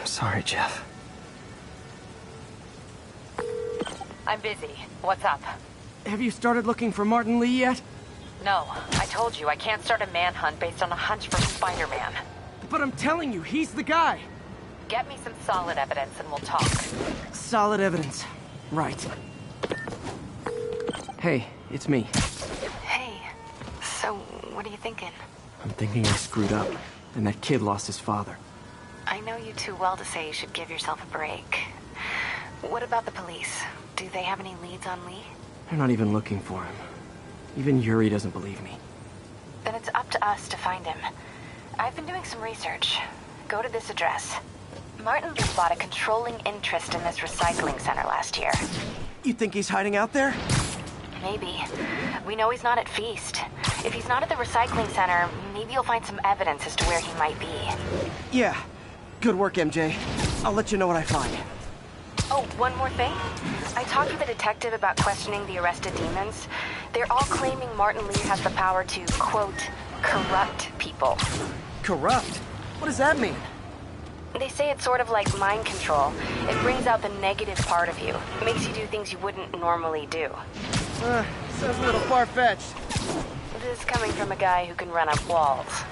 Sorry, Jeff. I'm busy. What's up? Have you started looking for Martin Lee yet? No, I told you I can't start a manhunt based on a hunch from Spider-Man. But I'm telling you, he's the guy. Get me some solid evidence and we'll talk. Solid evidence. Right. Hey, it's me. Hey, so what are you thinking? I'm thinking I screwed up, and that kid lost his father. I know you too well to say you should give yourself a break. What about the police? Do they have any leads on Lee? They're not even looking for him. Even Yuri doesn't believe me. Then it's up to us to find him. I've been doing some research. Go to this address. Martin Lee bought a controlling interest in this recycling center last year. You think he's hiding out there? Maybe. We know he's not at Feast. If he's not at the recycling center, maybe you'll find some evidence as to where he might be. Yeah. Good work, MJ. I'll let you know what I find. Oh, one more thing. I talked with a detective about questioning the arrested demons. They're all claiming Martin Lee has the power to, quote, corrupt people. Corrupt? What does that mean? They say it's sort of like mind control. It brings out the negative part of you. It makes you do things you wouldn't normally do. Sounds a little far-fetched. This is coming from a guy who can run up walls.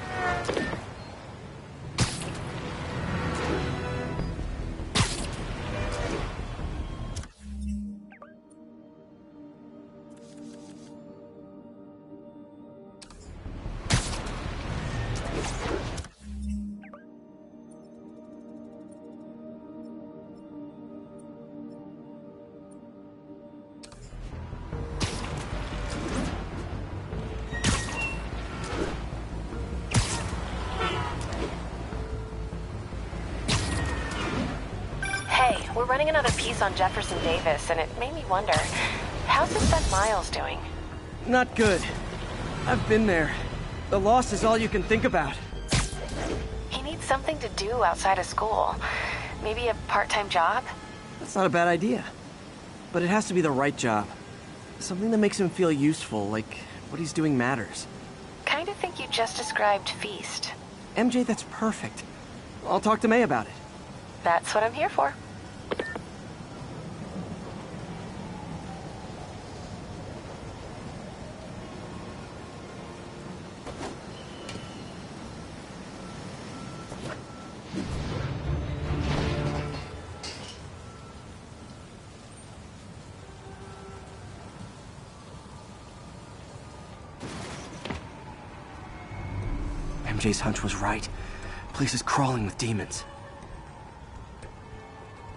We're running another piece on Jefferson Davis, and it made me wonder, how's his son Miles doing? Not good. I've been there. The loss is all you can think about. He needs something to do outside of school. Maybe a part-time job? That's not a bad idea. But it has to be the right job. Something that makes him feel useful, like what he's doing matters. Kind of think you just described Feast. MJ, that's perfect. I'll talk to May about it. That's what I'm here for. MJ's hunch was right. Place is crawling with demons.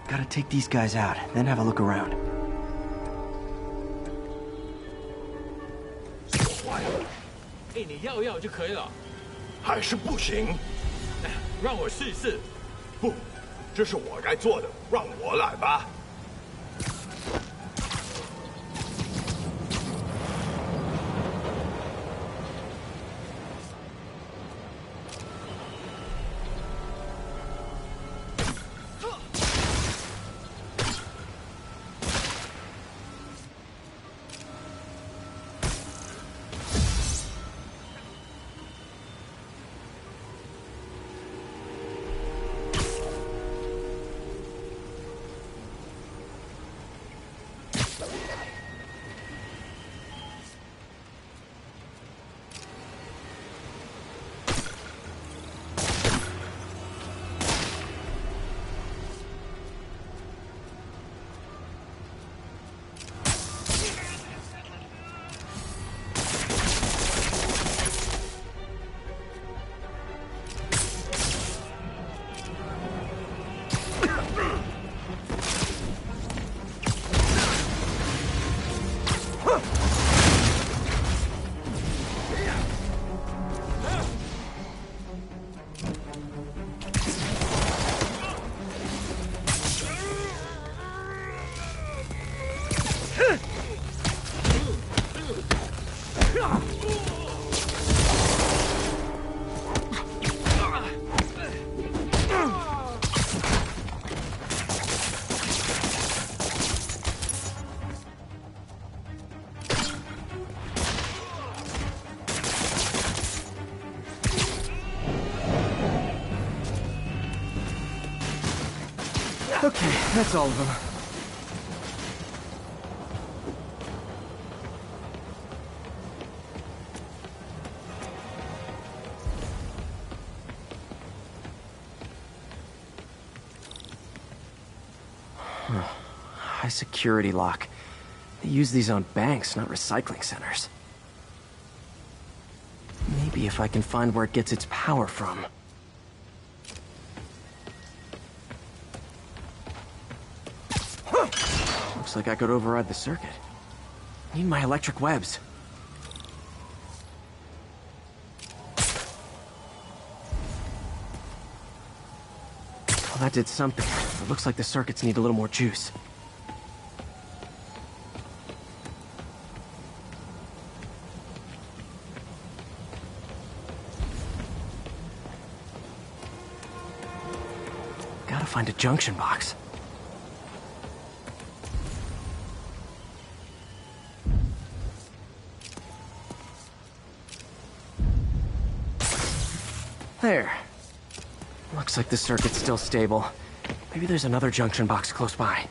Gotta take these guys out, then have a look around. 你要就可以了。还是不行。让我试一试。不，这是我该做的，让我来吧。Okay, that's all of them. High security lock. They use these on banks, not recycling centers. Maybe if I can find where it gets its power from. Looks like I could override the circuit. Need my electric webs. Well, that did something. It looks like the circuits need a little more juice. Gotta find a junction box. There. Looks like the circuit's still stable. Maybe there's another junction box close by.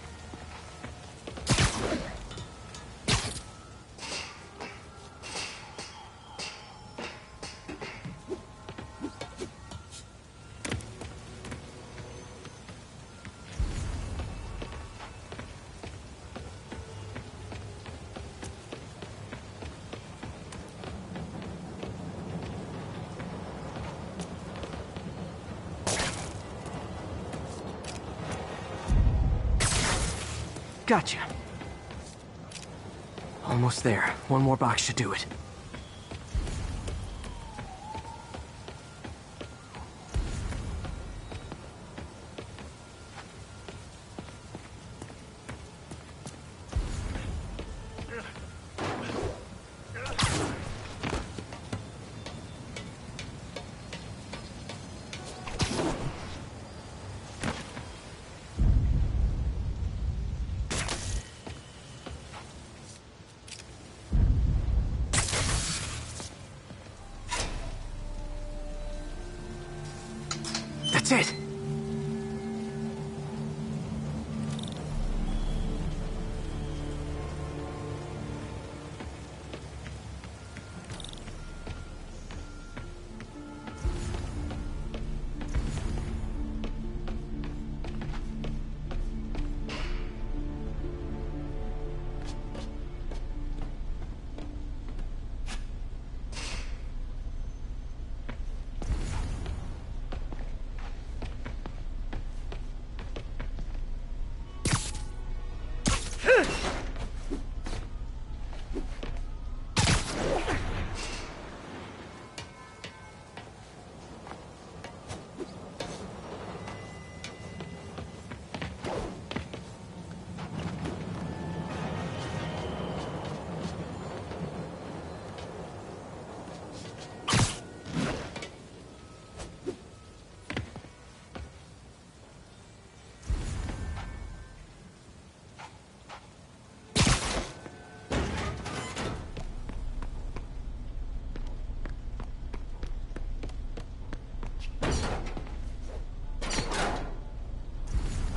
Gotcha. Almost there. One more box should do it. That's it!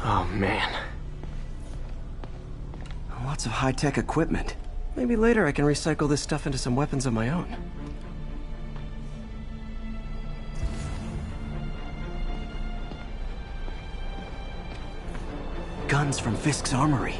Oh, man. Lots of high-tech equipment. Maybe later I can recycle this stuff into some weapons of my own. Guns from Fisk's armory.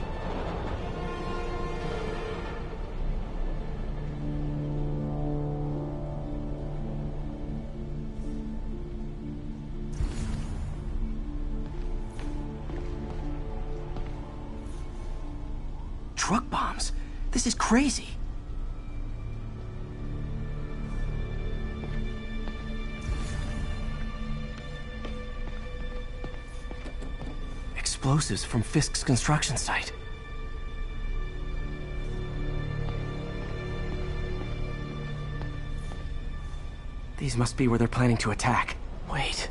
Truck bombs? This is crazy. Explosives from Fisk's construction site. These must be where they're planning to attack. Wait,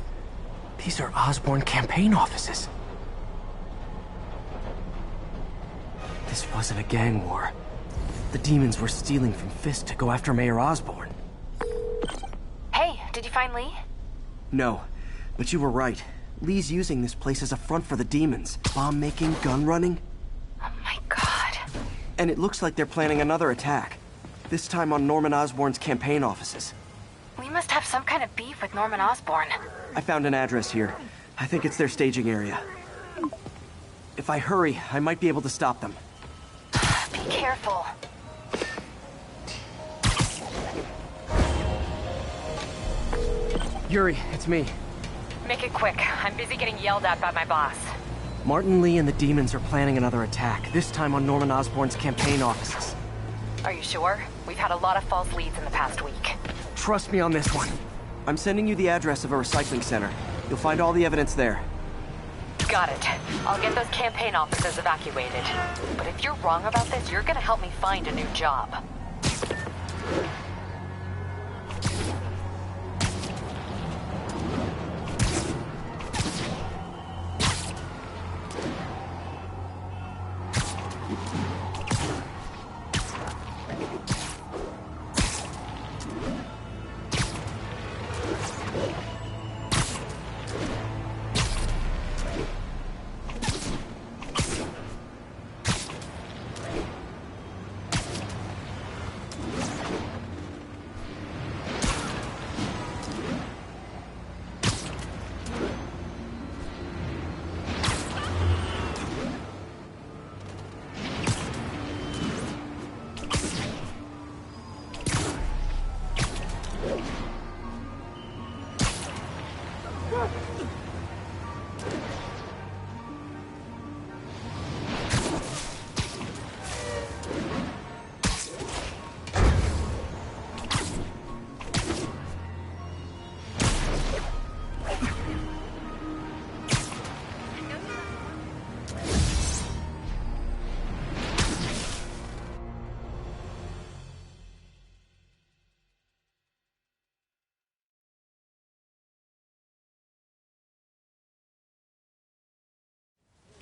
these are Osborn campaign offices. This wasn't a gang war. The demons were stealing from Fisk to go after Mayor Osborn. Hey, did you find Lee? No, but you were right. Lee's using this place as a front for the demons. Bomb making, gun running. Oh my god. And it looks like they're planning another attack. This time on Norman Osborn's campaign offices. We must have some kind of beef with Norman Osborn. I found an address here. I think it's their staging area. If I hurry, I might be able to stop them. Be careful. Yuri, it's me. Make it quick. I'm busy getting yelled at by my boss. Martin Lee and the demons are planning another attack, this time on Norman Osborn's campaign offices. Are you sure? We've had a lot of false leads in the past week. Trust me on this one. I'm sending you the address of a recycling center. You'll find all the evidence there. Got it. I'll get those campaign offices evacuated. But if you're wrong about this, you're gonna help me find a new job.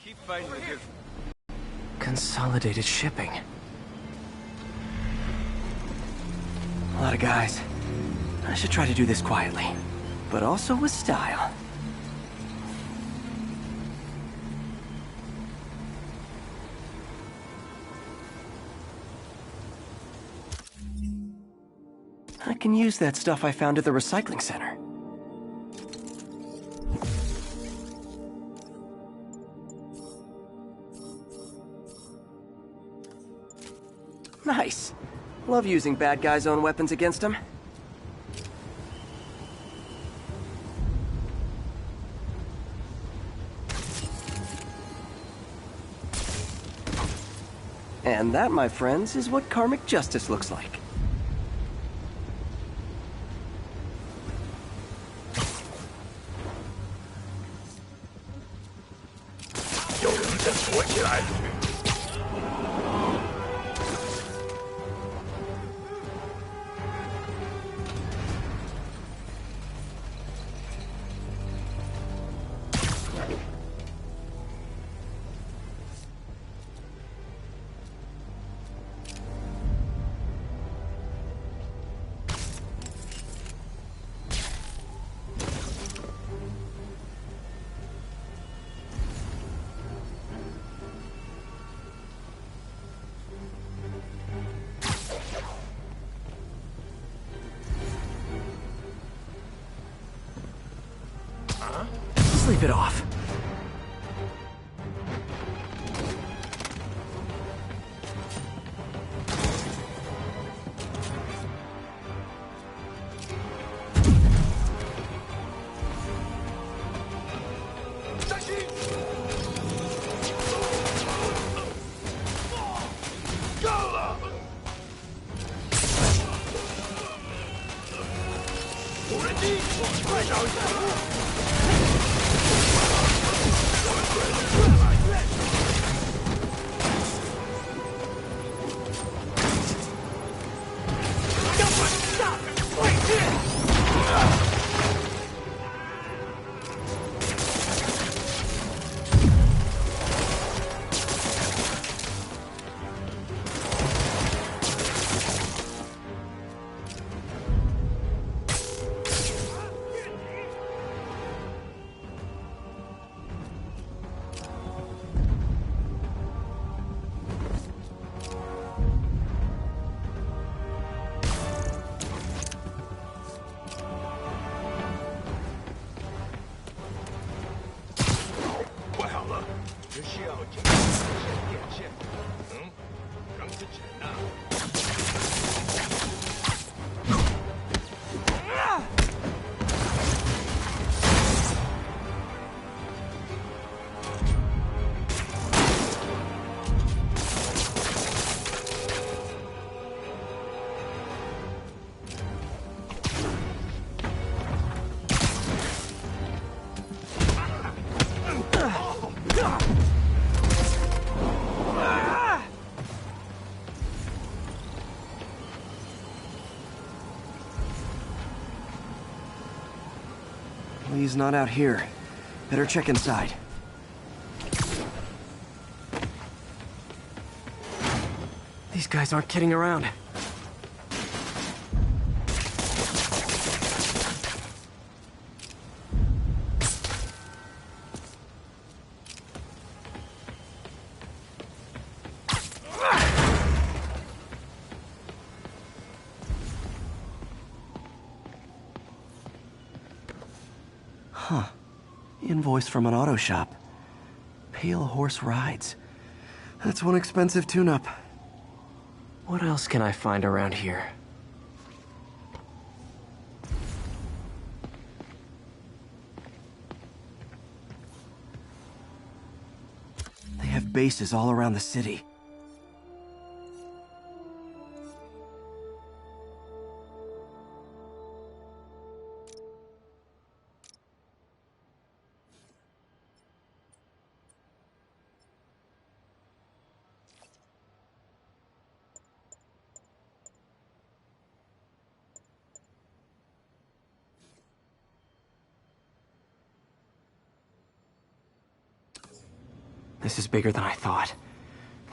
Keep fighting with your... Consolidated shipping. A lot of guys. I should try to do this quietly, but also with style. I can use that stuff I found at the recycling center. Nice. Love using bad guys' own weapons against them. And that, my friends, is what karmic justice looks like. Sleep it off. 只需要剪电线。绳子紧呐。He's not out here. Better check inside. These guys aren't kidding around. Huh. Invoice from an auto shop. Pale Horse Rides. That's one expensive tune-up. What else can I find around here? They have bases all around the city. This is bigger than I thought.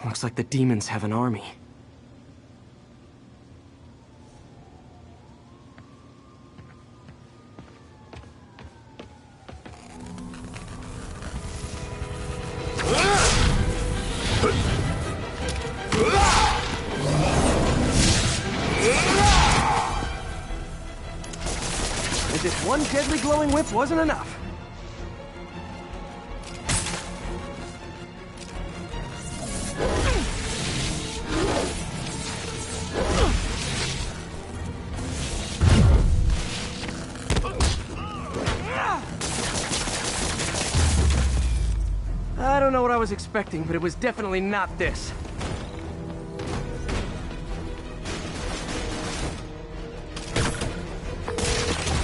Looks like the demons have an army. As if one deadly glowing whip wasn't enough. I don't know what I was expecting, but it was definitely not this.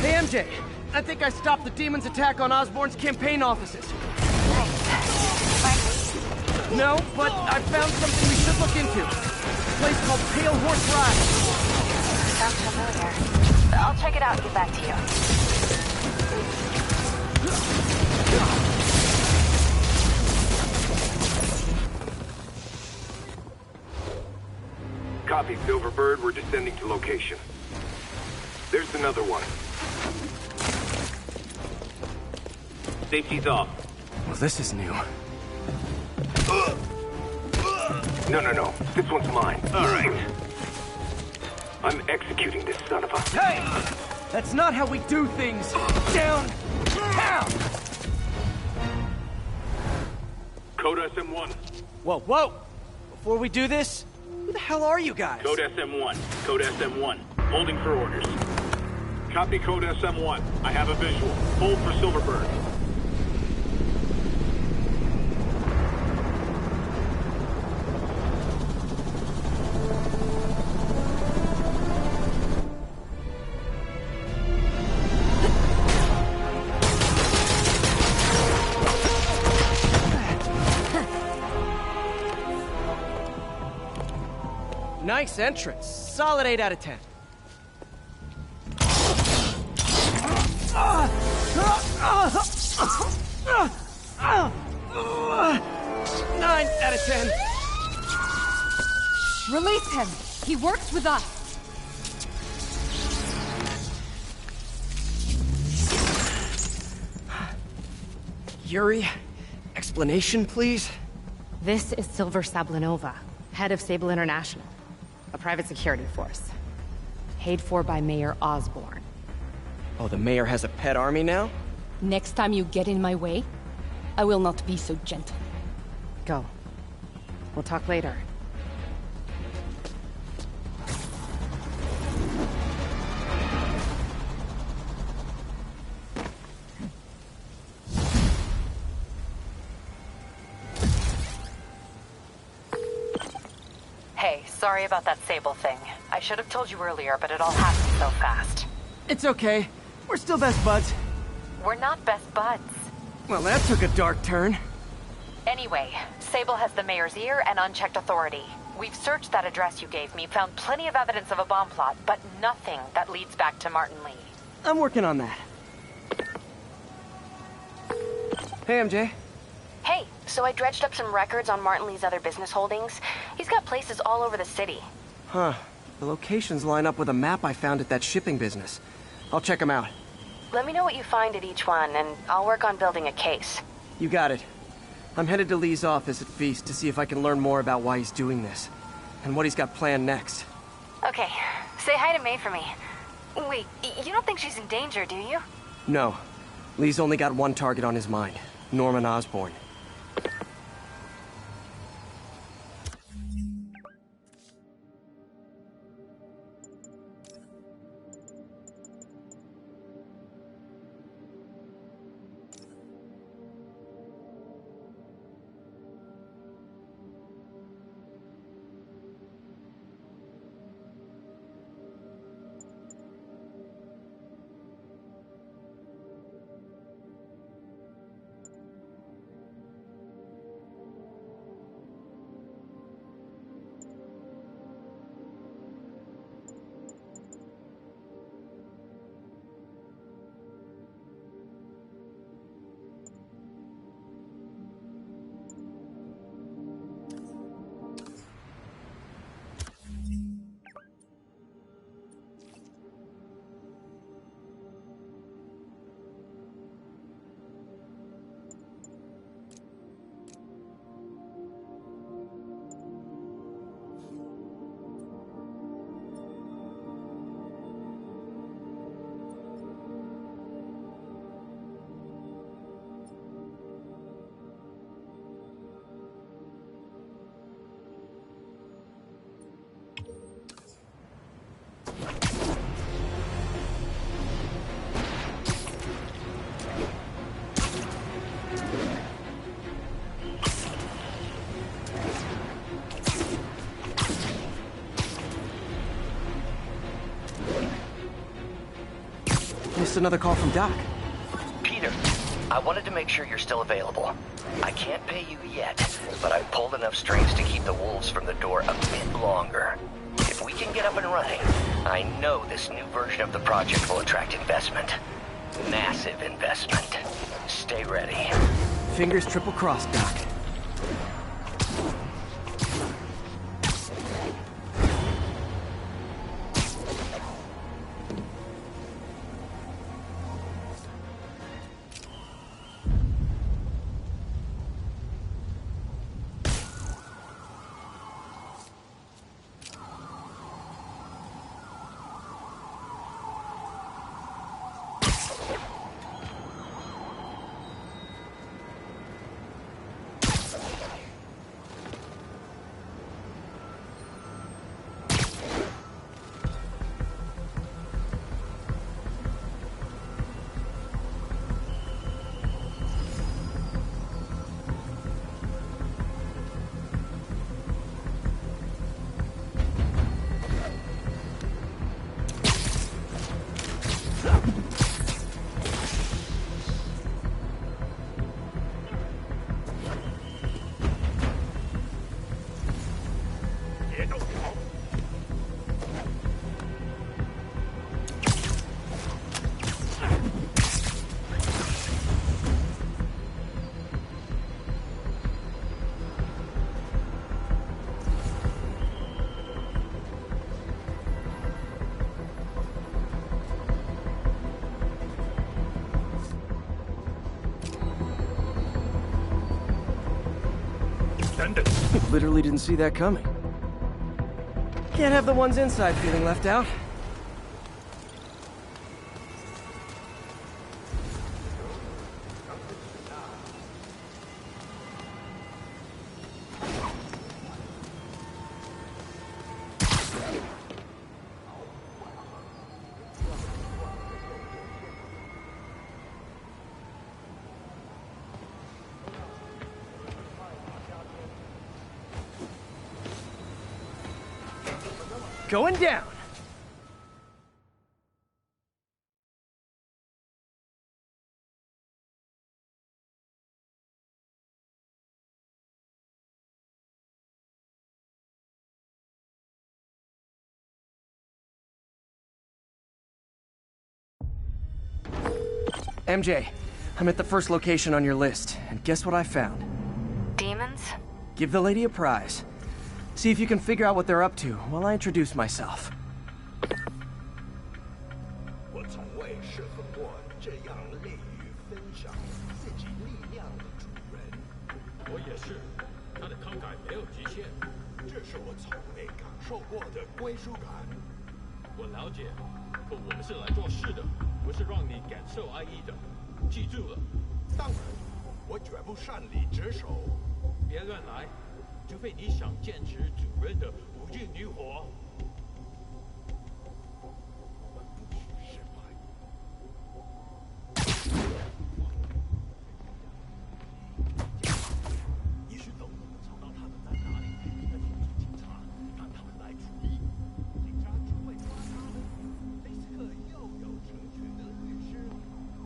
Hey, MJ. I think I stopped the demon's attack on Osborn's campaign offices. No, but I found something we should look into. A place called Pale Horse Ride. Sounds familiar. I'll check it out and get back to you. Copy, Silverbird. We're descending to location. There's another one. Safety's off. Well, this is new. No. This one's mine. All right. I'm executing this son of a... Hey! That's not how we do things! Down! Down! Code SM-1. Whoa! Before we do this, who the hell are you guys? Code SM-1. Code SM-1. Holding for orders. Copy Code SM-1. I have a visual. Hold for Silverbird. Nice entrance. Solid 8 out of 10. 9 out of 10. Release him! He works with us! Yuri, explanation, please? This is Silver Sablinova, head of Sable International, a private security force. Paid for by Mayor Osborn. Oh, the mayor has a pet army now? Next time you get in my way, I will not be so gentle. Go. We'll talk later. Hey, sorry about that Sable thing. I should have told you earlier, but it all happened so fast. It's okay. We're still best buds. We're not best buds. Well, that took a dark turn. Anyway, Sable has the mayor's ear and unchecked authority. We've searched that address you gave me, found plenty of evidence of a bomb plot, but nothing that leads back to Martin Lee. I'm working on that. Hey, MJ. Hey, so I dredged up some records on Martin Lee's other business holdings. He's got places all over the city. Huh. The locations line up with a map I found at that shipping business. I'll check them out. Let me know what you find at each one, and I'll work on building a case. You got it. I'm headed to Lee's office at Feast to see if I can learn more about why he's doing this. And what he's got planned next. Okay, say hi to May for me. Wait, you don't think she's in danger, do you? No. Lee's only got one target on his mind. Norman Osborn. Missed another call from Doc. Peter, I wanted to make sure you're still available. I can't pay you yet, but I've pulled enough strings to keep the wolves from the door a bit longer. If we can get up and running, I know this new version of the project will attract investment. Massive investment. Stay ready. Fingers triple crossed, Doc. Literally didn't see that coming. Can't have the ones inside feeling left out. Going down. MJ, I'm at the first location on your list, and guess what I found? Demons? Give the lady a prize. See if you can figure out what they're up to while I introduce myself. 我从未适合过这样乐于分享自己力量的主人。我也是，他的慷慨没有极限。这是我从未感受过的归属感。我了解，可我们是来做事的，不是让你感受安逸的。记住了，当然，我绝不擅离职守。别乱来，除非你想坚持主人的无尽怒火。我们不许失败。也许等我们找到他们在哪里，再通知警察，让他们来处理。警察只会抓他们。菲斯克又有成群的律师，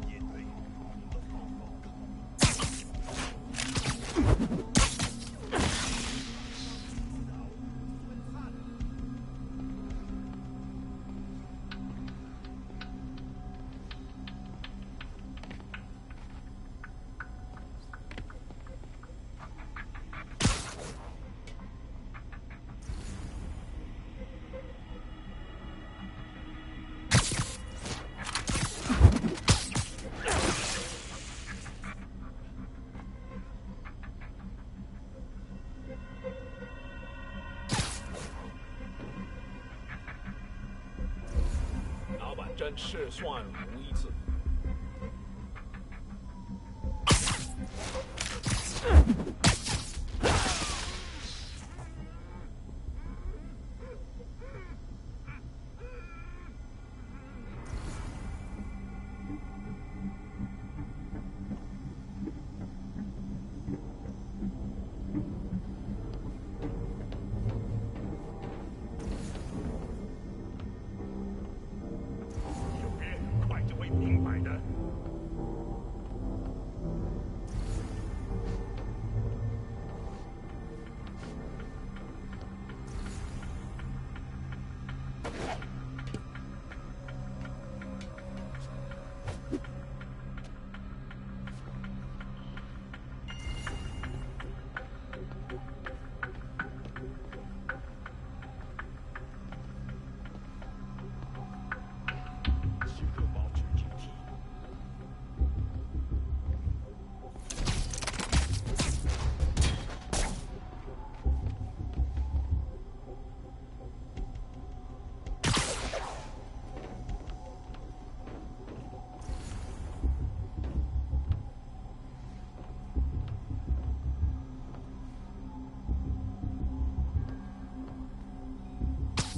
也对我们的报告更有。老板真是算无一次。有别很快就会明白的。时刻保持警惕。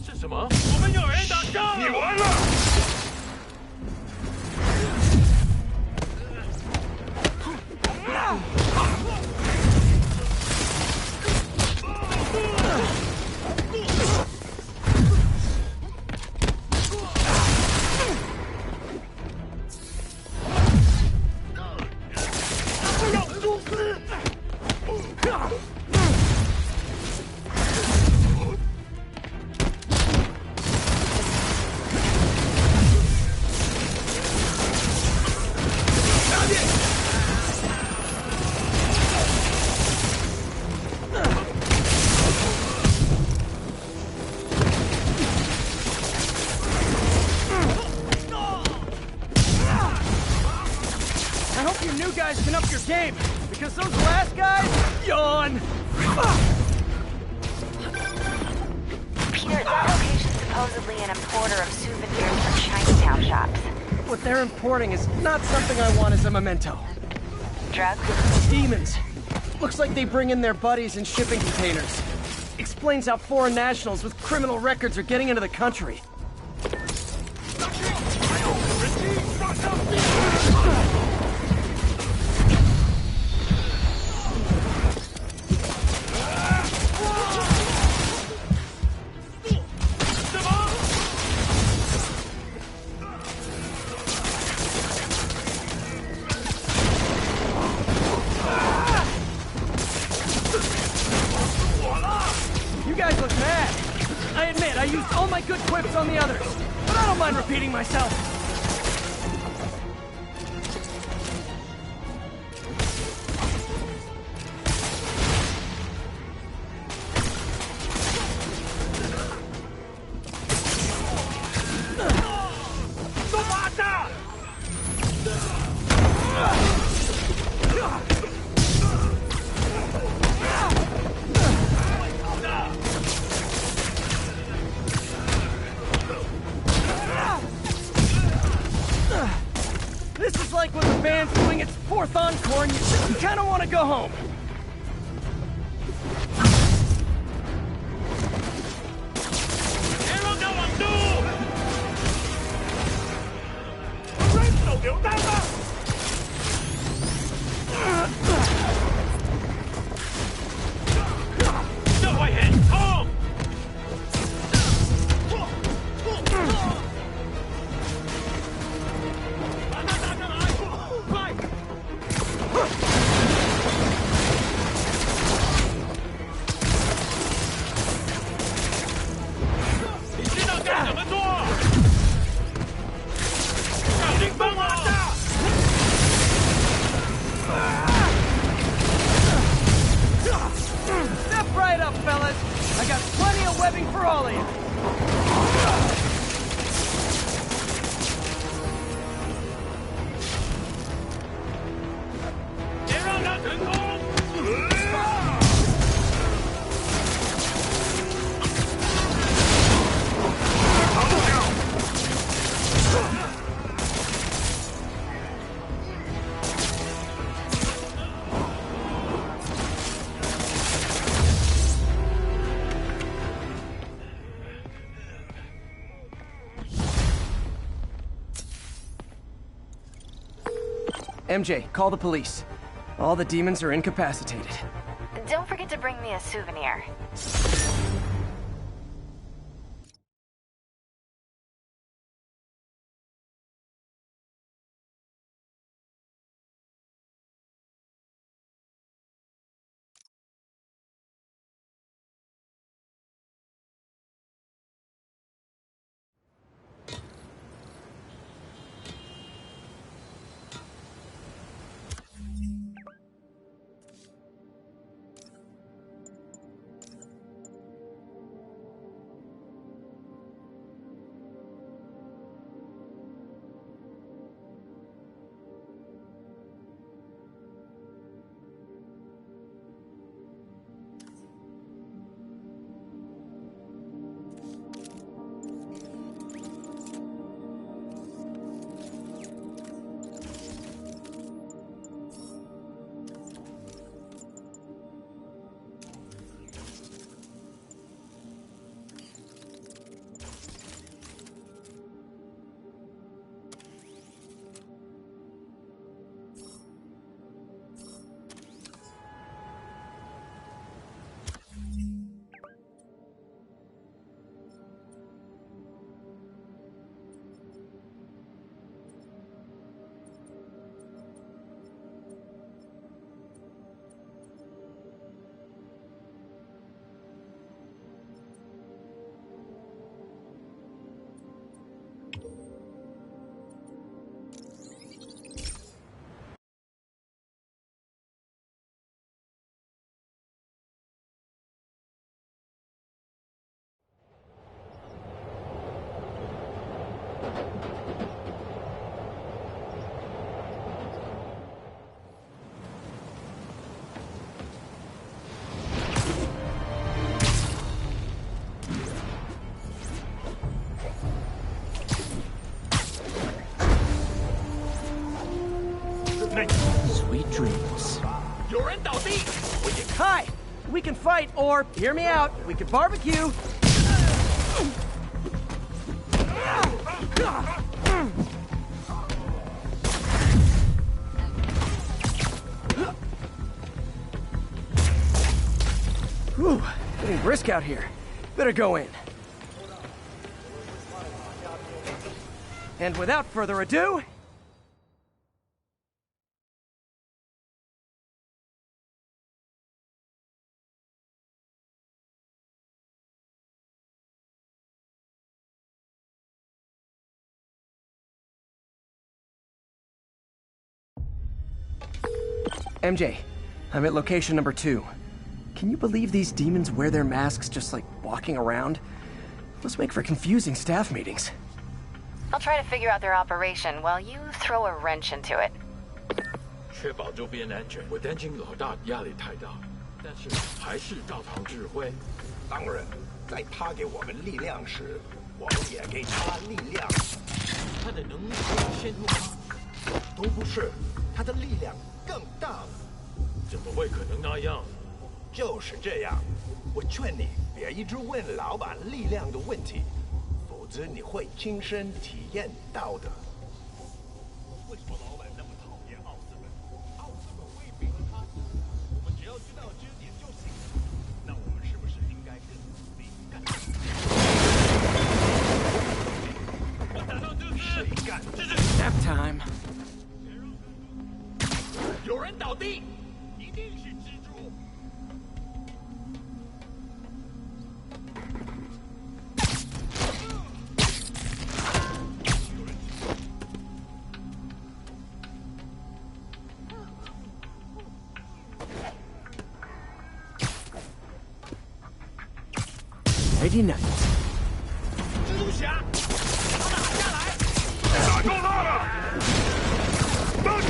是什么？我们有人打仗！你完了！不要殊死！I hope you new guys can up your game, because those last guys, yawn. Peter, that location's supposedly an importer of souvenirs from Chinatown shops. What they're importing is not something I want as a memento. Drugs? Demons. Looks like they bring in their buddies in shipping containers. Explains how foreign nationals with criminal records are getting into the country. used all my good quips on the others, but I don't mind repeating myself. This is like when the band's doing its 4th encore and you kind of want to go home. Step right up, fellas. I got plenty of webbing for all of you. MJ, call the police. All the demons are incapacitated. Don't forget to bring me a souvenir. Sweet dreams. Hi! We can fight, or, hear me out, we can barbecue. Whew, getting brisk out here. Better go in. And without further ado, MJ, I'm at location number 2. Can you believe these demons wear their masks just like walking around? Must make for confusing staff meetings. I'll try to figure out their operation while you throw a wrench into it. 确保周边安全。我担心老大压力太大，但是还是照常指挥。当然，在他给我们力量时，我们也给他力量。他的能力先入吗？都不是，他的力量更大了。怎么会可能那样？就是这样。我劝你别一直问老板力量的问题，否则你会亲身体验到的。为什么老板那么讨厌奥斯本？奥斯本威逼了他，我们只要知道这点就行。那我们是不是应该更努力干？我打到这是谁干？这是 Nap time. 有人倒地，一定是蜘蛛。Ready night. 蜘蛛侠，把他打下来！打中他了！当心！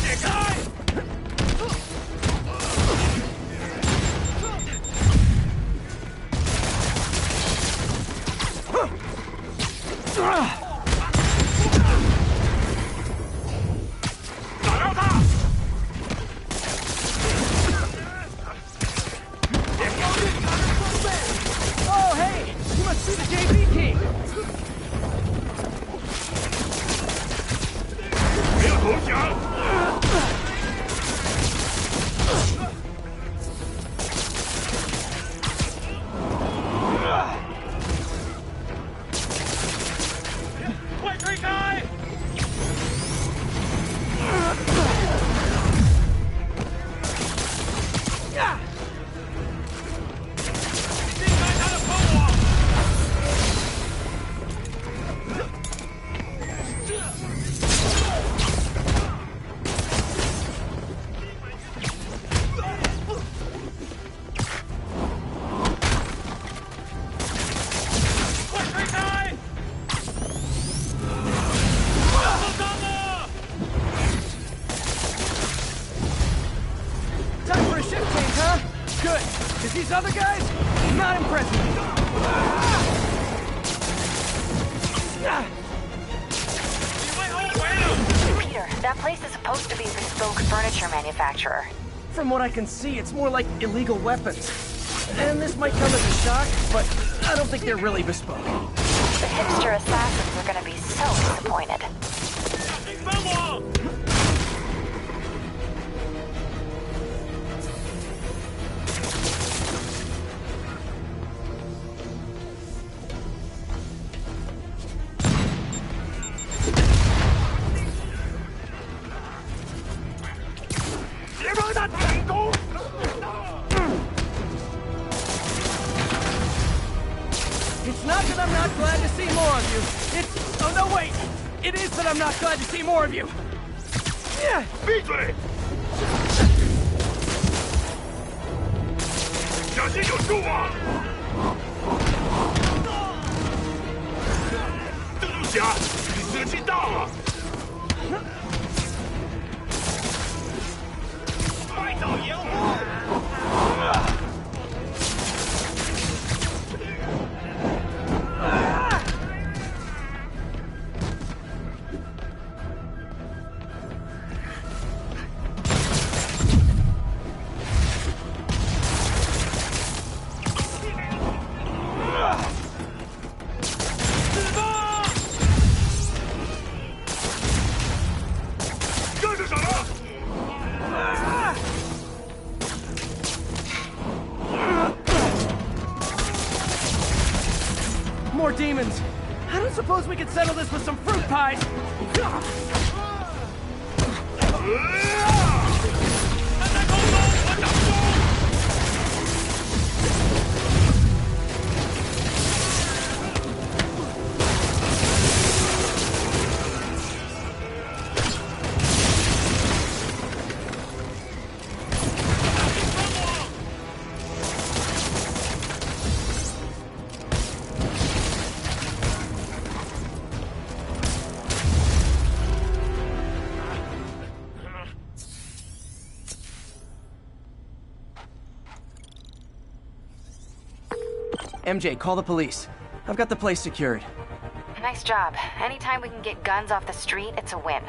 解开！打到他！ Oh, hey! You must be the JP King! 不要投降！快推开！避开他的喷网！快推开！受伤了！ Time for a shift change, huh? Good, because these other guys, not impressing me. Peter, that place is supposed to be a bespoke furniture manufacturer. From what I can see, it's more like illegal weapons. And this might come as a shock, but I don't think they're really bespoke. The hipster assassins are gonna be so disappointed. 帮我！ 别帮他成功！ It's not that I'm not glad to see more of you. It's... Oh, no, wait! It is that I'm not glad to see more of you. Yeah. 闭嘴！小心有树啊！蜘蛛侠，你生气大了！快走掩护！ 这是什么？ More demons. I don't suppose we could settle this with some fruit pies. 他在空中，我挡住！ MJ, call the police. I've got the place secured. Nice job. Anytime we can get guns off the street, it's a win.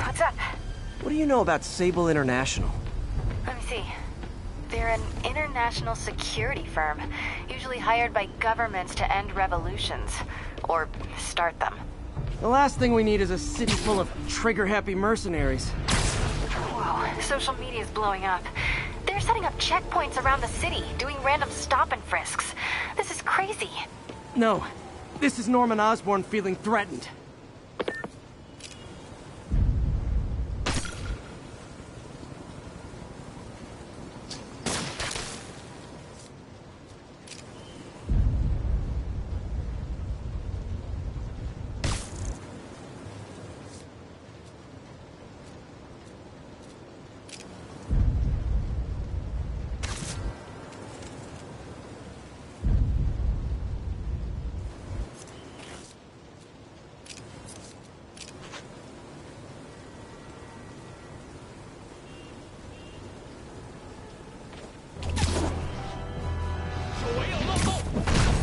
What's up? What do you know about Sable International? Let me see. They're an international security firm, usually hired by governments to end revolutions. Or start them. The last thing we need is a city full of trigger-happy mercenaries. Whoa, social media's blowing up. They're setting up checkpoints around the city, doing random stop and frisks. This is crazy. No, this is Norman Osborn feeling threatened.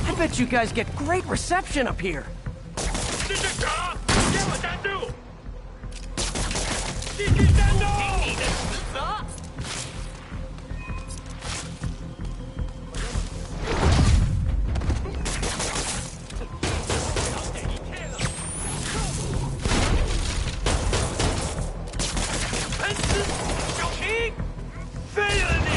I bet you guys get great reception up here. 是警察，给我站住！继续战斗！你的职责。喷死！小心！废了你！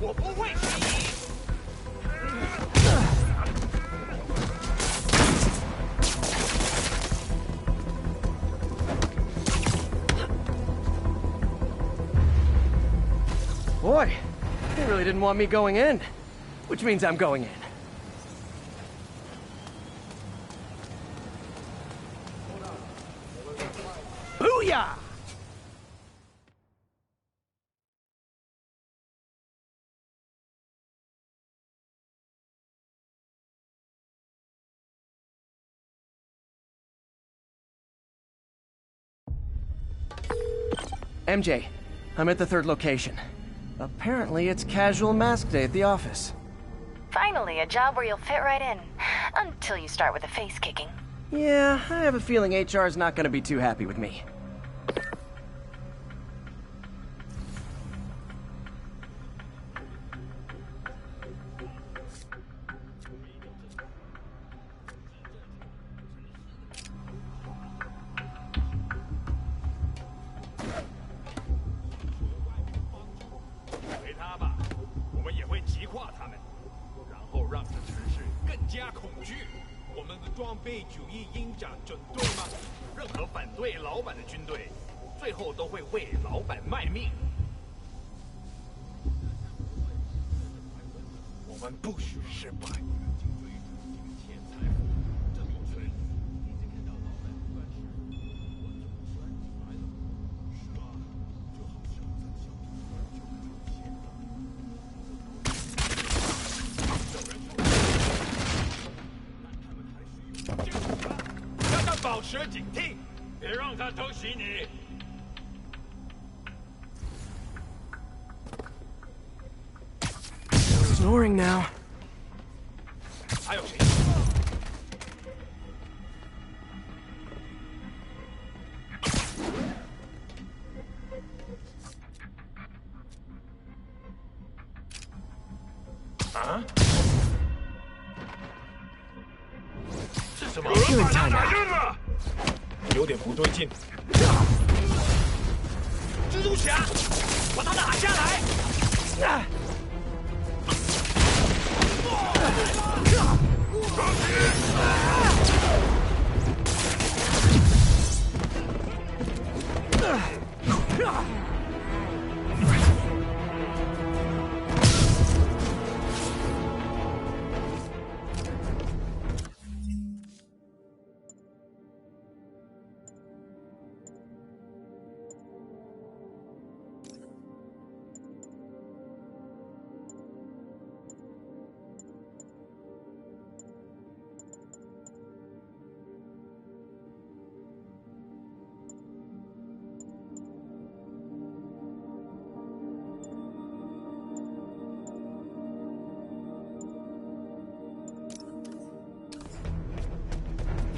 我不会迟疑。Boy, they really didn't want me going in. Which means I'm going in. Booyah! MJ, I'm at the third location. Apparently it's casual mask day at the office. Finally, a job where you'll fit right in. Until you start with the face kicking. Yeah, I have a feeling HR's not gonna be too happy with me. 保持警惕，别让他偷袭你。Snoring now. 还有谁？啊？是什么？有人把他打晕了。有点不对劲。蜘蛛侠，把他打下来！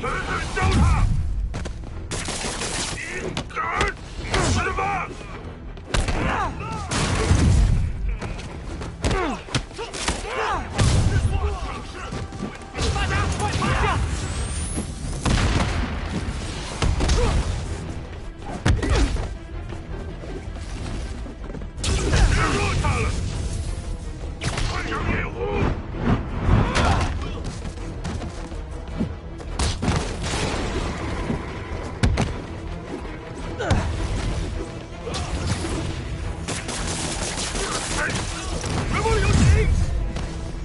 狠狠烧他！你敢什么？大家快趴下！别惹他了！快点灭火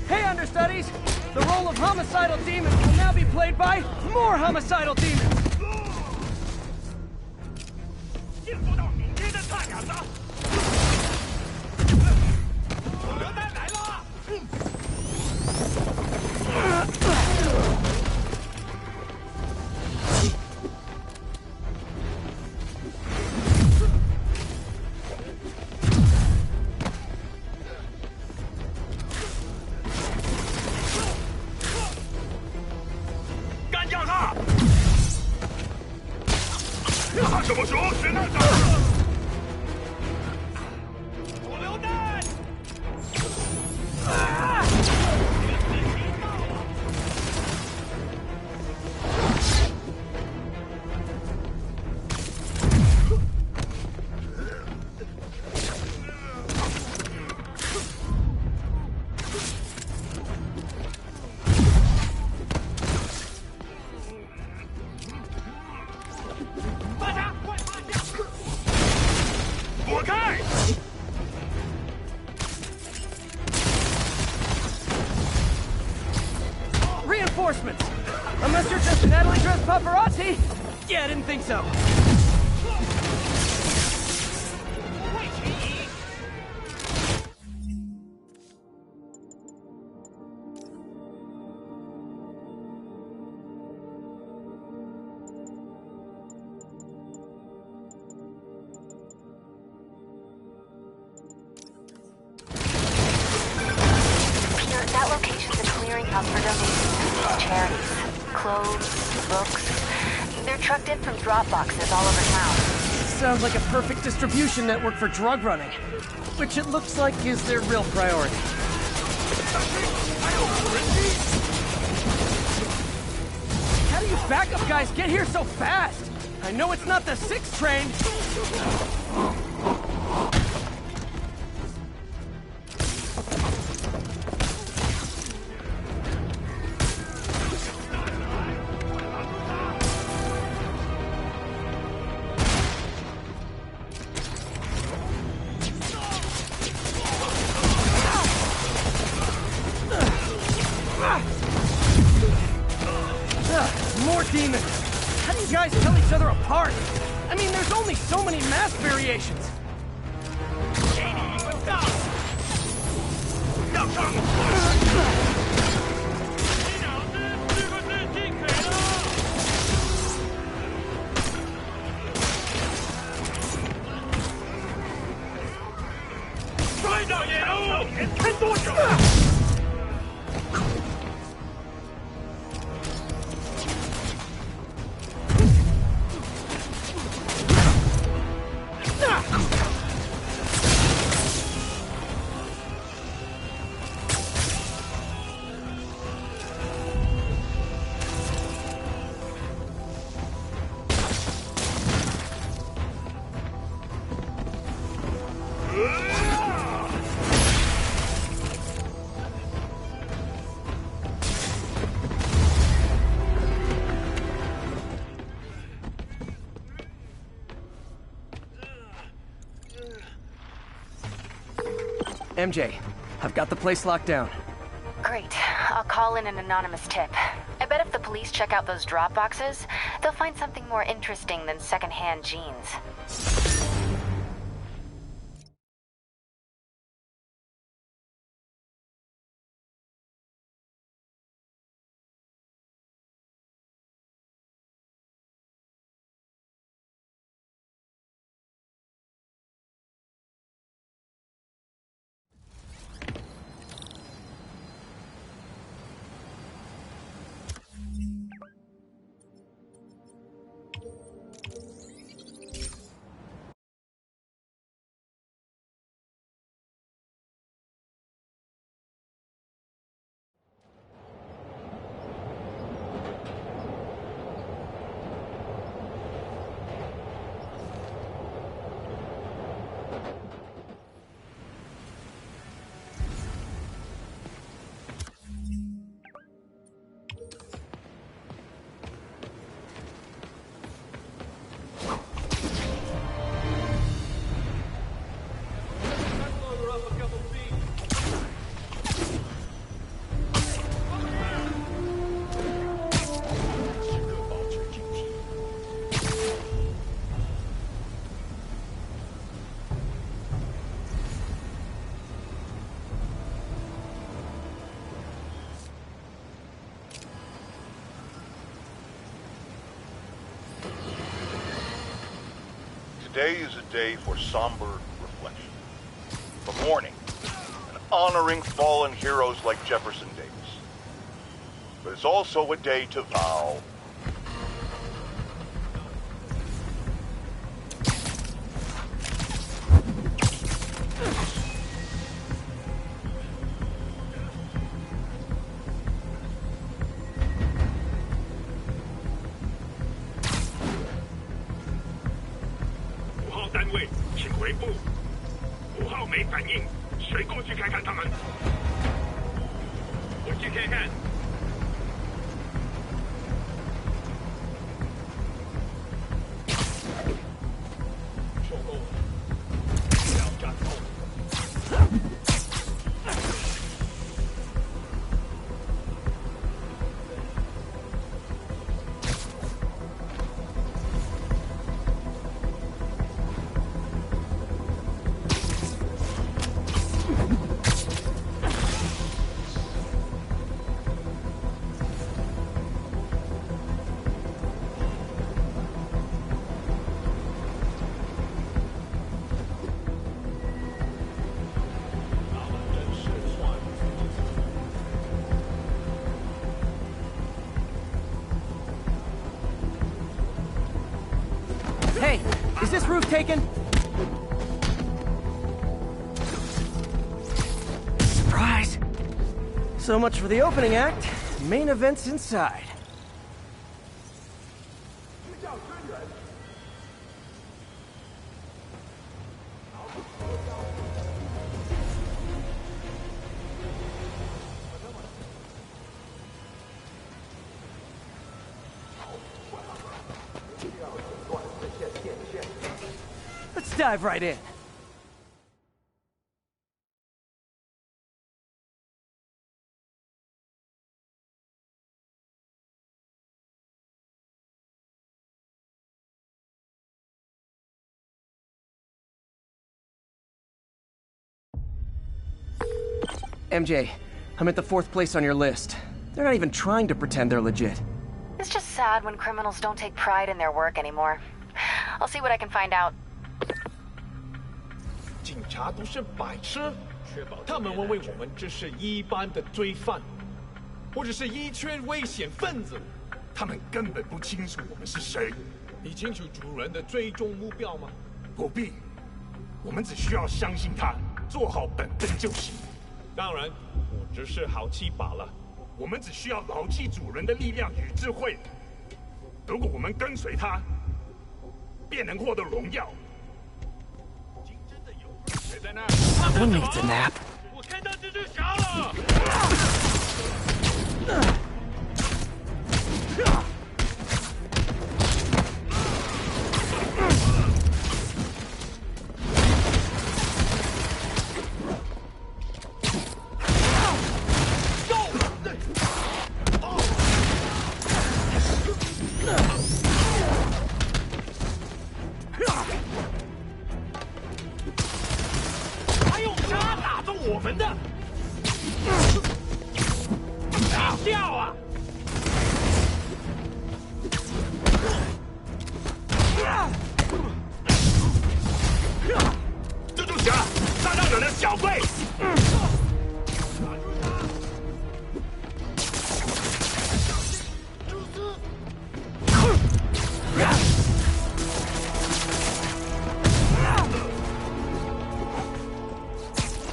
！Hey, understudies! The role of homicidal demons will now be played by more homicidal demons! 见不到明天的大杆子！核弹来了！干掉他！打什么球？谁能打？手榴弹！大家快趴下！躲开！ Reinforcements! Unless you're just an Natalie dressed paparazzi? Yeah, I didn't think so. 不畏群疑。 Peter, that location's a clearinghouse for donations to charities. Clothes, books. They're trucked in from drop boxes all over town. Sounds like a perfect distribution network for drug running. Which it looks like is their real priority. How do you backup guys get here so fast? I know it's not the 6 train. More demons! How do you guys tell each other apart? I mean, there's only so many mass variations. 给你一个大！让上！你脑子是不是进水了？ MJ, I've got the place locked down. Great. I'll call in an anonymous tip. I bet if the police check out those drop boxes, they'll find something more interesting than secondhand jeans. Today is a day for somber reflection, for mourning, and honoring fallen heroes like Jefferson Davis. But it's also a day to vow. Hey, is this roof taken? Surprise! So much for the opening act. Main event's inside. Let's dive right in. MJ, I'm at the 4th place on your list. They're not even trying to pretend they're legit. It's just sad when criminals don't take pride in their work anymore. I'll see what I can find out. 警察都是白痴，他们认为我们只是一般的罪犯，或者是一群危险分子，他们根本不清楚我们是谁。你清楚主人的最终目标吗？不必，我们只需要相信他，做好本分就行。当然，我只是好奇罢了。我们只需要牢记主人的力量与智慧。如果我们跟随他，便能获得荣耀。 Someone needs a nap. 我看到这只侠了！小鬼！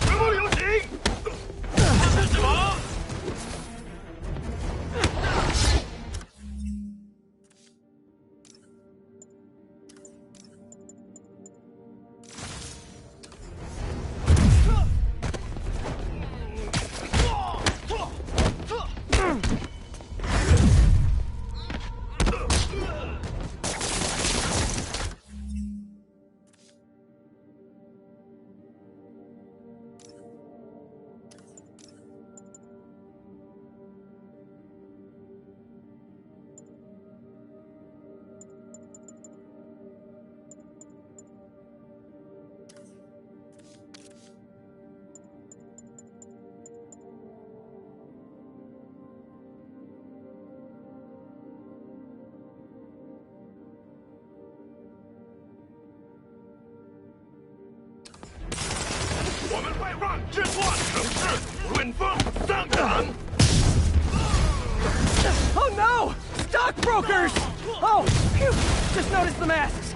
全部有请！这是什么？ 我们会让这座城市稳风上涨。Oh no! Stockbrokers! Oh, phew! Just noticed the masks.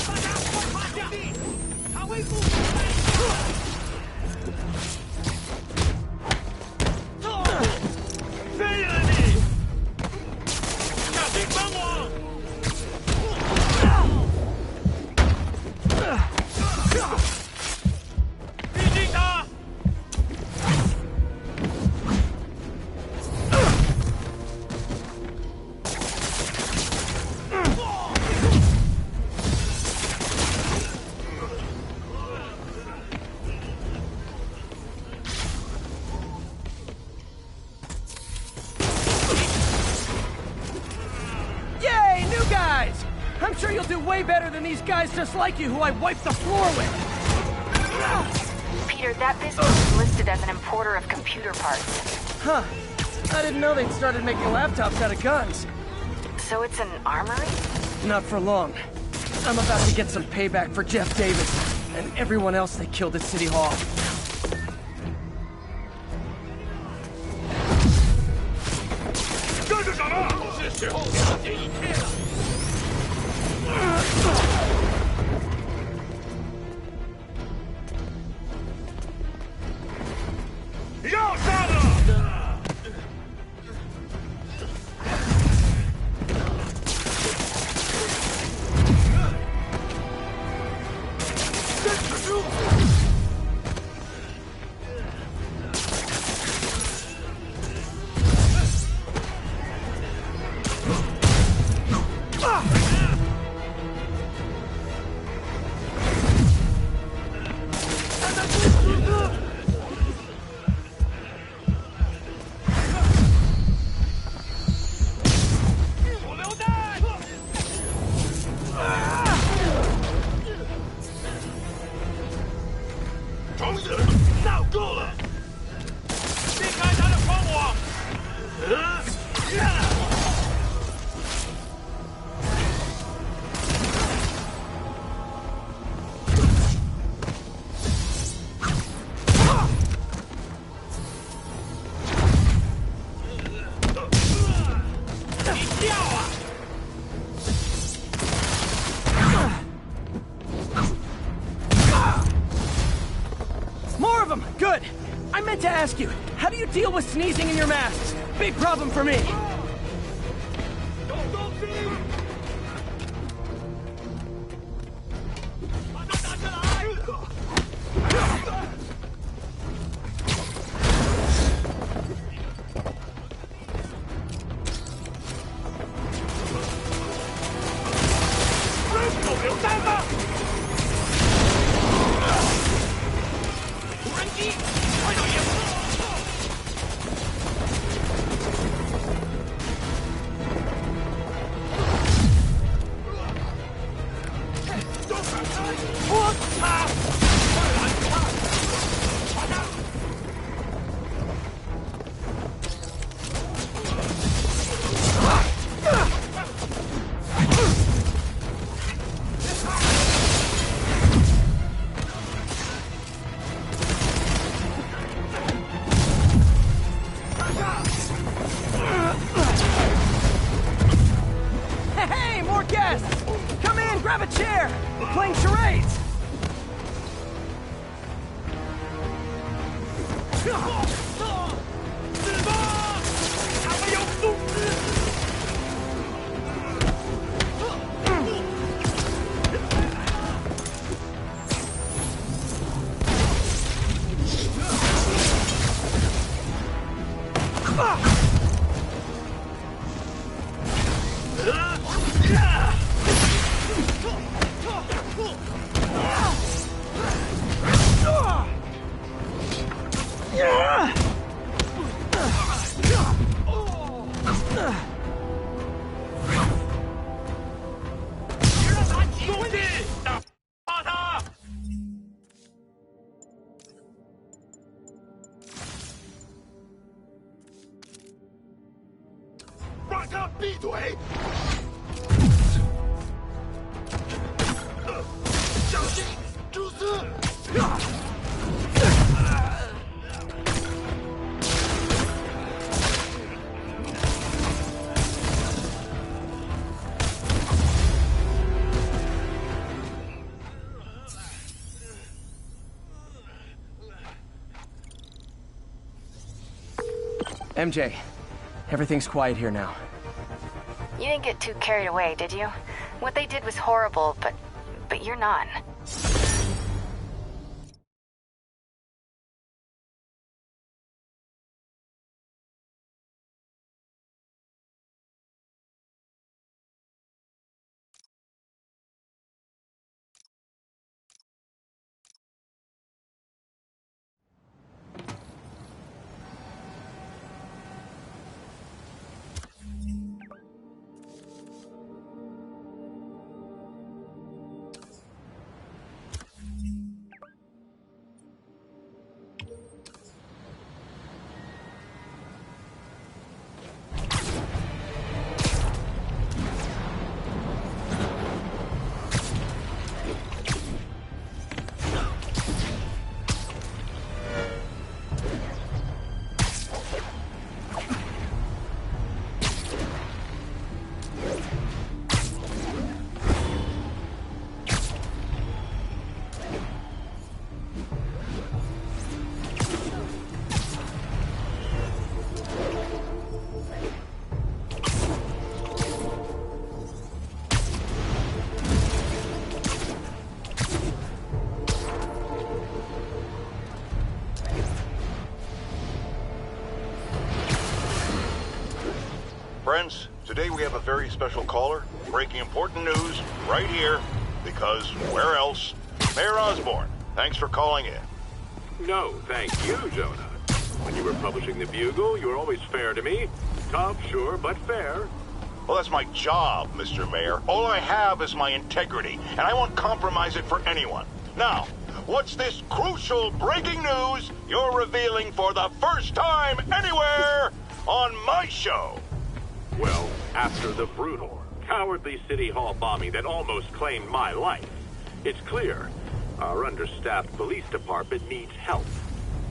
大家快趴下！他会不废了你！小心帮我！ 逼近他！Yay, new guys! I'm sure you'll do way better than these guys just like you who I wiped the floor with. Peter, that business is listed as an importer of computer parts. Huh. I didn't know they'd started making laptops out of guns. So it's an armory? Not for long. I'm about to get some payback for Jeff Davis and everyone else they killed at City Hall. 这是什么？是时候了解一切了。要杀了！ 虫子，闹够了！避开他的光网！你跳啊！ More of them! Good! I meant to ask you, how do you deal with sneezing in your masks? Big problem for me! 有东西！把它拿下来！手榴弹吗？无人机，快到掩护！ playing charades! MJ, everything's quiet here now. You didn't get too carried away, did you? What they did was horrible, but you're not. Friends, today we have a very special caller, breaking important news right here, because where else? Mayor Osborn, thanks for calling in. No, thank you, Jonah. When you were publishing the Bugle, you were always fair to me. Tough, sure, but fair. Well, that's my job, Mr. Mayor. All I have is my integrity, and I won't compromise it for anyone. Now, what's this crucial breaking news you're revealing for the first time anywhere on my show? Well, after the brutal, cowardly City Hall bombing that almost claimed my life, it's clear our understaffed police department needs help.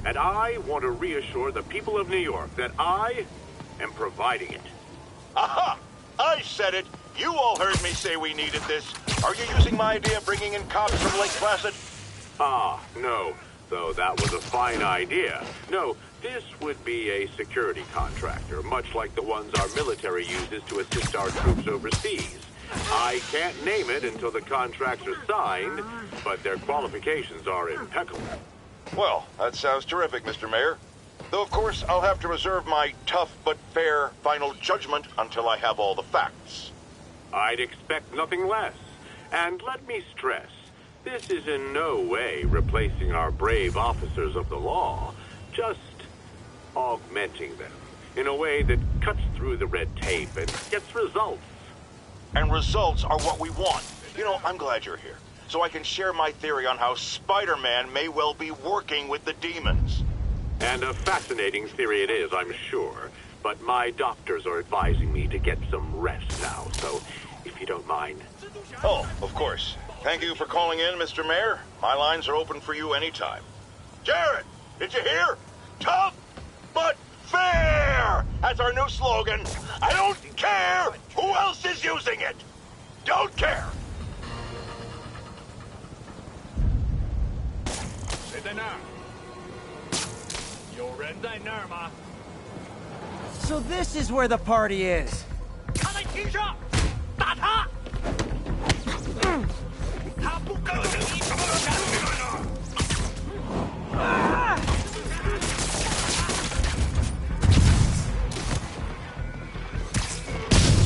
And I want to reassure the people of New York that I am providing it. Aha! I said it! You all heard me say we needed this. Are you using my idea of bringing in cops from Lake Placid? Ah, no. Though that was a fine idea. No, this would be a security contractor, much like the ones our military uses to assist our troops overseas. I can't name it until the contracts are signed, but their qualifications are impeccable. Well, that sounds terrific, Mr. Mayor. Though, of course, I'll have to reserve my tough but fair final judgment until I have all the facts. I'd expect nothing less. And let me stress, this is in no way replacing our brave officers of the law, just augmenting them in a way that cuts through the red tape and gets results. And results are what we want. You know, I'm glad you're here, so I can share my theory on how Spider-Man may well be working with the demons. And a fascinating theory it is, I'm sure. But my doctors are advising me to get some rest now, so if you don't mind. Oh, of course. Thank you for calling in, Mr. Mayor. My lines are open for you anytime. Jared, did you hear? Tough but fair! That's our new slogan. I don't care who else is using it. Don't care. 也在那儿。有人在那儿吗？ So this is where the party is. 他在停车，打他！他不可能一直下去了。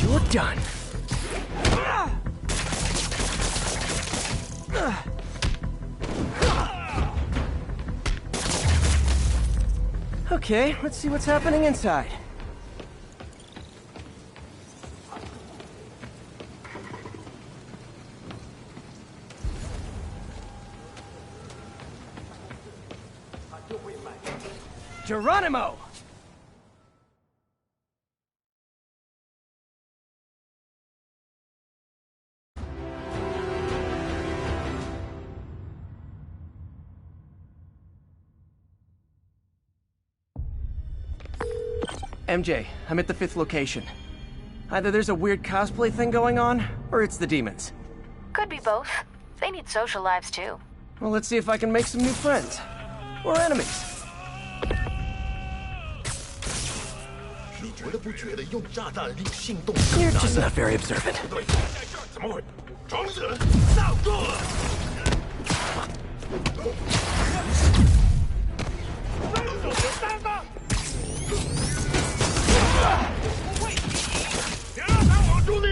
You're done. Okay, let's see what's happening inside. Geronimo! MJ, I'm at the 5th location. Either there's a weird cosplay thing going on, or it's the demons. Could be both. They need social lives too. Well, let's see if I can make some new friends. Or enemies. 你觉得不觉得用炸弹令性动 You're just not very observant. 对，在这儿怎么会？装死人，闹够了！有三个，不会移，别让他网住你！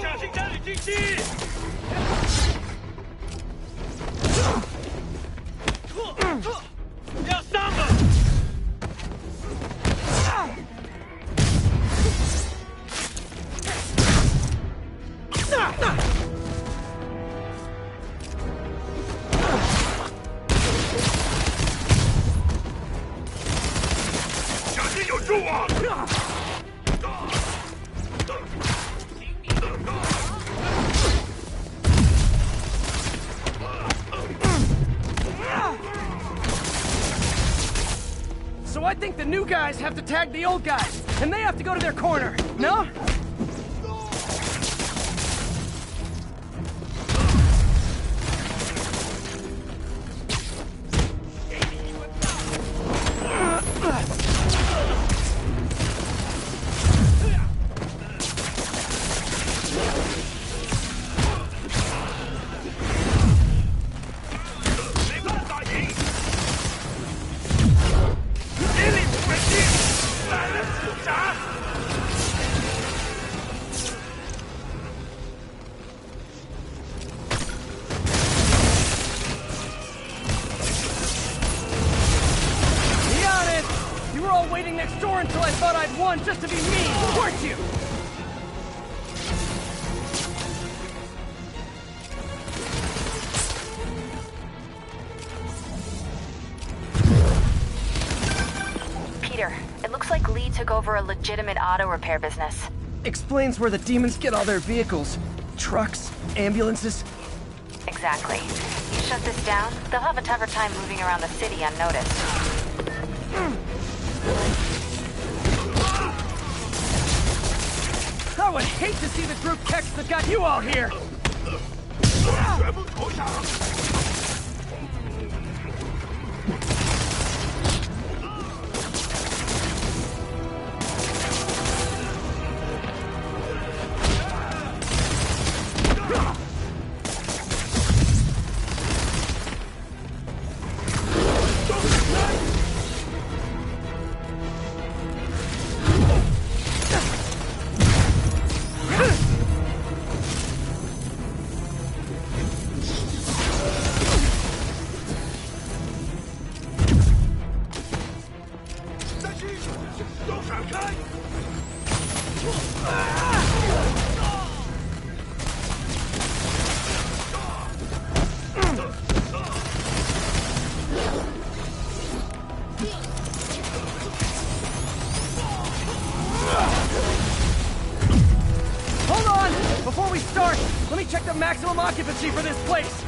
小心家里进击！要上了！小心有助啊！ So I think the new guys have to tag the old guys, and they have to go to their corner, no? Waiting next door until I thought I'd won just to be mean, weren't you? Peter, it looks like Lee took over a legitimate auto repair business. Explains where the demons get all their vehicles. Trucks, ambulances. Exactly. You shut this down, they'll have a tougher time moving around the city unnoticed. I would hate to see the group text that got you all here! occupancy for this place!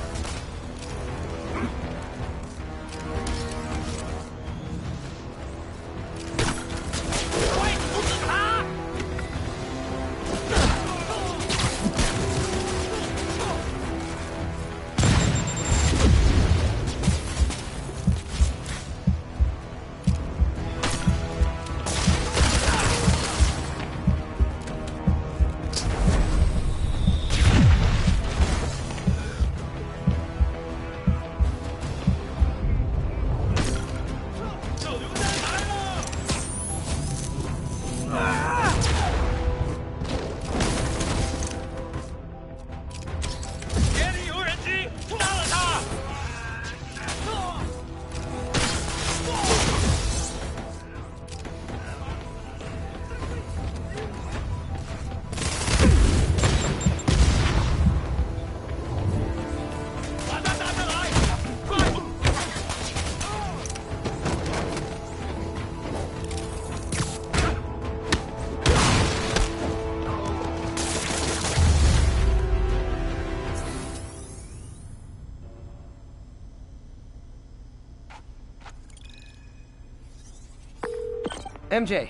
MJ,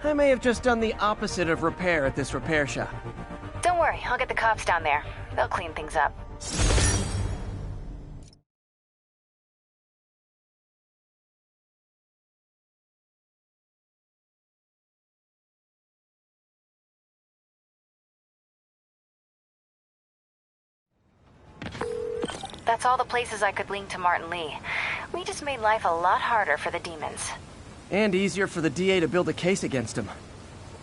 I may have just done the opposite of repair at this repair shop. Don't worry, I'll get the cops down there. They'll clean things up. That's all the places I could link to Martin Lee. We just made life a lot harder for the demons. And easier for the DA to build a case against him.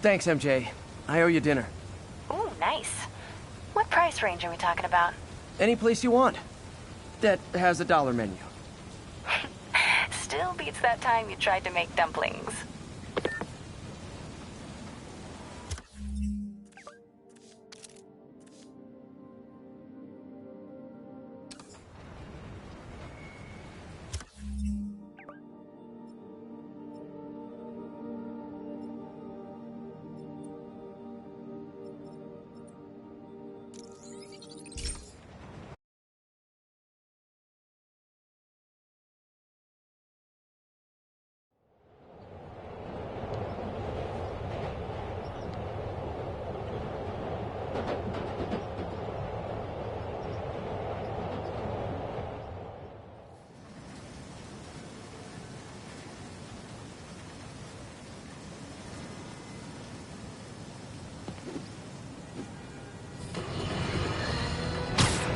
Thanks, MJ. I owe you dinner. Ooh, nice. What price range are we talking about? Any place you want. That has a dollar menu. Still beats that time you tried to make dumplings.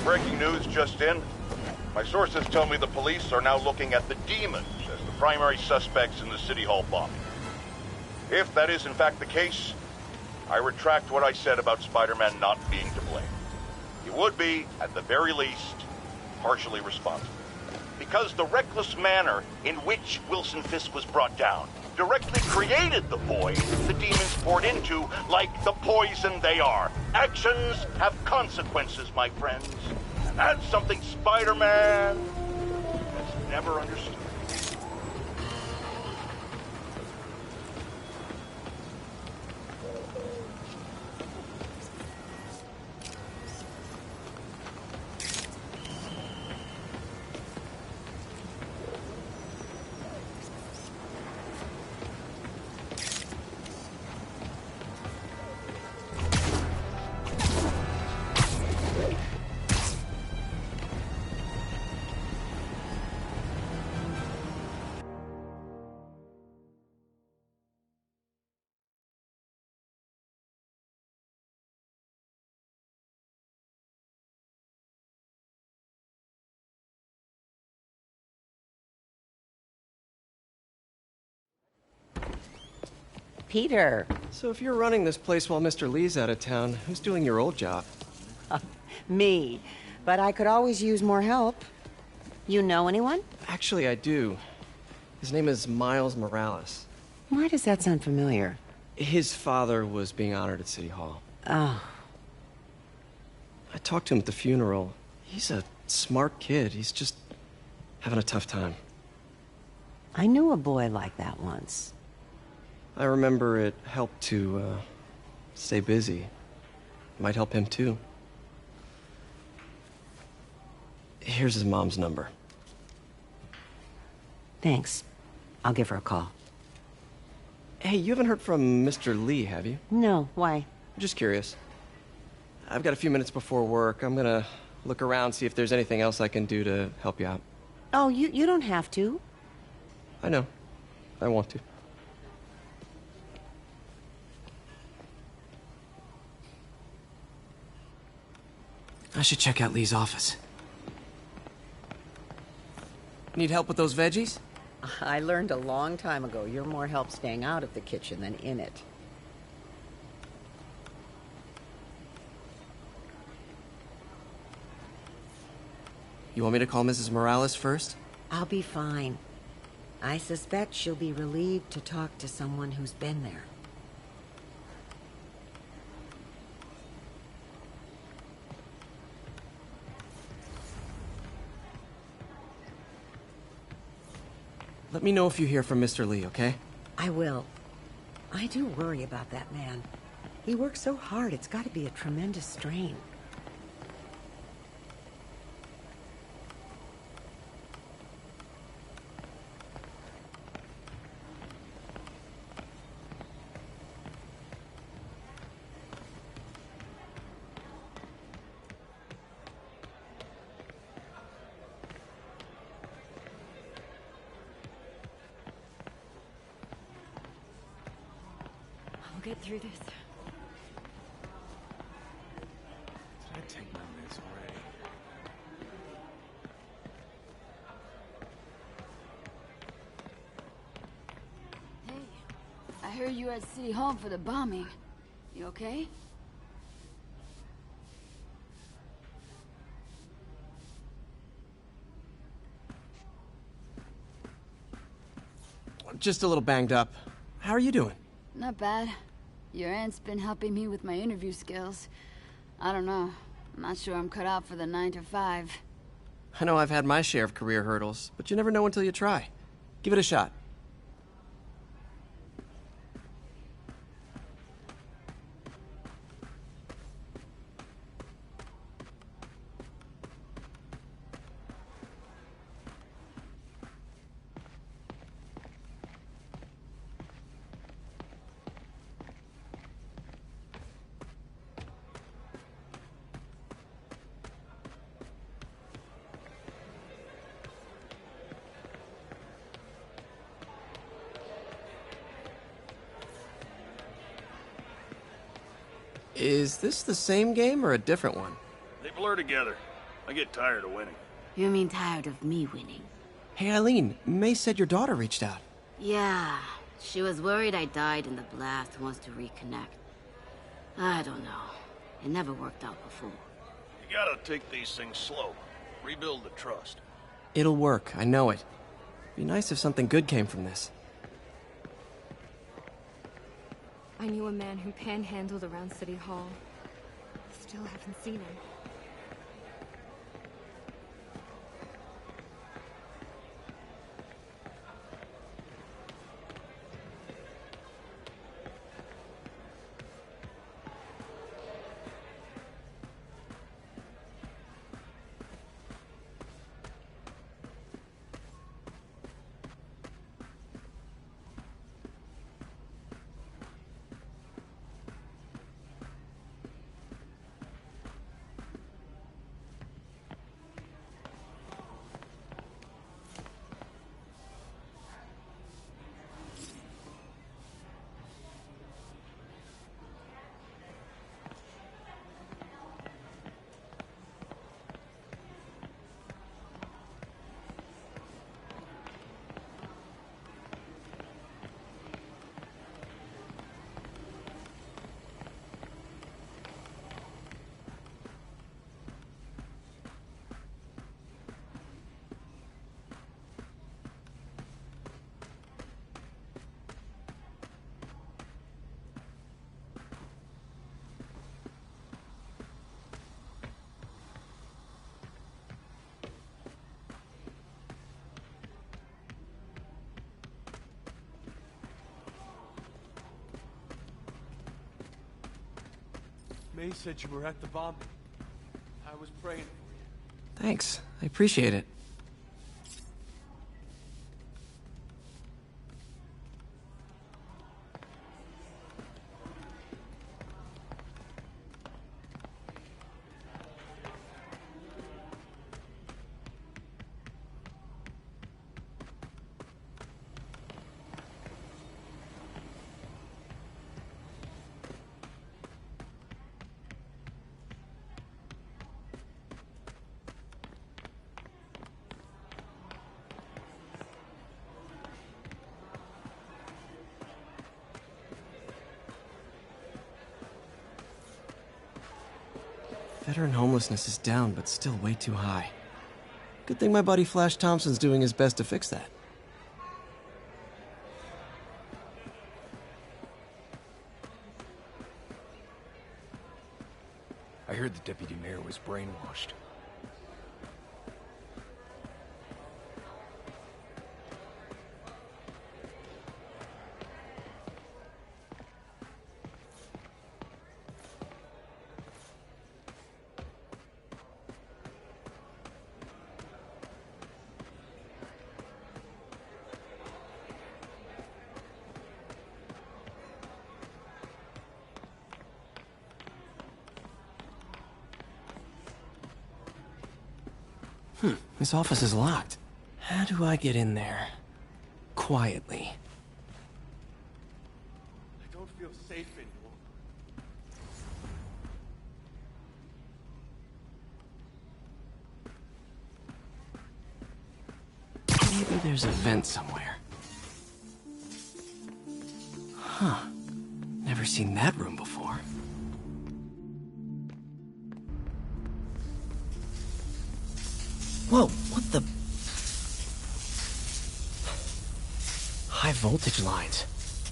Breaking news just in. My sources tell me the police are now looking at the demons as the primary suspects in the City Hall bombing. If that is in fact the case, I retract what I said about Spider-Man not being to blame. He would be, at the very least, partially responsible. Because the reckless manner in which Wilson Fisk was brought down directly created the void the demons poured into, like the poison they are. Actions have consequences, my friends. And that's something Spider-Man has never understood. Peter. So if you're running this place while Mr. Lee's out of town, who's doing your old job? Me. But I could always use more help. You know anyone? Actually, I do. His name is Miles Morales. Why does that sound familiar? His father was being honored at City Hall. Oh. I talked to him at the funeral. He's a smart kid. He's just having a tough time. I knew a boy like that once. I remember it helped to, stay busy. Might help him, too. Here's his mom's number. Thanks. I'll give her a call. Hey, you haven't heard from Mr. Lee, have you? No, why? I'm just curious. I've got a few minutes before work. I'm gonna look around, see if there's anything else I can do to help you out. Oh, you don't have to. I know. I want to. I should check out Lee's office. Need help with those veggies? I learned a long time ago you're more help staying out of the kitchen than in it. You want me to call Mrs. Morales first? I'll be fine. I suspect she'll be relieved to talk to someone who's been there. Let me know if you hear from Mr. Lee, okay? I will. I do worry about that man. He works so hard, it's got to be a tremendous strain. Get through this. I take my meds already. Hey, I heard you were at City Hall for the bombing. You okay? I'm just a little banged up. How are you doing? Not bad. Your aunt's been helping me with my interview skills. I don't know. I'm not sure I'm cut out for the 9 to 5. I know I've had my share of career hurdles, but you never know until you try. Give it a shot. Is this the same game or a different one? They blur together. I get tired of winning. You mean tired of me winning? Hey, Eileen, May said your daughter reached out. Yeah, she was worried I died in the blast and wants to reconnect. I don't know. It never worked out before. You gotta take these things slow. Rebuild the trust. It'll work, I know it. Be nice if something good came from this. I knew a man who panhandled around City Hall. Still haven't seen him. May said you were at the bombing. I was praying for you. Thanks. I appreciate it. Veteran homelessness is down, but still way too high. Good thing my buddy Flash Thompson's doing his best to fix that. I heard the deputy mayor was brainwashed. This office is locked. How do I get in there? Quietly. I don't feel safe anymore. Maybe there's a vent somewhere. Huh. Never seen that room before. Whoa, what the... High voltage lines.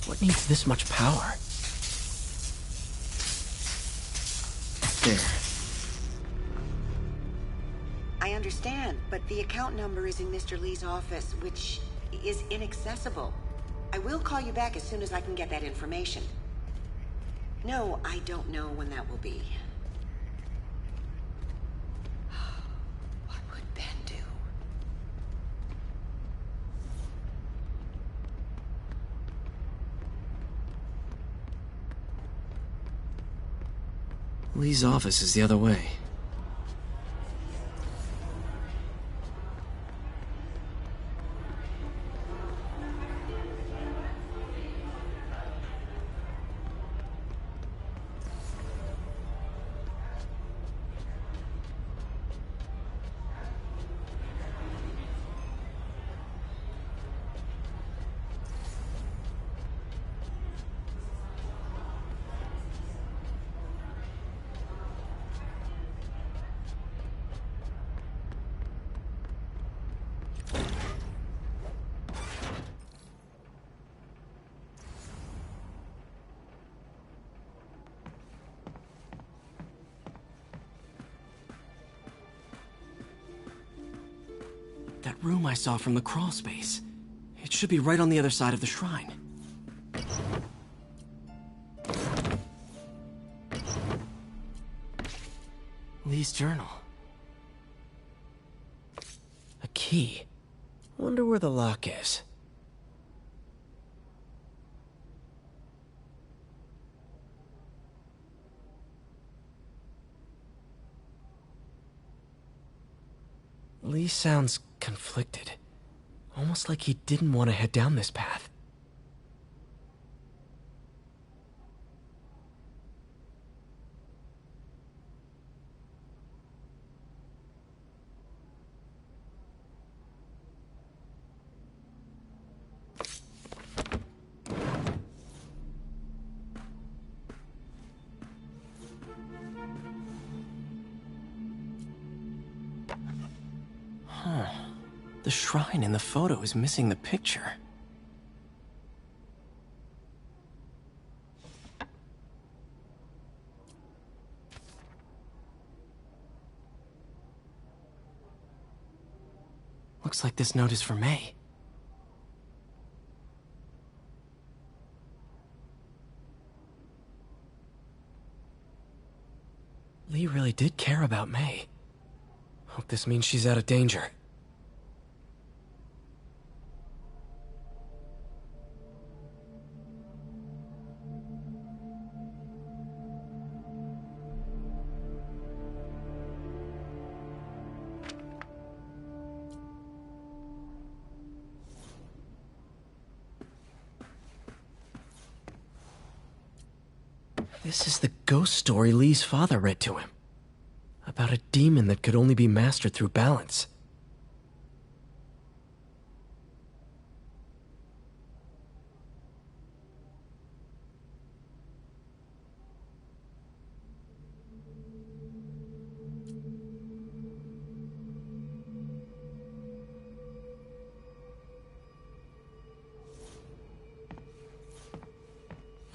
What needs this much power? There. I understand, but the account number is in Mr. Lee's office, which is inaccessible. I will call you back as soon as I can get that information. No, I don't know when that will be. What would Ben do? Lee's office is the other way. That room I saw from the crawl space. It should be right on the other side of the shrine. Lee's journal. A key. Wonder where the lock is. Lee sounds conflicted. Almost like he didn't want to head down this path. Huh. The shrine in the photo is missing the picture. Looks like this note is for May. Lee really did care about May. Hope this means she's out of danger. This is the ghost story Lee's father read to him. About a demon that could only be mastered through balance.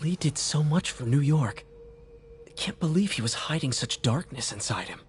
Lee did so much for New York. I can't believe he was hiding such darkness inside him.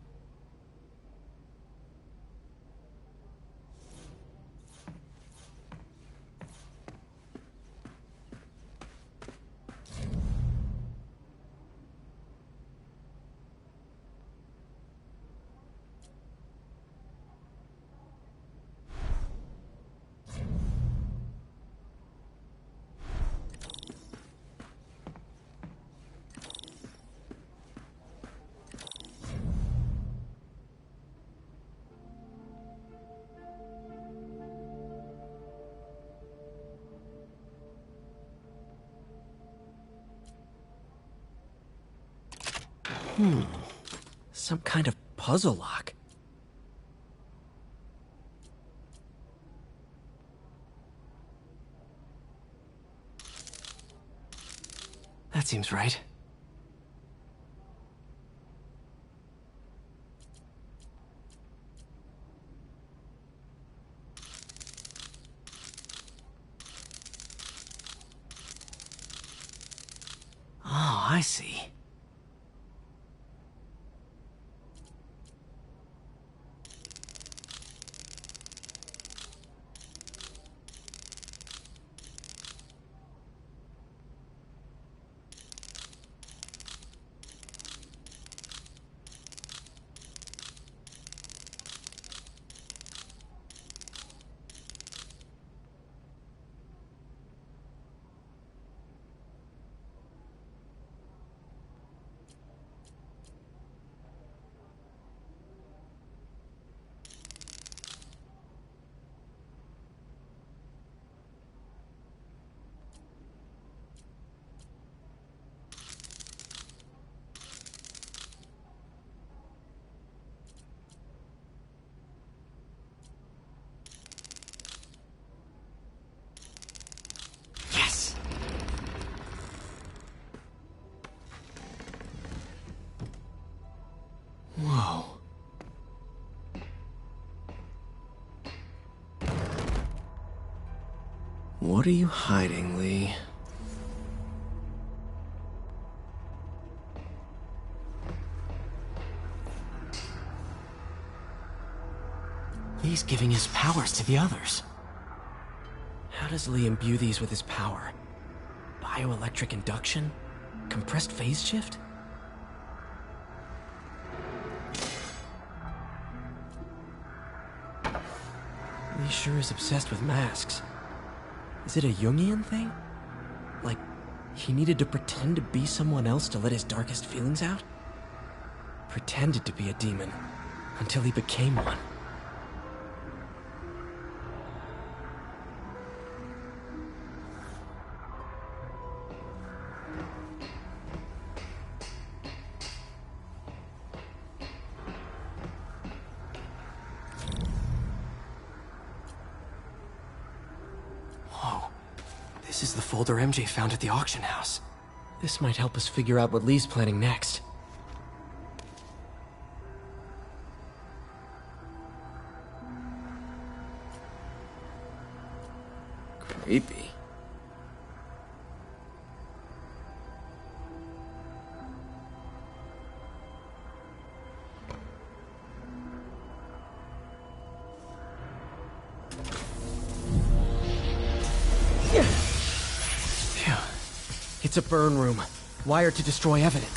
Some kind of puzzle lock. That seems right. Oh, I see. Whoa. What are you hiding, Lee? Lee's giving his powers to the others. How does Lee imbue these with his power? Bioelectric induction? Compressed phase shift? Lee sure is obsessed with masks. Is it a Jungian thing? Like, he needed to pretend to be someone else to let his darkest feelings out? Pretended to be a demon, until he became one. This is the folder MJ found at the auction house. This might help us figure out what Lee's planning next. Creepy. It's a burn room, wired to destroy evidence.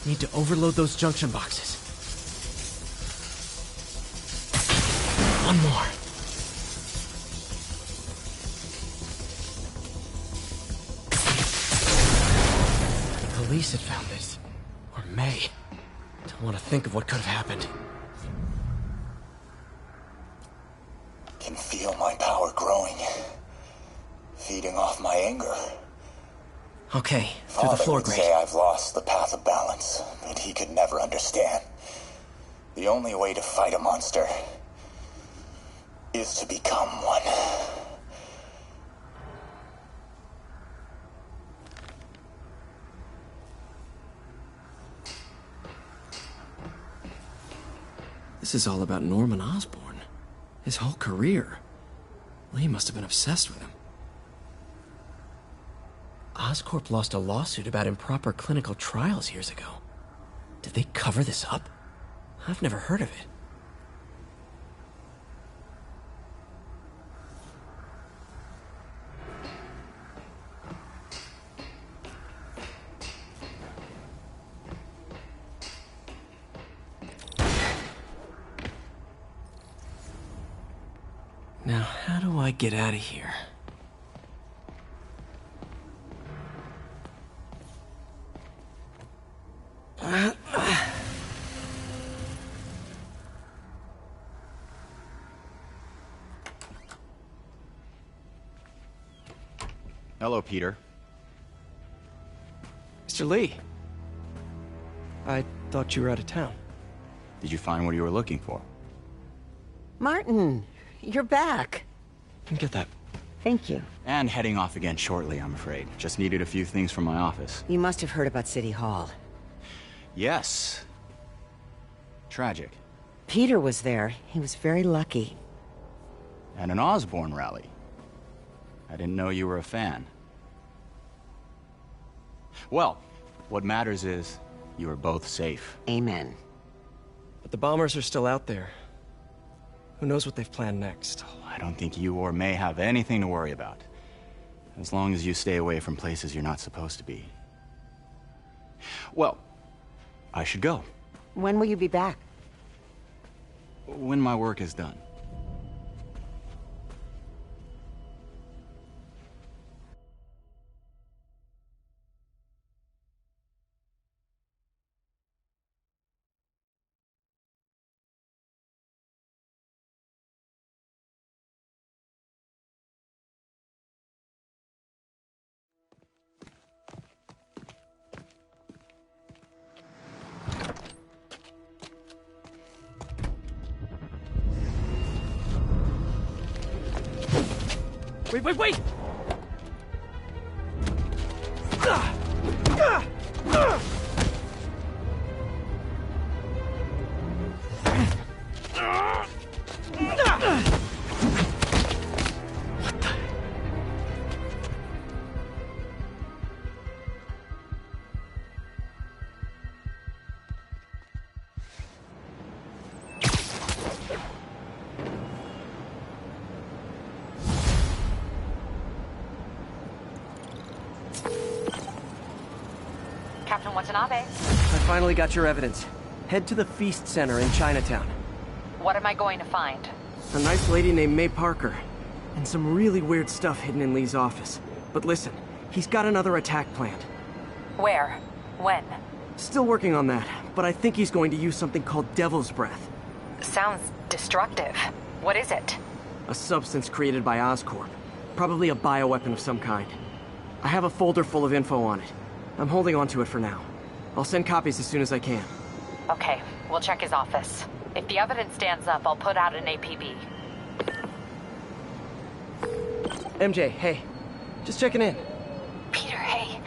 Need to overload those junction boxes. One more. The police had found this. Or May. Don't want to think of what could have happened. Can feel my power growing. Feeding off my anger. Okay, through Father the floor would grate. say I've lost the path of balance, but he could never understand. The only way to fight a monster is to become one. This is all about Norman Osborn. His whole career. Lee must have been obsessed with him. Oscorp lost a lawsuit about improper clinical trials years ago. Did they cover this up? I've never heard of it. Now, how do I get out of here? Hello, Peter. Mr. Lee. I thought you were out of town. Did you find what you were looking for? Martin, you're back. Get that. Thank you. And heading off again shortly, I'm afraid. Just needed a few things from my office. You must have heard about City Hall. Yes. Tragic. Peter was there. He was very lucky. And an Osborn rally. I didn't know you were a fan. Well, what matters is you are both safe. Amen. But the bombers are still out there. Who knows what they've planned next? I don't think you or May have anything to worry about. As long as you stay away from places you're not supposed to be. Well, I should go. When will you be back? When my work is done. Wait! Captain Watanabe. I finally got your evidence. Head to the Feast Center in Chinatown. What am I going to find? A nice lady named May Parker. And some really weird stuff hidden in Lee's office. But listen, he's got another attack planned. Where? When? Still working on that, but I think he's going to use something called Devil's Breath. Sounds destructive. What is it? A substance created by Oscorp. Probably a bioweapon of some kind. I have a folder full of info on it. I'm holding on to it for now. I'll send copies as soon as I can. Okay, we'll check his office. If the evidence stands up, I'll put out an APB. MJ, hey. Just checking in. Peter, hey.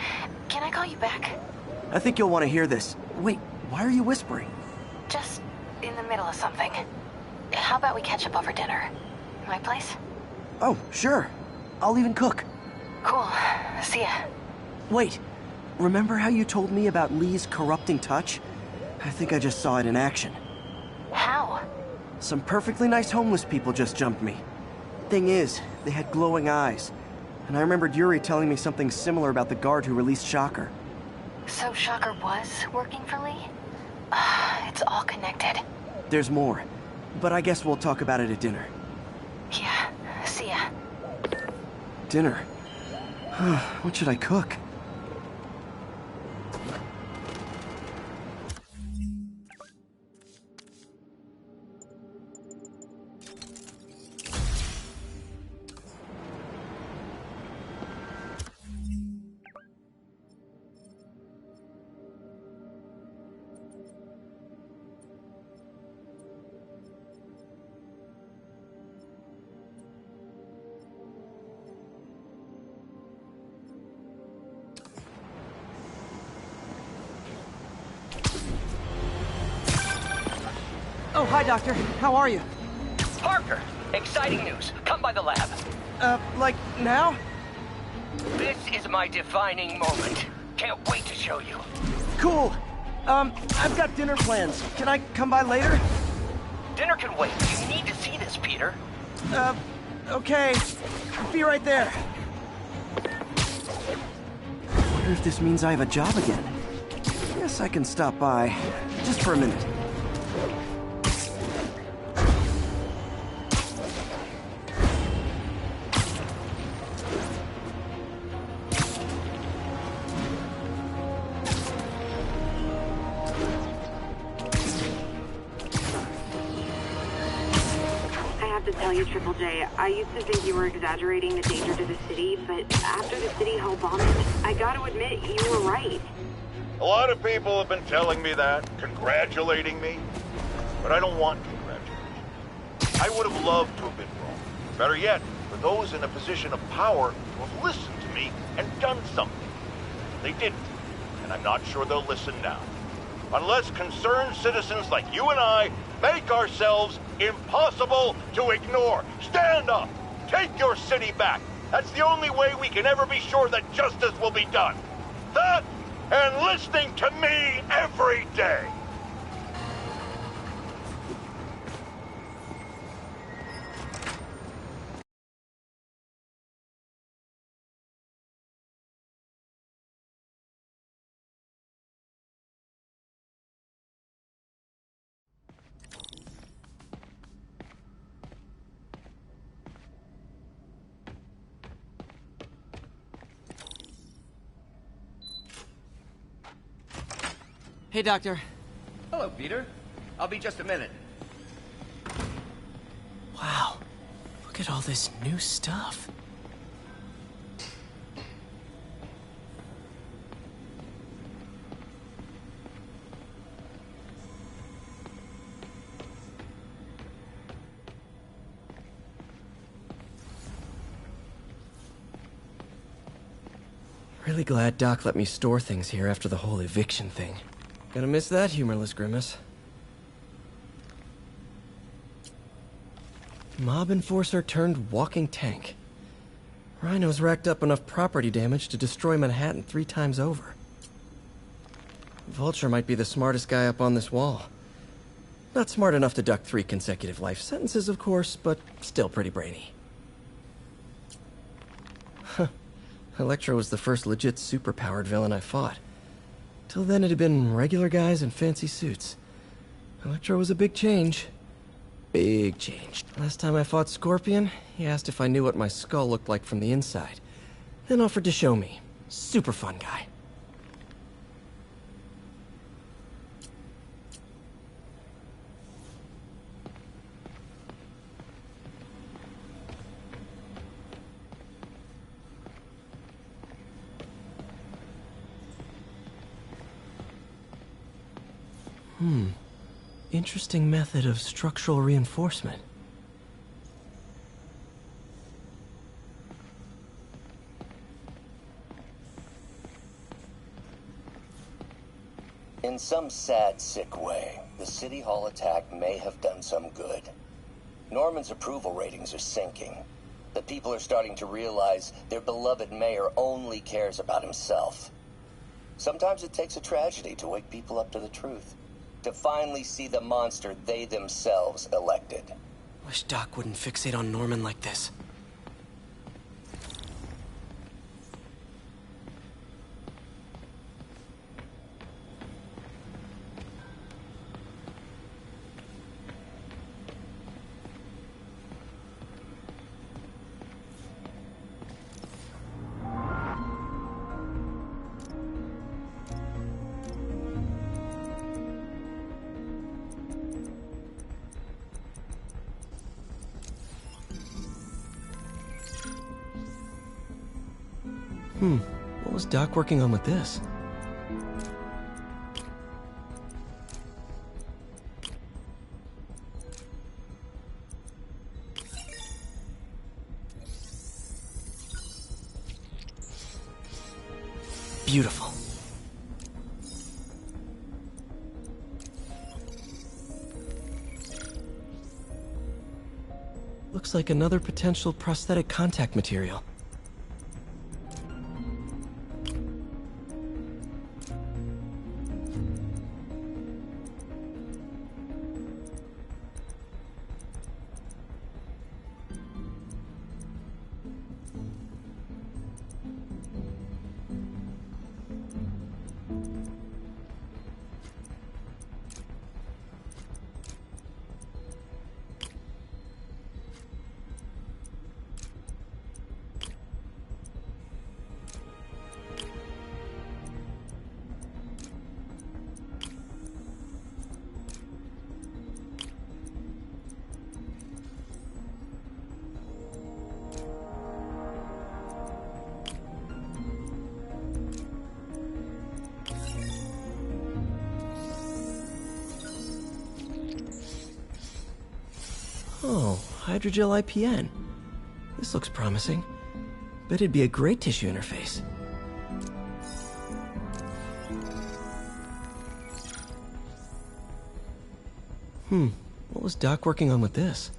Can I call you back? I think you'll want to hear this. Wait, why are you whispering? Just in the middle of something. How about we catch up over dinner? My place? Oh, sure. I'll even cook. Cool. See ya. Wait. Remember how you told me about Lee's corrupting touch? I think I just saw it in action. How? Some perfectly nice homeless people just jumped me. Thing is, they had glowing eyes. And I remembered Yuri telling me something similar about the guard who released Shocker. So Shocker was working for Lee? It's all connected. There's more, but I guess we'll talk about it at dinner. Yeah, see ya. Dinner? What should I cook? Oh, hi, Doctor. How are you? Parker, exciting news. Come by the lab. Like now? This is my defining moment. Can't wait to show you. Cool. I've got dinner plans. Can I come by later? Dinner can wait. You need to see this, Peter. Okay. Be right there. I wonder if this means I have a job again. Guess I can stop by, just for a minute. Tell you, Triple J, I used to think you were exaggerating the danger to the city, but after the City Hall bombing, I gotta admit, you were right. A lot of people have been telling me that, congratulating me, but I don't want congratulations. I would have loved to have been wrong. Better yet, for those in a position of power who have listened to me and done something. They didn't, and I'm not sure they'll listen now. Unless concerned citizens like you and I make ourselves impossible to ignore. Stand up! Take your city back! That's the only way we can ever be sure that justice will be done. That, and listening to me every day! Hey, Doctor. Hello, Peter. I'll be just a minute. Wow. Look at all this new stuff. Really glad Doc let me store things here after the whole eviction thing. Gonna miss that humorless grimace. Mob enforcer turned walking tank. Rhino's racked up enough property damage to destroy Manhattan 3 times over. Vulture might be the smartest guy up on this wall. Not smart enough to duck 3 consecutive life sentences, of course, but still pretty brainy. Huh. Electro was the first legit superpowered villain I fought. Till then, it had been regular guys in fancy suits. Electro was a big change. Big change. Last time I fought Scorpion, he asked if I knew what my skull looked like from the inside. Then offered to show me. Super fun guy. Interesting method of structural reinforcement. In some sad, sick way, the City Hall attack may have done some good. Norman's approval ratings are sinking. The people are starting to realize their beloved mayor only cares about himself. Sometimes it takes a tragedy to wake people up to the truth. To finally see the monster they themselves elected. Wish Doc wouldn't fixate on Norman like this. What was Doc working on with this? Beautiful. Looks like another potential prosthetic contact material. Oh, hydrogel IPN. This looks promising. Bet it'd be a great tissue interface. What was Doc working on with this?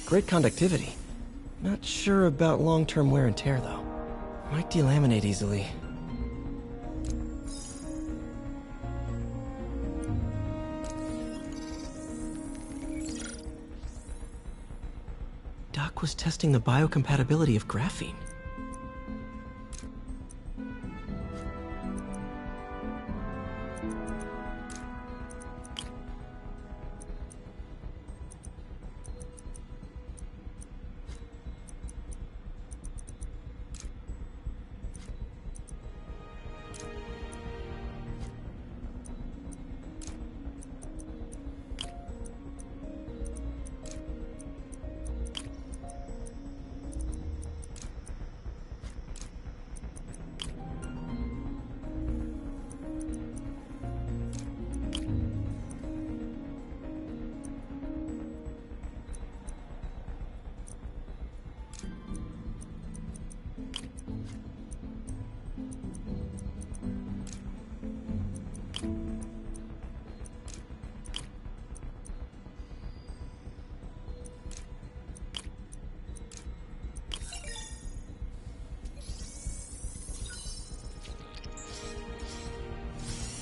Great conductivity. Not sure about long-term wear and tear, though. Might delaminate easily. Doc was testing the biocompatibility of graphene.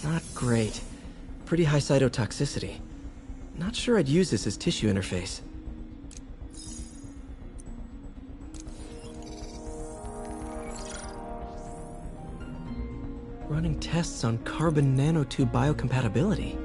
Not great. Pretty high cytotoxicity. Not sure I'd use this as tissue interface. Running tests on carbon nanotube biocompatibility.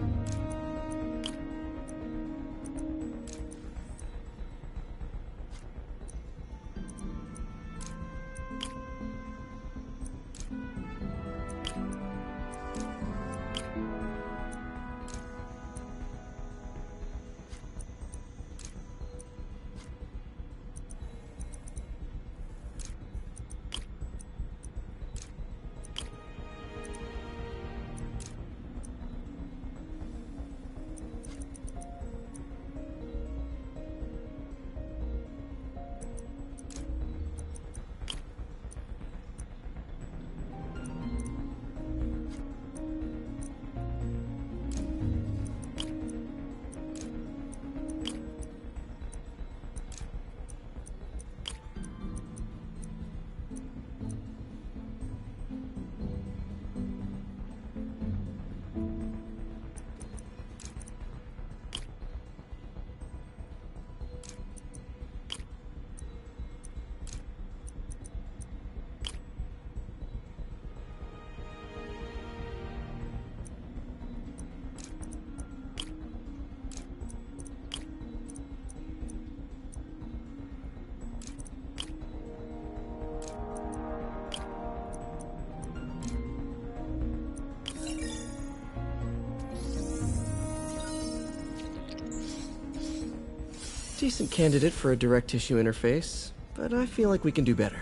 Decent candidate for a direct tissue interface, but I feel like we can do better.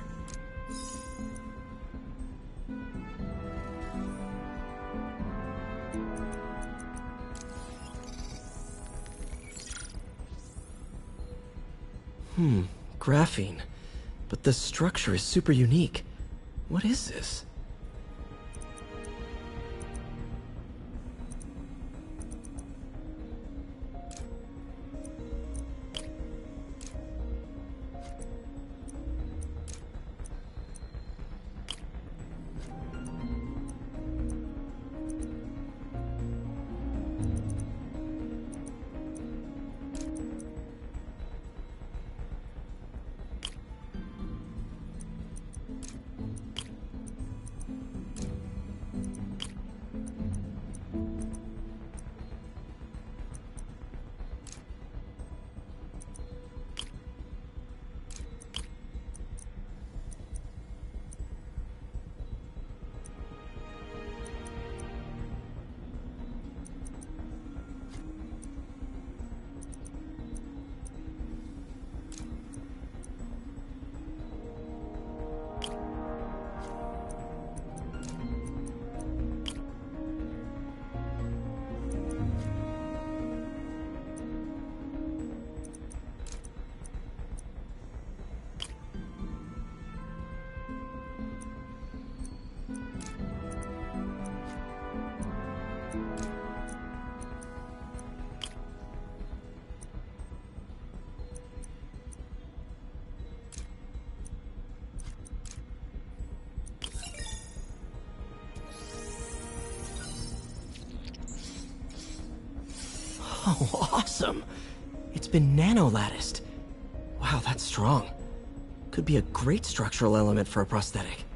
Graphene. But the structure is super unique. What is this? Oh, awesome! It's been nano-latticed. Wow, that's strong. Could be a great structural element for a prosthetic.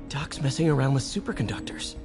Doc's messing around with superconductors.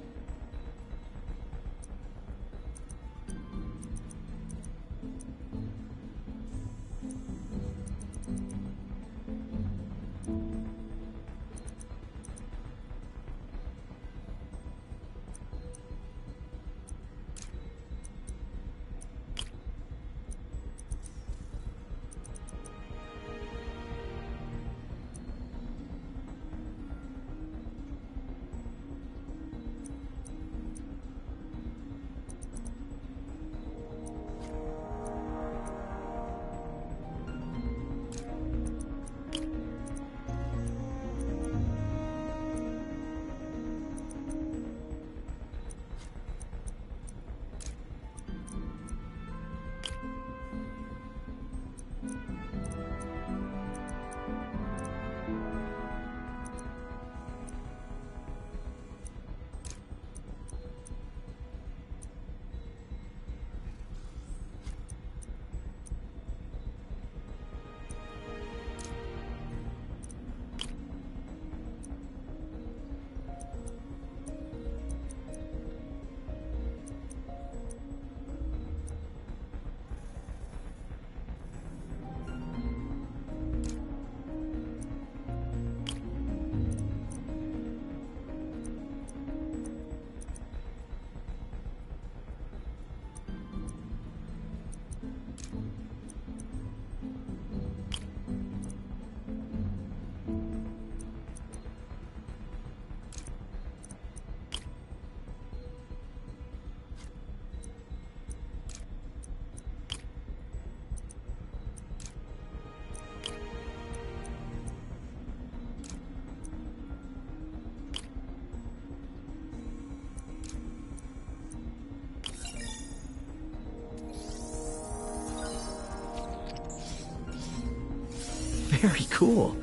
Very cool.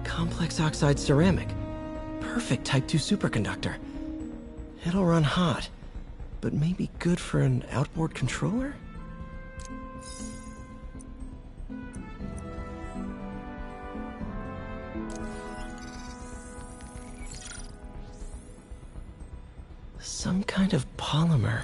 Complex oxide ceramic. Perfect Type 2 superconductor. It'll run hot, but maybe good for an outboard controller? Some kind of polymer.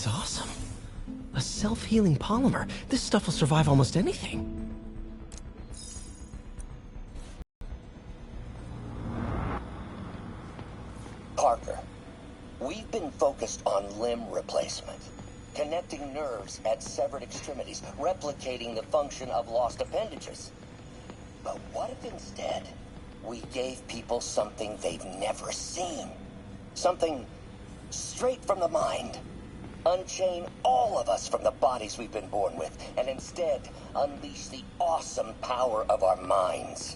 is awesome. A self-healing polymer. This stuff will survive almost anything. Parker, we've been focused on limb replacement, connecting nerves at severed extremities, replicating the function of lost appendages. But what if instead we gave people something they've never seen? Something straight from the mind. Unchain all of us from the bodies we've been born with, and instead unleash the awesome power of our minds.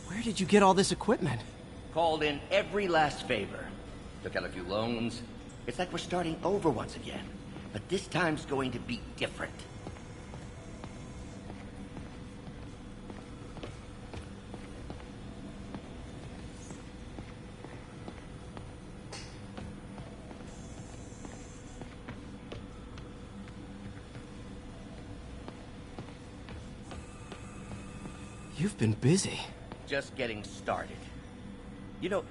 Where did you get all this equipment? Called in every last favor. Took out a few loans. It's like we're starting over once again. But this time's going to be different. You've been busy. Just getting started. You know,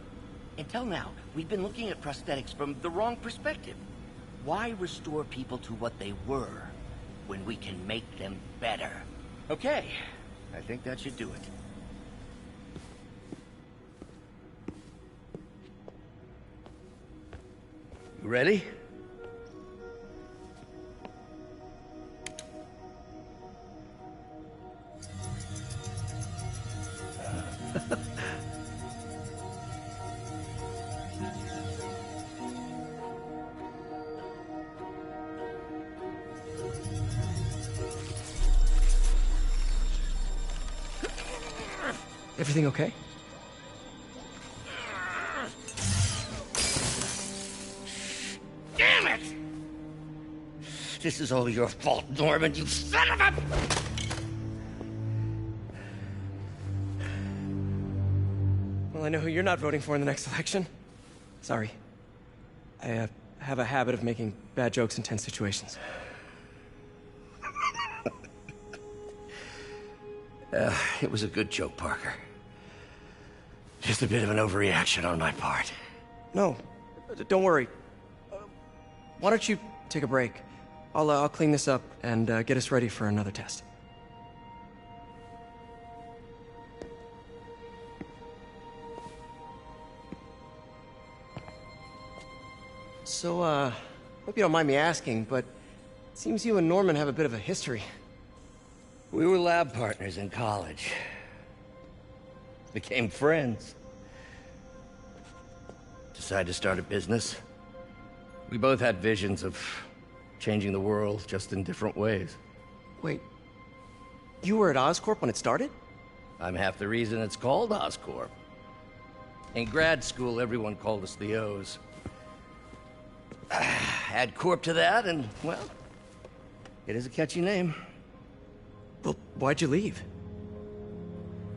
until now, we've been looking at prosthetics from the wrong perspective. Why restore people to what they were when we can make them better? Okay, I think that should do it. You ready? Everything okay? Damn it! This is all your fault, Norman, you son of a... Well, I know who you're not voting for in the next election. Sorry. I have a habit of making bad jokes in tense situations. It was a good joke, Parker. Just a bit of an overreaction on my part. No, don't worry. Why don't you take a break? I'll clean this up and get us ready for another test. So, hope you don't mind me asking, but it seems you and Norman have a bit of a history. We were lab partners in college. Became friends. Decided to start a business. We both had visions of changing the world, just in different ways. Wait, you were at Oscorp when it started? I'm half the reason it's called Oscorp. In grad school, everyone called us the O's. Add Corp to that, and, well, it is a catchy name. Well, why'd you leave?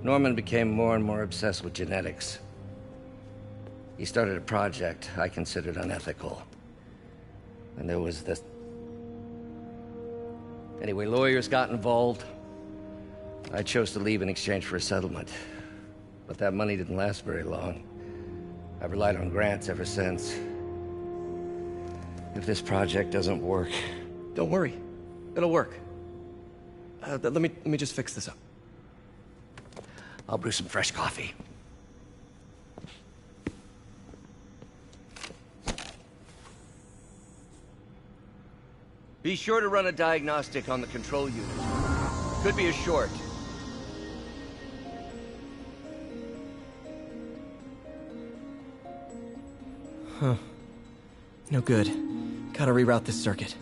Norman became more and more obsessed with genetics. He started a project I considered unethical. And there was this... Anyway, lawyers got involved. I chose to leave in exchange for a settlement. But that money didn't last very long. I've relied on grants ever since. If this project doesn't work... Don't worry. It'll work. Let me just fix this up. I'll brew some fresh coffee. Be sure to run a diagnostic on the control unit. Could be a short. Huh. No good. Gotta reroute this circuit.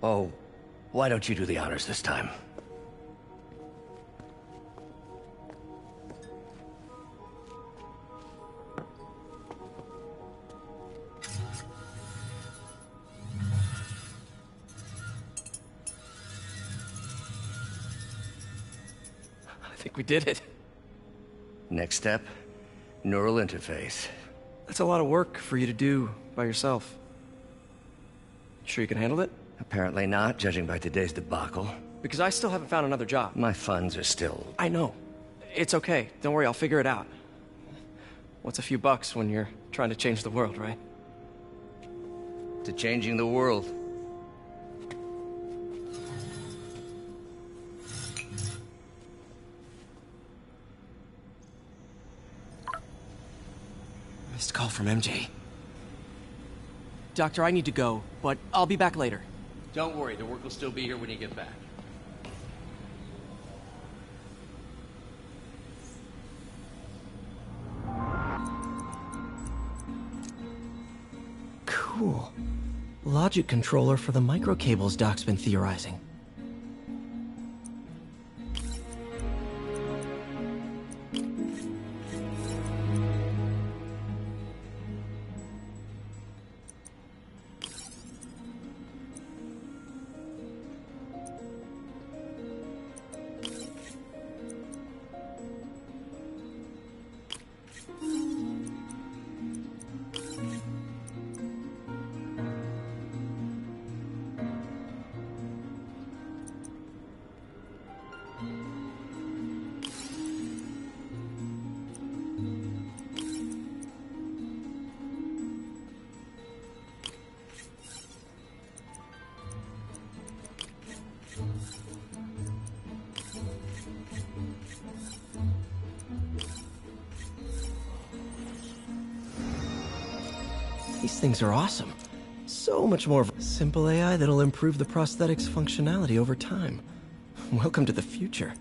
Oh, why don't you do the honors this time? I think we did it. Next step, neural interface. That's a lot of work for you to do by yourself. Sure you can handle it? Apparently not, judging by today's debacle. Because I still haven't found another job. My funds are still... I know. It's okay. Don't worry, I'll figure it out. What's a few bucks when you're trying to change the world, right? To changing the world. Missed call from MJ. Doctor, I need to go, but I'll be back later. Don't worry, the work will still be here when you get back. Cool. Logic controller for the microcables Doc's been theorizing. These things are awesome. So much more simple AI that'll improve the prosthetics functionality over time. Welcome to the future.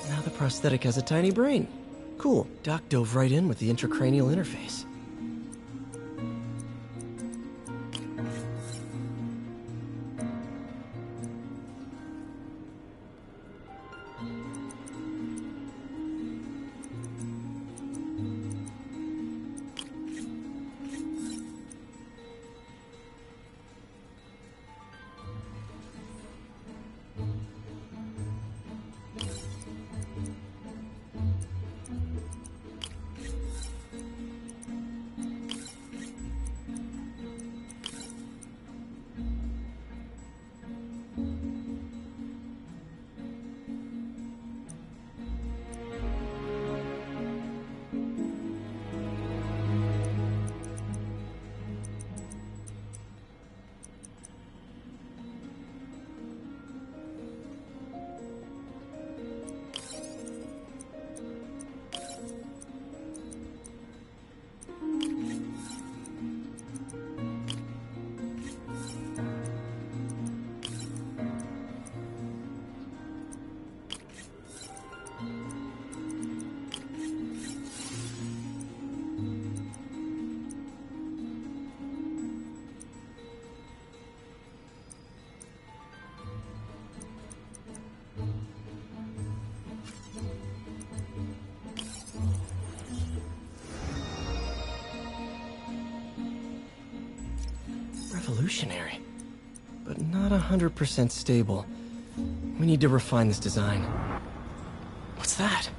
Now the prosthetic has a tiny brain. Cool. Doc dove right in with the intracranial interface. revolutionary, but not 100% stable. We need to refine this design. What's that?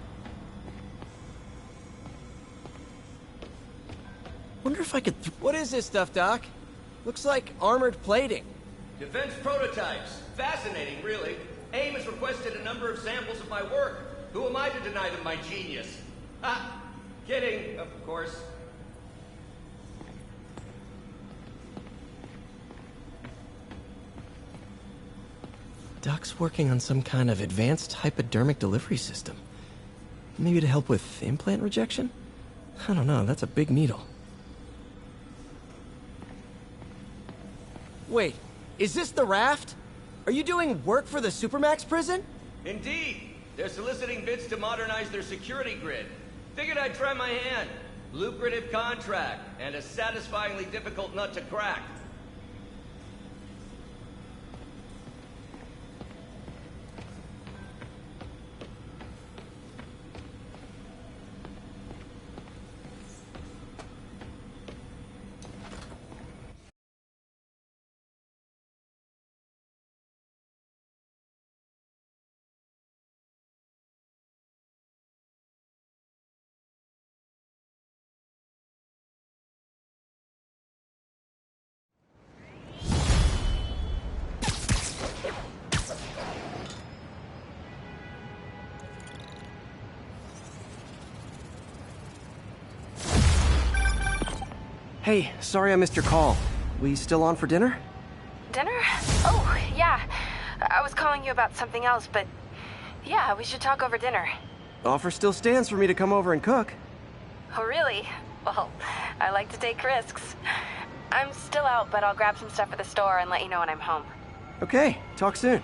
Wonder if I could What is this stuff, Doc? Looks like armored plating. Defense prototypes. Fascinating, really. AIM has requested a number of samples of my work. Who am I to deny them my genius? Ah, kidding, of course. Doc's working on some kind of advanced hypodermic delivery system. Maybe to help with implant rejection? I don't know, that's a big needle. Wait, is this the raft? Are you doing work for the Supermax prison? Indeed. They're soliciting bids to modernize their security grid. Figured I'd try my hand. Lucrative contract, and a satisfyingly difficult nut to crack. Hey, sorry I missed your call. We still on for dinner? Dinner? Oh, yeah. I was calling you about something else, but yeah, we should talk over dinner. Offer still stands for me to come over and cook. Oh, really? Well, I like to take risks. I'm still out, but I'll grab some stuff at the store and let you know when I'm home. Okay, talk soon.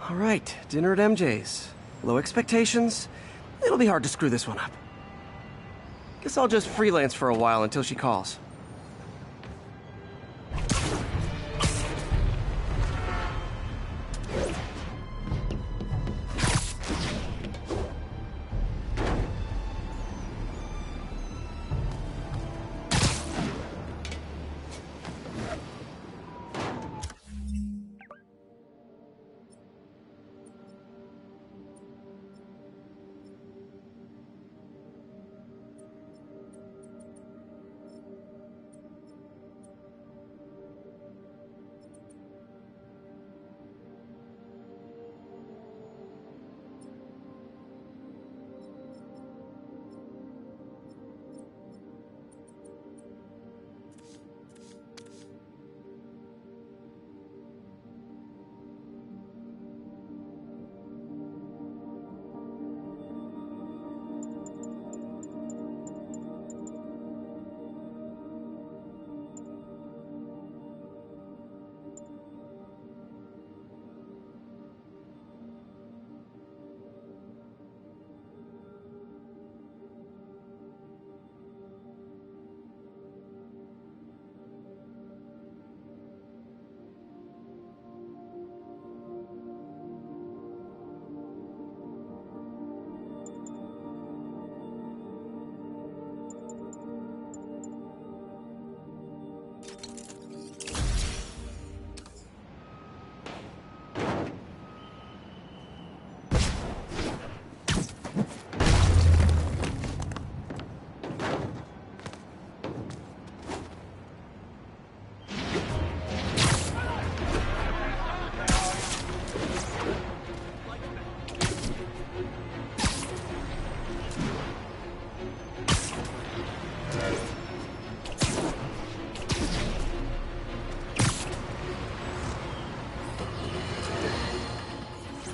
All right, dinner at MJ's. Low expectations. It'll be hard to screw this one up. Guess I'll just freelance for a while until she calls.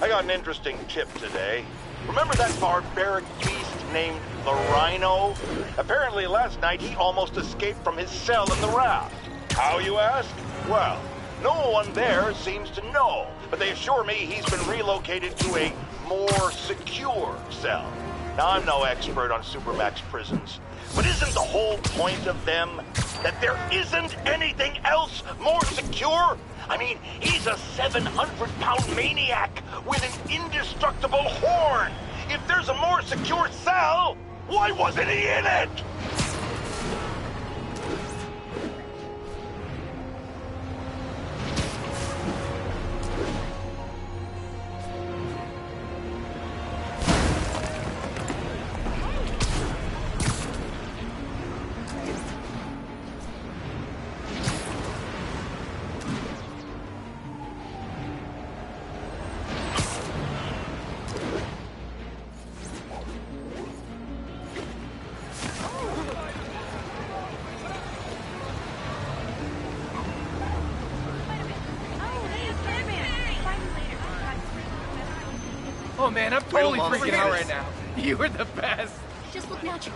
I got an interesting tip today. Remember that barbaric beast named the Rhino? Apparently last night he almost escaped from his cell in the raft. How, you ask? Well, no one there seems to know, but they assure me he's been relocated to a more secure cell. Now, I'm no expert on Supermax prisons, but isn't the whole point of them that there isn't anything else more secure? I mean, he's a 700-pound maniac with an indestructible horn. If there's a more secure cell, why wasn't he in it? Oh man, I'm totally freaking out right now. You were the best. Just look natural.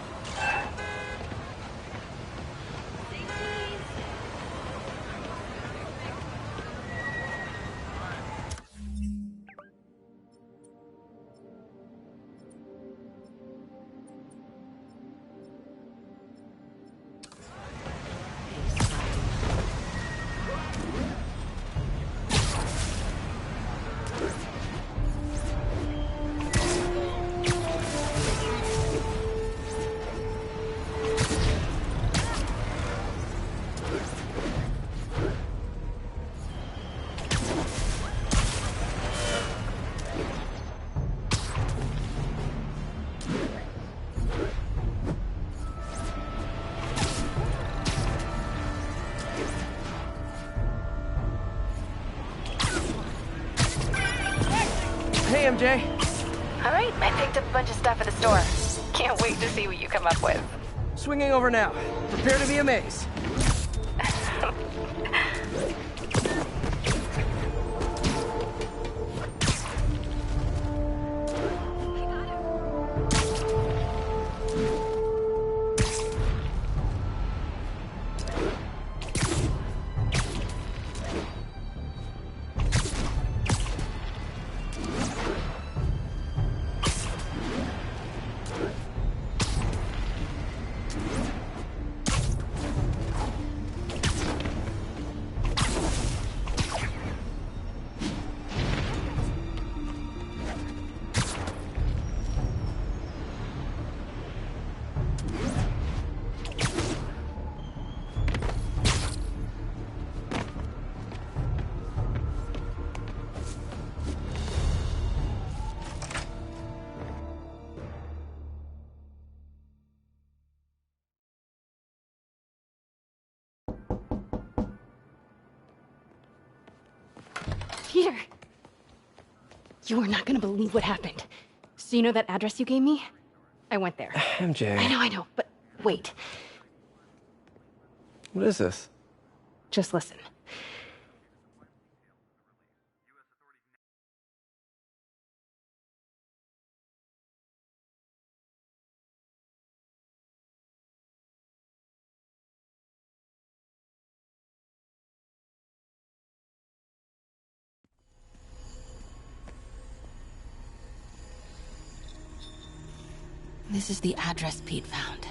Hey, MJ. All right, I picked up a bunch of stuff at the store. Can't wait to see what you come up with. Swinging over now. Prepare to be amazed. Peter! You are not gonna believe what happened. So you know that address you gave me? I went there. MJ. I know, but wait. What is this? Just listen. This is the address Pete found.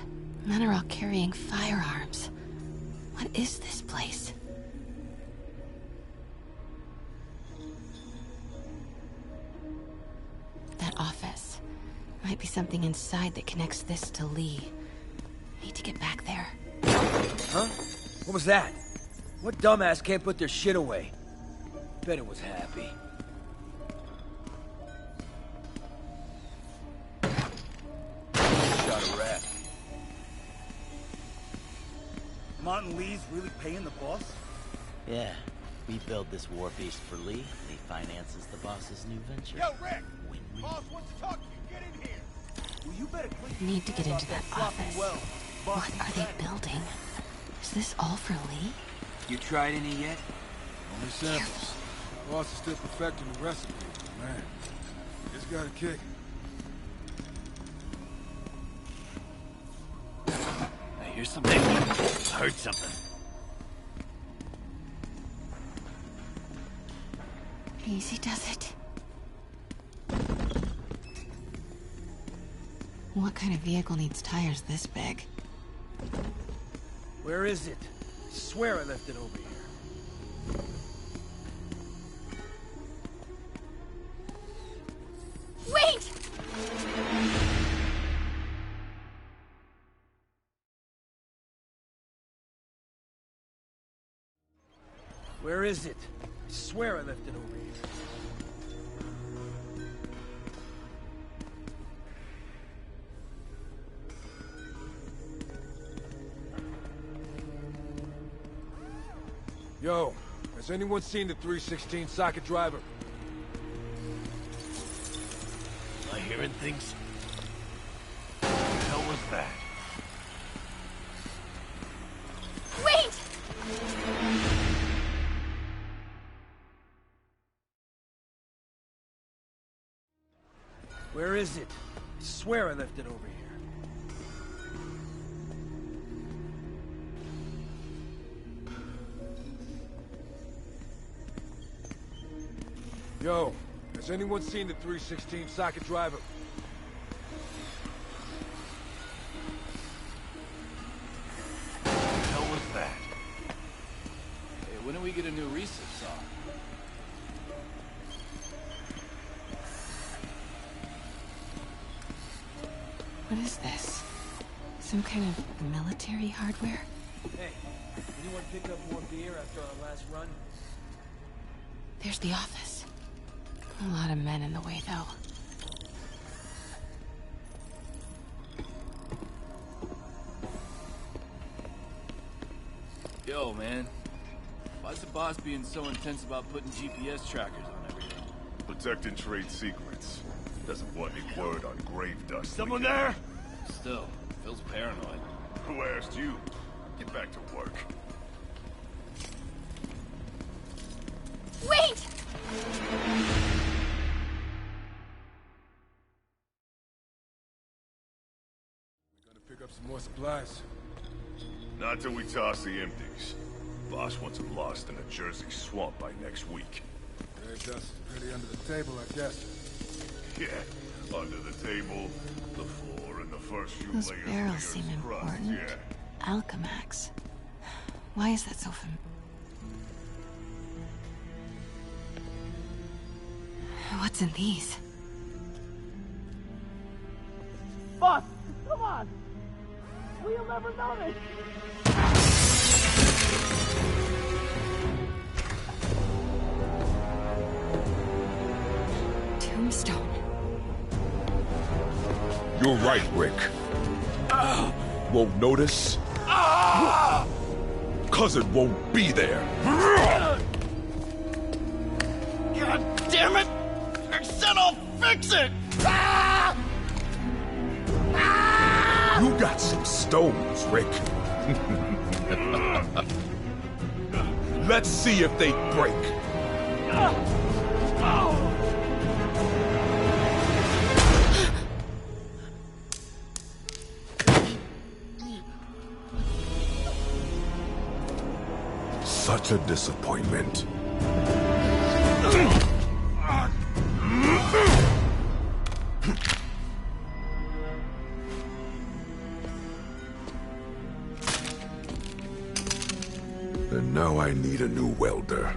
Men are all carrying firearms. What is this place? That office. Might be something inside that connects this to Lee. Need to get back there. Huh? What was that? What dumbass can't put their shit away? Bet it was Happy. Shot a rat. Martin Lee's really paying the boss? Yeah. We build this war beast for Lee. Lee finances the boss's new venture. Yo, Rick! Boss wants to talk to you. Get in here. Well, you better clean. Need to get into that office. What are they building? Is this all for Lee? You tried any yet? Only samples. Boss is still perfecting the recipe. Man, it's got a kick. I hear something. I heard something. Easy does it. What kind of vehicle needs tires this big? Where is it? I swear I left it over here. Wait! Where is it? I swear I left it over here. Yo, has anyone seen the 316 socket driver? Am I hearing things? What the hell was that? Wait! Where is it? I swear I left it over here. Yo, has anyone seen the 316 socket driver? What the hell was that? Hey, when do we get a new recip saw? What is this? Some kind of military hardware? Hey, anyone pick up more beer after our last run? There's the office. A lot of men in the way, though. Yo, man. Why's the boss being so intense about putting GPS trackers on everything? Protecting trade secrets. Doesn't want any word on grave dust. Someone there? Still, feels paranoid. Who asked you? Get back to work. Wait! We gotta pick up some more supplies. Not till we toss the empties. Boss wants them lost in a Jersey swamp by next week. Grave dust is pretty under the table, I guess. Yeah, under the table, the floor, and the first few Those layers barrels of seem Earth's crust, important. yeah. Alchemax. Why is that so What's in these? Boss, come on! We'll never notice! Tombstone. You're right, Rick. Won't notice? Cause it won't be there. God damn it! I said I'll fix it! You got some stones, Rick. Let's see if they break. Such a disappointment. And now I need a new welder.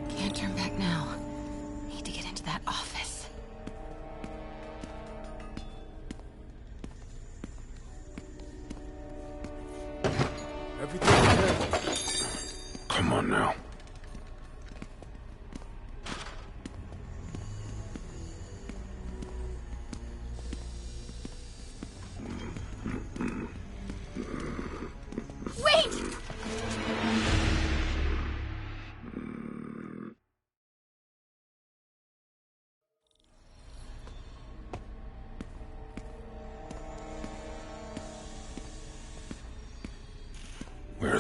Can't turn back now. Need to get into that office. Everything okay? Come on now. Wait!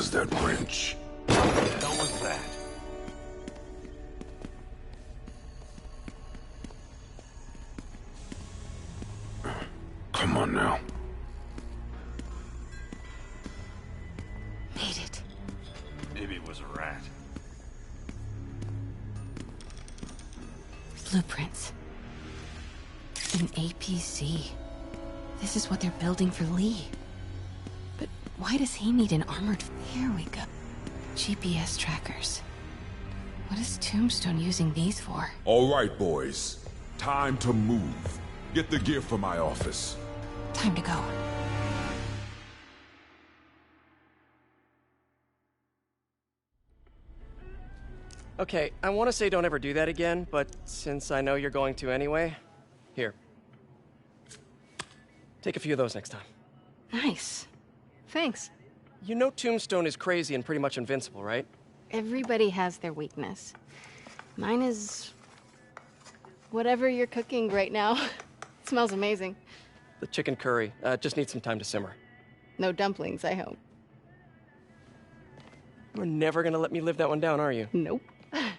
has that wrench? What the hell was that? Come on now. Made it. Maybe it was a rat. Blueprints. An APC. This is what they're building for Lee. But why does he need an armored... Here we go. GPS trackers. What is Tombstone using these for? All right, boys. Time to move. Get the gear from my office. Time to go. Okay, I want to say don't ever do that again, but since I know you're going to anyway, here. Take a few of those next time. Nice. Thanks. You know Tombstone is crazy and pretty much invincible, right? Everybody has their weakness. Mine is... whatever you're cooking right now. It smells amazing. The chicken curry. Just needs some time to simmer. No dumplings, I hope. You're never gonna let me live that one down, are you? Nope.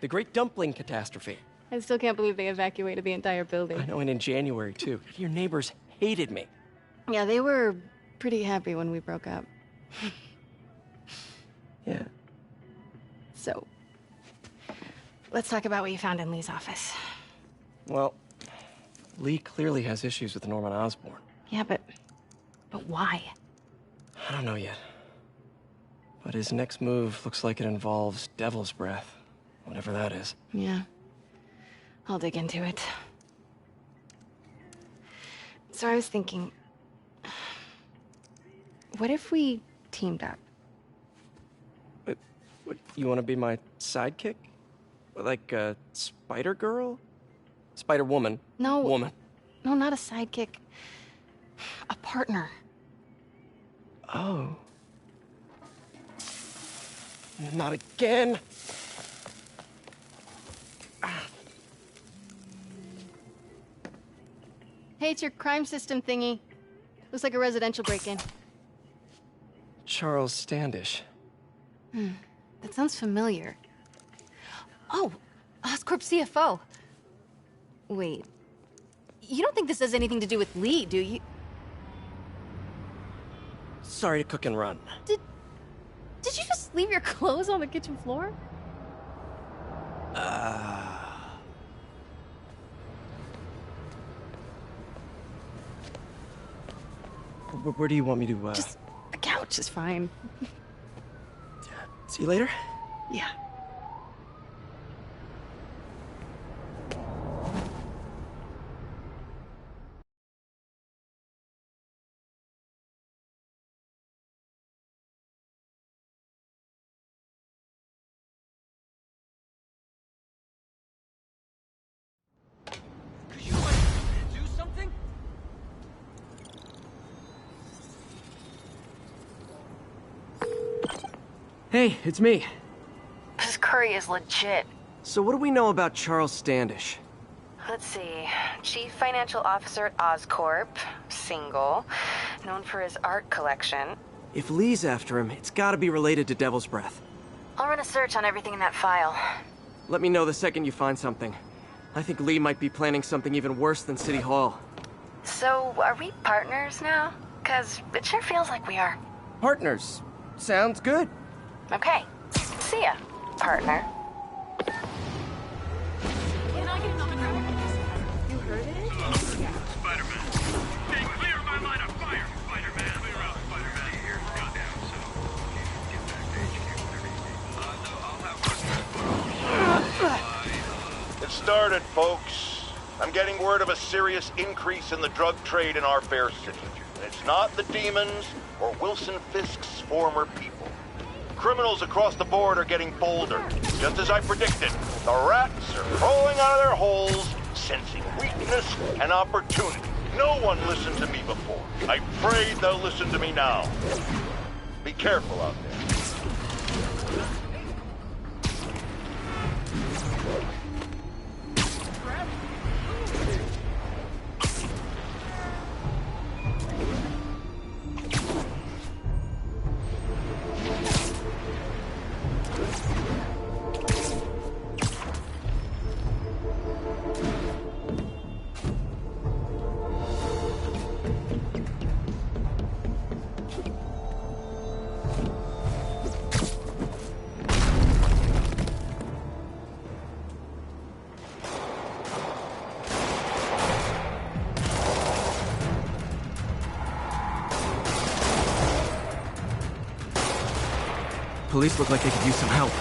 The Great Dumpling Catastrophe. I still can't believe they evacuated the entire building. I know, and in January, too. Your neighbors hated me. Yeah, they were pretty happy when we broke up. Yeah. So, let's talk about what you found in Lee's office. Well, Lee clearly has issues with Norman Osborn. Yeah, but why? I don't know yet. But his next move looks like it involves Devil's Breath. Whatever that is. Yeah. I'll dig into it. So I was thinking... what if we teamed up? What, you want to be my sidekick? Like a Spider-Girl? Spider-Woman. No. Woman. No, not a sidekick. A partner. Oh. Not again. Hey, it's your crime system thingy. Looks like a residential break-in. Charles Standish. That sounds familiar. Oh, Oscorp CFO. Wait. You don't think this has anything to do with Lee, do you? Sorry to cook and run. Did you just leave your clothes on the kitchen floor? Where do you want me to, Just the couch is fine. See you later? Yeah. Could you do something? Hey, it's me. This curry is legit. So what do we know about Charles Standish? Let's see. Chief Financial Officer at Oscorp. Single. Known for his art collection. If Lee's after him, it's gotta be related to Devil's Breath. I'll run a search on everything in that file. Let me know the second you find something. I think Lee might be planning something even worse than City Hall. So, are we partners now? 'Cause it sure feels like we are. Partners. Sounds good. Okay. See ya, partner. Can I get another drink? You heard it? Spider-Man. Stay clear of my line of fire, Spider-Man. Clear out, Spider-Man. Here, goddamn, so get back to HQ, whatever you need. No, I'll have It started, folks. I'm getting word of a serious increase in the drug trade in our fair city. And it's not the demons or Wilson Fisk's former people. Criminals across the board are getting bolder. Just as I predicted, the rats are crawling out of their holes, sensing weakness and opportunity. No one listened to me before. I'm afraid they'll listen to me now. Be careful out there. police look like they could use some help.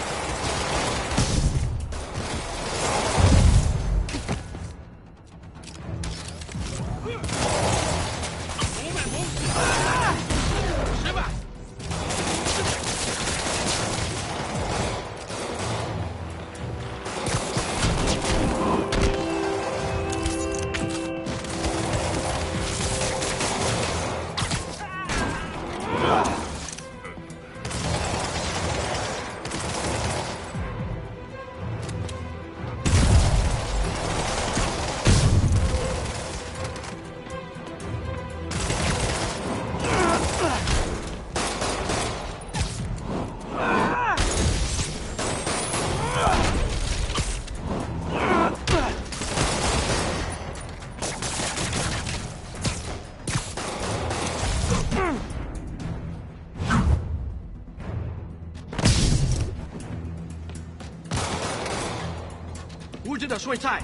无知的睡菜，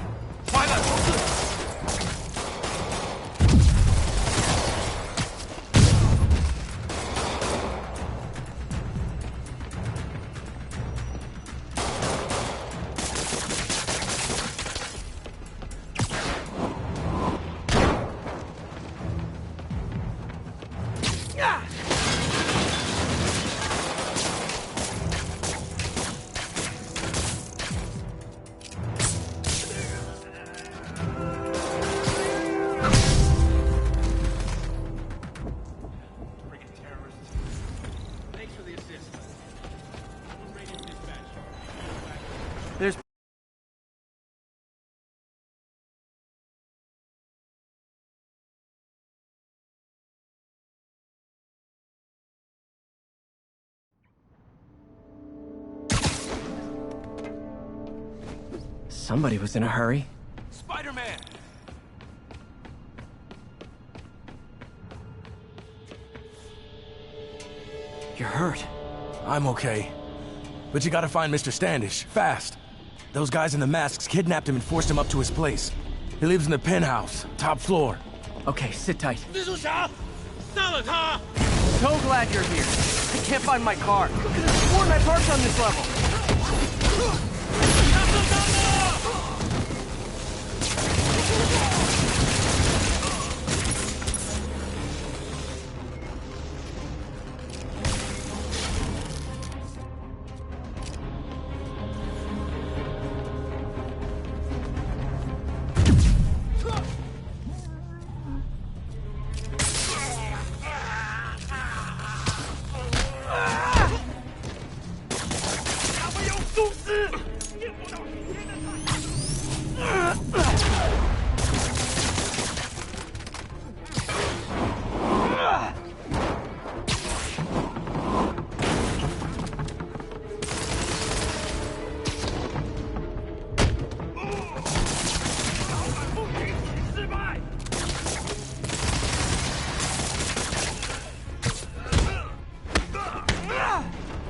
快乐从事。There's somebody was in a hurry. Spider-Man! You're hurt. I'm okay. But you gotta find Mr. Standish, fast. Those guys in the masks kidnapped him and forced him up to his place. He lives in the penthouse, top floor. Okay, sit tight. 蜘蛛侠，杀了他！ So glad you're here. I can't find my car. I could have sworn I parked on this level. 他受伤了！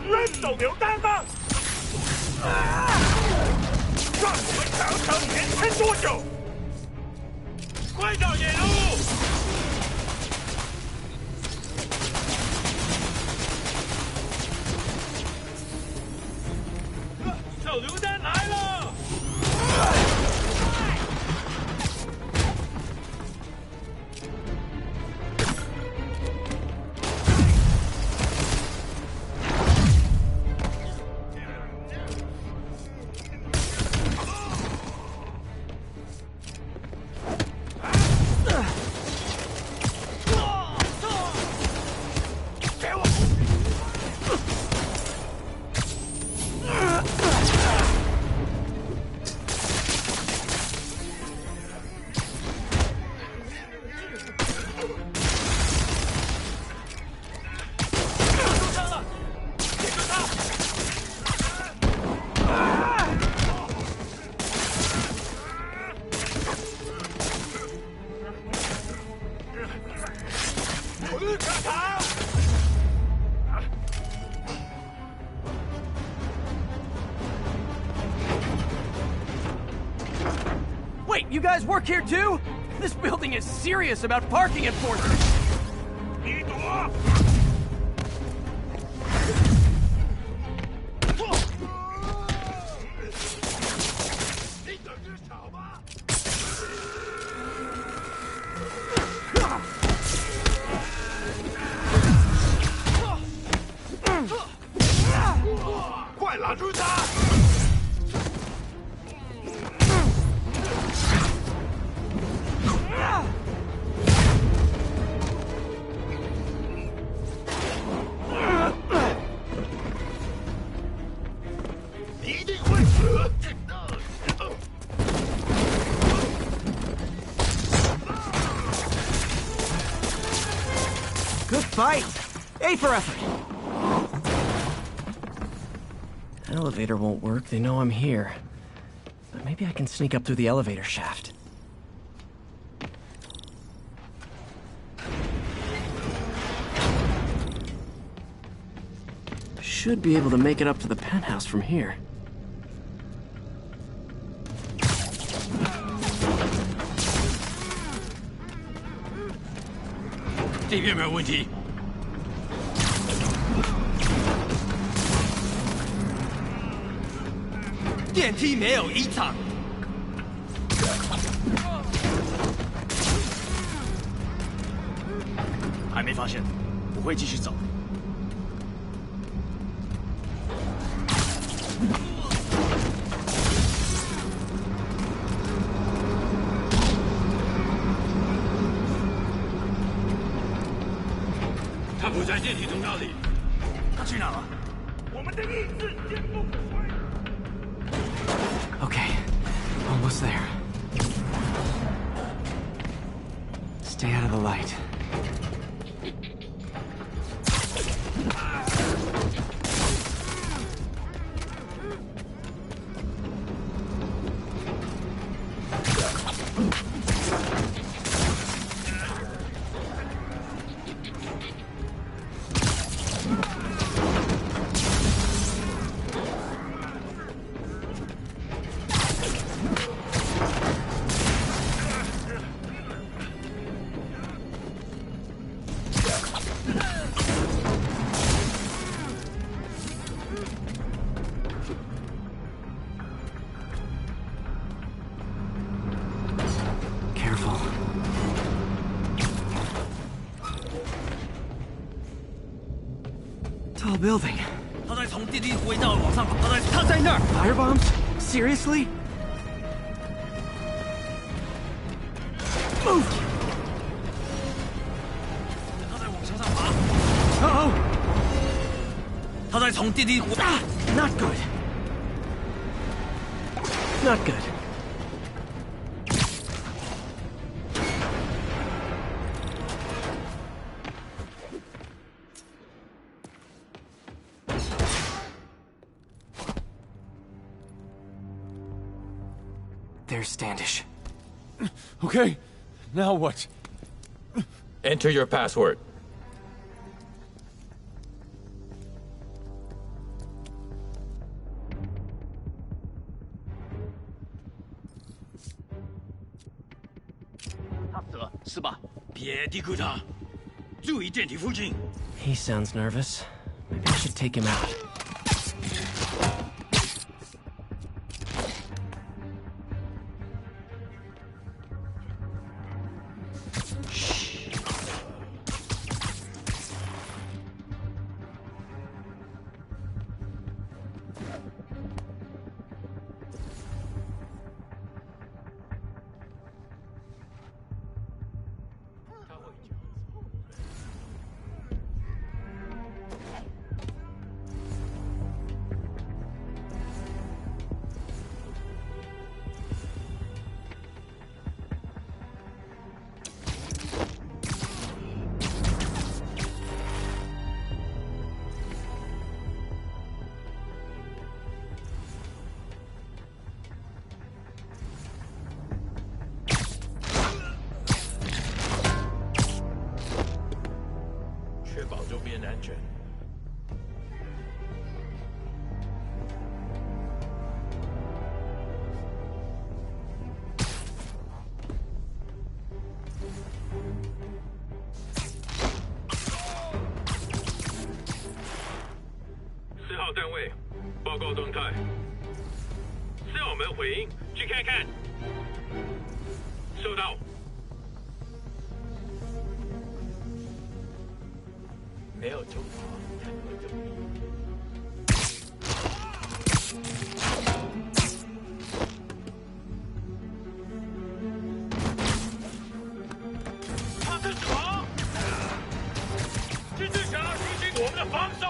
人手榴弹吗？让我们尝尝连撑多久！快到野路！手榴弹来了！ Wait, you guys work here too? This building is serious about parking enforcement. 你躲！快拦住他！你一定会死！ Good fight! A for effort! Elevator won't work, they know I'm here. But maybe I can sneak up through the elevator shaft. Should be able to make it up to the penthouse from here. 这边没有问题。电梯没有异常。还没发现，我会继续找。他不在电梯通道里，他去哪了？我们的意志坚不可摧。 Okay, almost there. Stay out of the light. Tall building. 他在从电梯轨道往上跑，他在那儿。Fire bombs? Seriously? Move! 他在往墙上爬。Uh-oh! 他在从电梯轨。Not good. Not good. There's Standish. Okay, now what? Enter your password. He sounds nervous. Maybe I should take him out. 去看看。收到。没有chống phá thành với正义。他是什么？蜘蛛侠提醒我们的防守。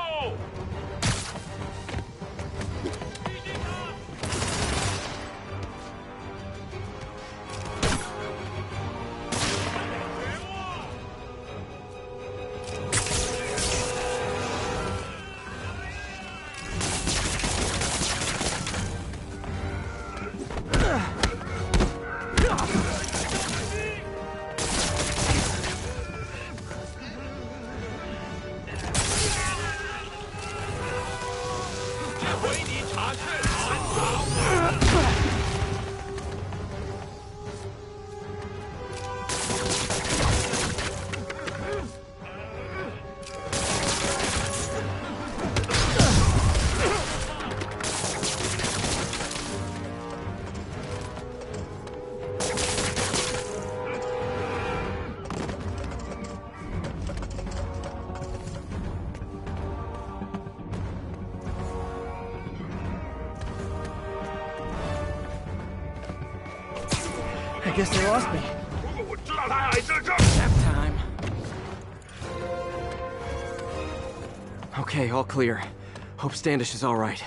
I guess they lost me. 如果我知道他还在这儿。 Nap time. Okay, all clear. Hope Standish is all right.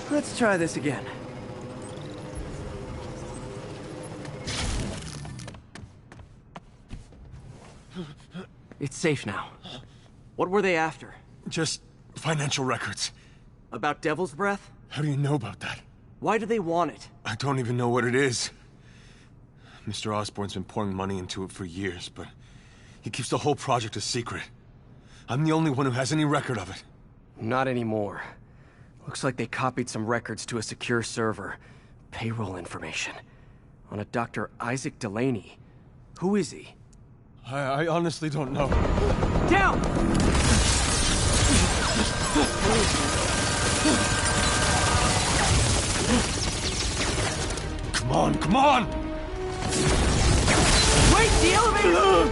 Let's try this again. It's safe now. What were they after? Just financial records. About Devil's Breath? How do you know about that? Why do they want it? I don't even know what it is. Mr. Osborn's been pouring money into it for years, but he keeps the whole project a secret. I'm the only one who has any record of it. Not anymore. Looks like they copied some records to a secure server. Payroll information. On a Dr. Isaac Delaney. Who is he? I honestly don't know. Down! Come on, come on! Wait, the elevator!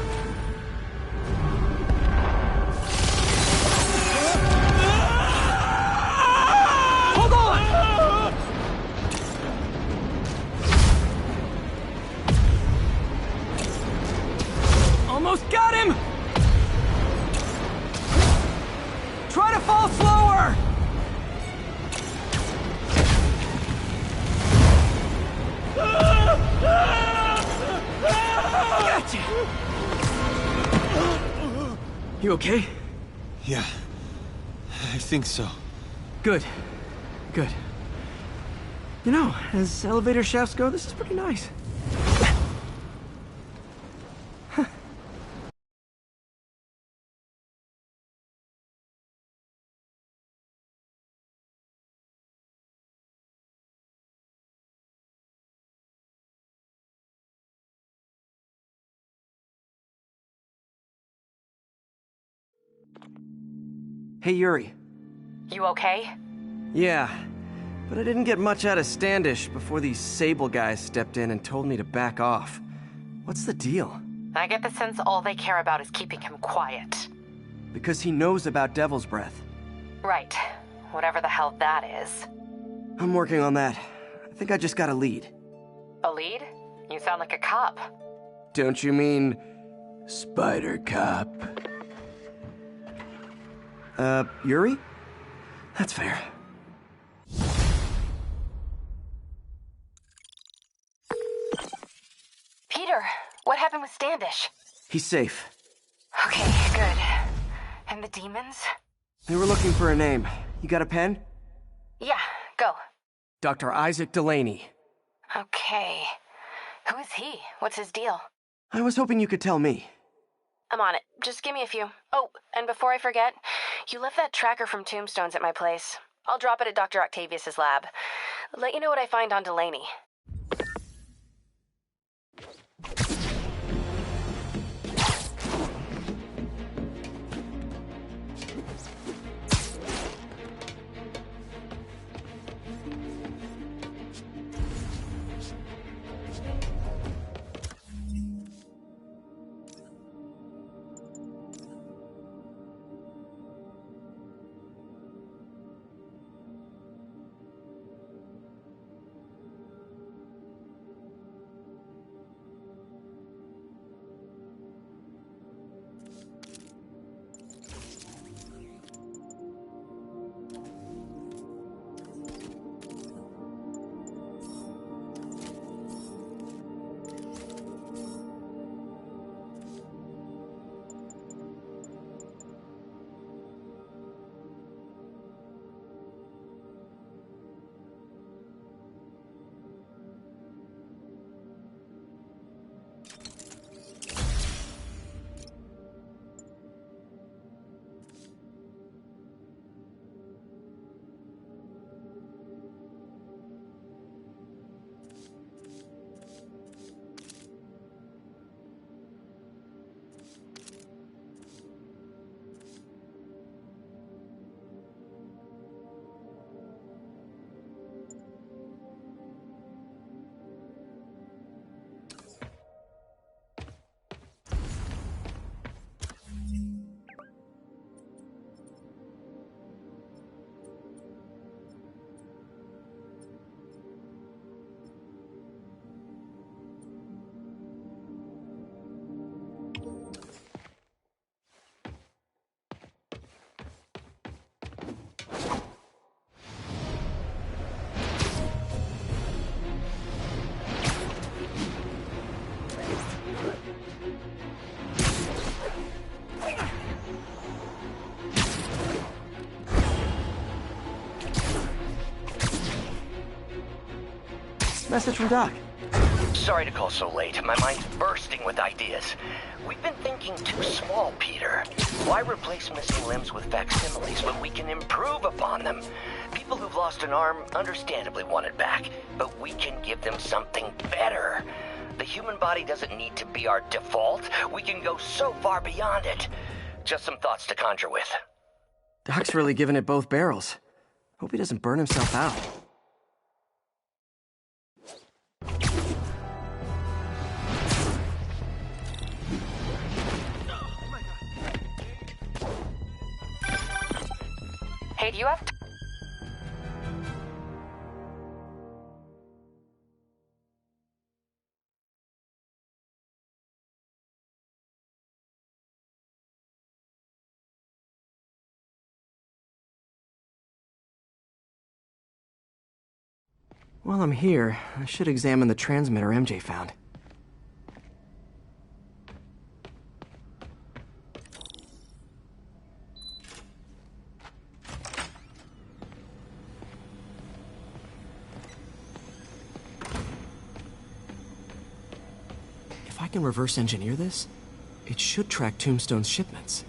Hold on! Almost got him! Try to fall slower! Gotcha! You okay? Yeah, I think so. Good. Good. You know, as elevator shafts go, this is pretty nice. Hey, Yuri. You okay? Yeah, but I didn't get much out of Standish before these Sable guys stepped in and told me to back off. What's the deal? I get the sense all they care about is keeping him quiet. Because he knows about Devil's Breath. Right. Whatever the hell that is. I'm working on that. I think I just got a lead. A lead? You sound like a cop. Don't you mean... Spider Cop? Yuri? That's fair. Peter, what happened with Standish? He's safe. Okay, good. And the demons? They were looking for a name. You got a pen? Yeah, go. Dr. Isaac Delaney. Okay. Who is he? What's his deal? I was hoping you could tell me. I'm on it. Just give me a few. Oh, and before I forget, you left that tracker from Tombstones at my place. I'll drop it at Dr. Octavius's lab. Let you know what I find on Delaney. Message from Doc. Sorry to call so late. My mind's bursting with ideas. We've been thinking too small, Peter. Why replace missing limbs with facsimiles when we can improve upon them? People who've lost an arm understandably want it back, but we can give them something better. The human body doesn't need to be our default. We can go so far beyond it. Just some thoughts to conjure with. Doc's really giving it both barrels. Hope he doesn't burn himself out. Hey, do you have... While I'm here, I should examine the transmitter MJ found. If I can reverse engineer this, it should track Tombstone's shipments.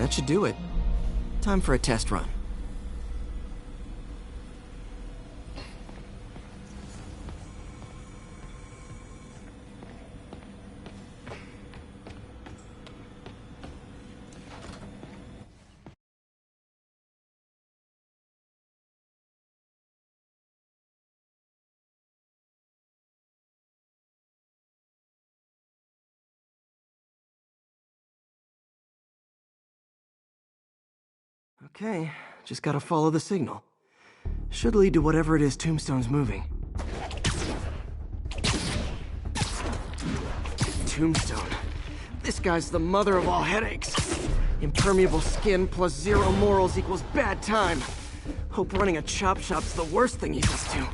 that should do it. Time for a test run. Okay, just gotta follow the signal. Should lead to whatever it is Tombstone's moving. Tombstone. This guy's the mother of all headaches. Impermeable skin plus zero morals equals bad time. Hope running a chop shop's the worst thing he's up to.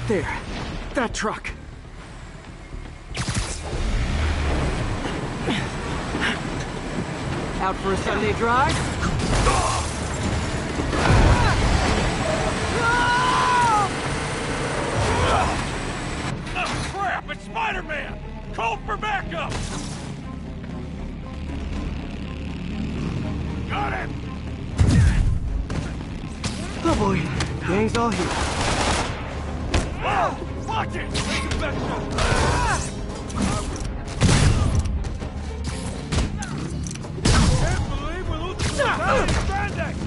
There. That truck. Out for a Sunday drive? Oh, crap! It's Spider-Man! Call for backup! Got him! Oh boy. Gang's all here. Whoa! Watch it! Make it better! Can't believe we're losing standing!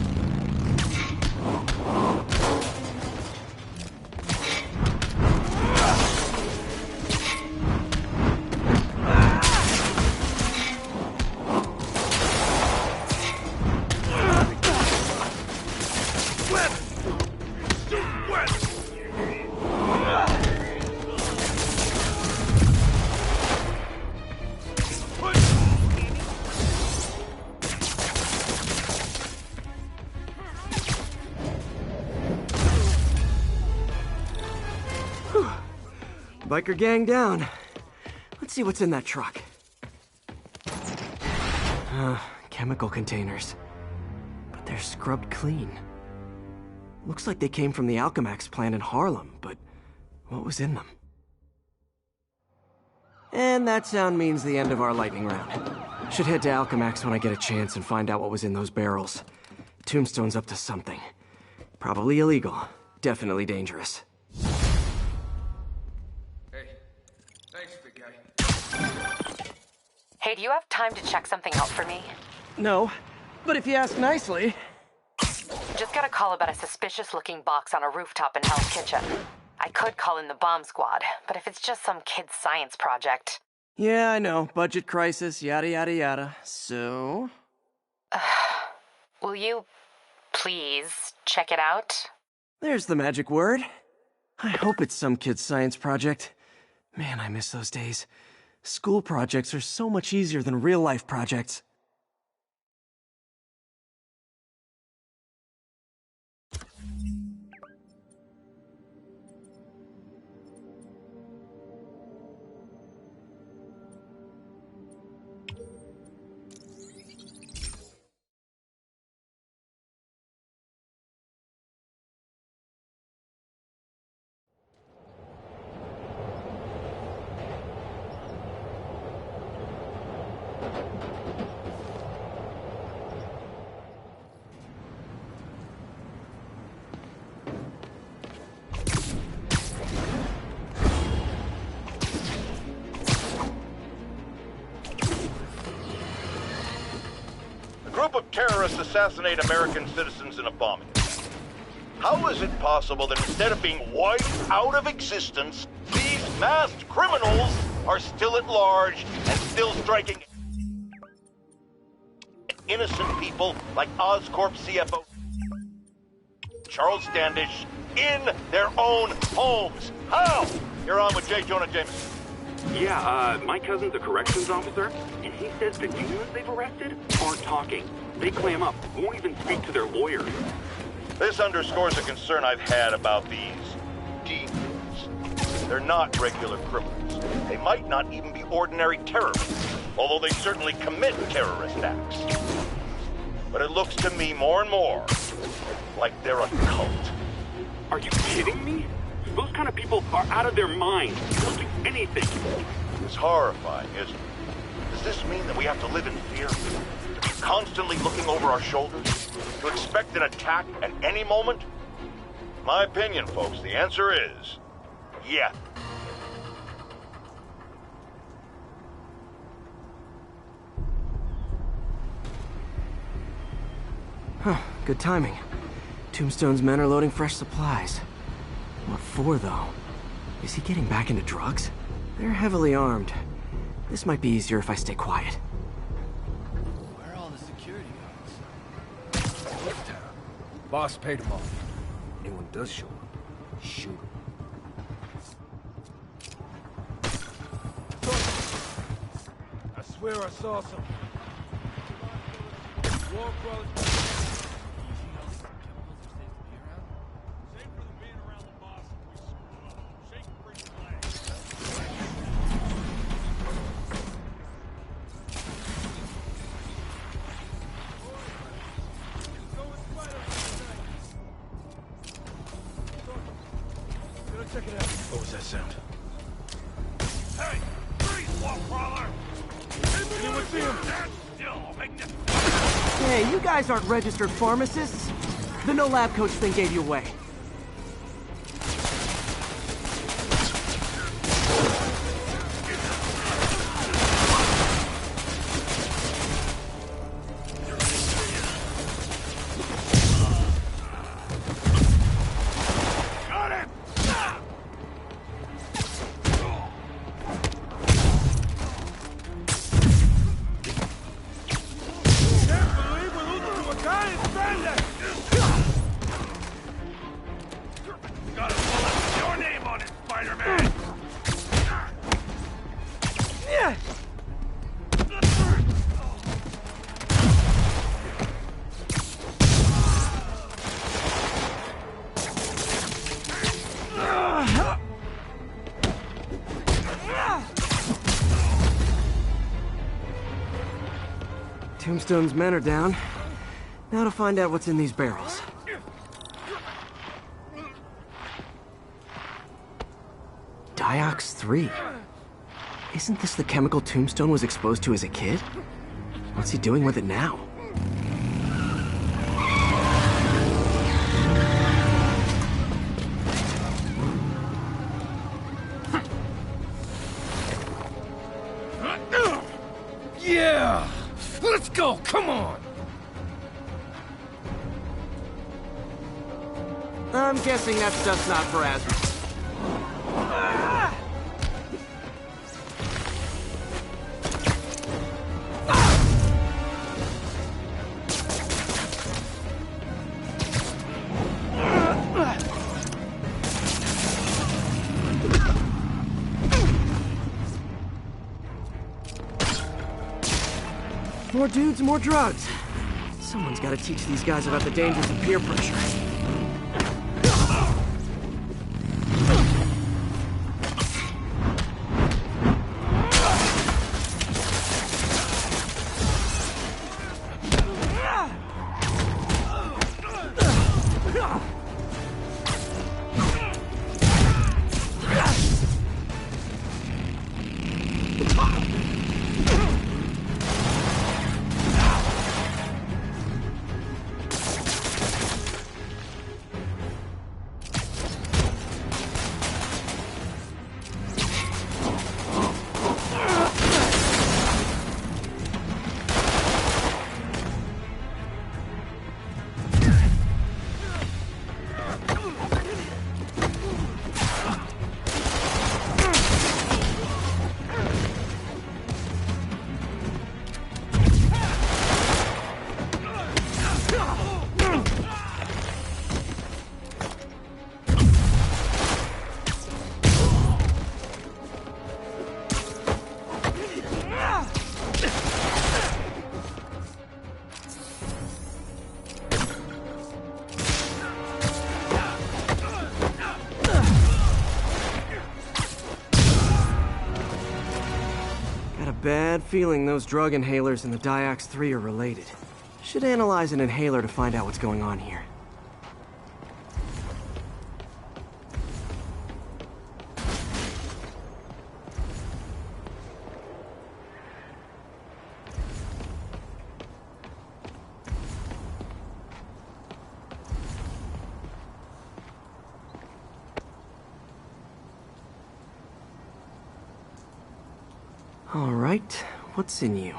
Biker gang down. Let's see what's in that truck. Chemical containers. But they're scrubbed clean. Looks like they came from the Alchemax plant in Harlem, but what was in them? And that sound means the end of our lightning round. Should head to Alchemax when I get a chance and find out what was in those barrels. Tombstone's up to something. Probably illegal. Definitely dangerous. Hey, do you have time to check something out for me? No, but if you ask nicely... Just got a call about a suspicious-looking box on a rooftop in Hell's Kitchen. I could call in the bomb squad, but if it's just some kid's science project... Yeah, I know. Budget crisis, yada yada yada. So... Will you please check it out? There's the magic word. I hope it's some kid's science project. Man, I miss those days. School projects are so much easier than real-life projects. Terrorists assassinate American citizens in a bombing. How is it possible that instead of being wiped out of existence, these masked criminals are still at large and still striking innocent people like Oscorp CFO Charles Standish in their own homes. How? You're on with J. Jonah Jameson. Yeah, my cousin's a corrections officer, and he says the demons they've arrested aren't talking. They clam up, won't even speak to their lawyers. This underscores a concern I've had about these demons. They're not regular criminals. They might not even be ordinary terrorists, although they certainly commit terrorist acts. But it looks to me more and more like they're a cult. Are you kidding me? Those kind of people are out of their minds. They'll do anything. It's horrifying, isn't it? Does this mean that we have to live in fear? To be constantly looking over our shoulders? To expect an attack at any moment? My opinion, folks, the answer is... yeah. Huh, good timing. Tombstone's men are loading fresh supplies. What for, though? Is he getting back into drugs? They're heavily armed. This might be easier if I stay quiet. Where are all the security guards? Boss paid them off. Anyone does show up, shoot him. I swear I saw something. War brothers. What was that sound? Hey! Freeze, wall crawler! Anyone see him? Still, make this... Hey, you guys aren't registered pharmacists. The no lab coach thing gave you away. Tombstone's men are down. Now to find out what's in these barrels. Diox 3. Isn't this the chemical Tombstone was exposed to as a kid? What's he doing with it now? Yeah! Let's go, come on! I'm guessing that stuff's not for asthma. More dudes, more drugs. Someone's got to teach these guys about the dangers of peer pressure. bad feeling those drug inhalers and the Diox 3 are related. Should analyze an inhaler to find out what's going on here. All right, what's in you?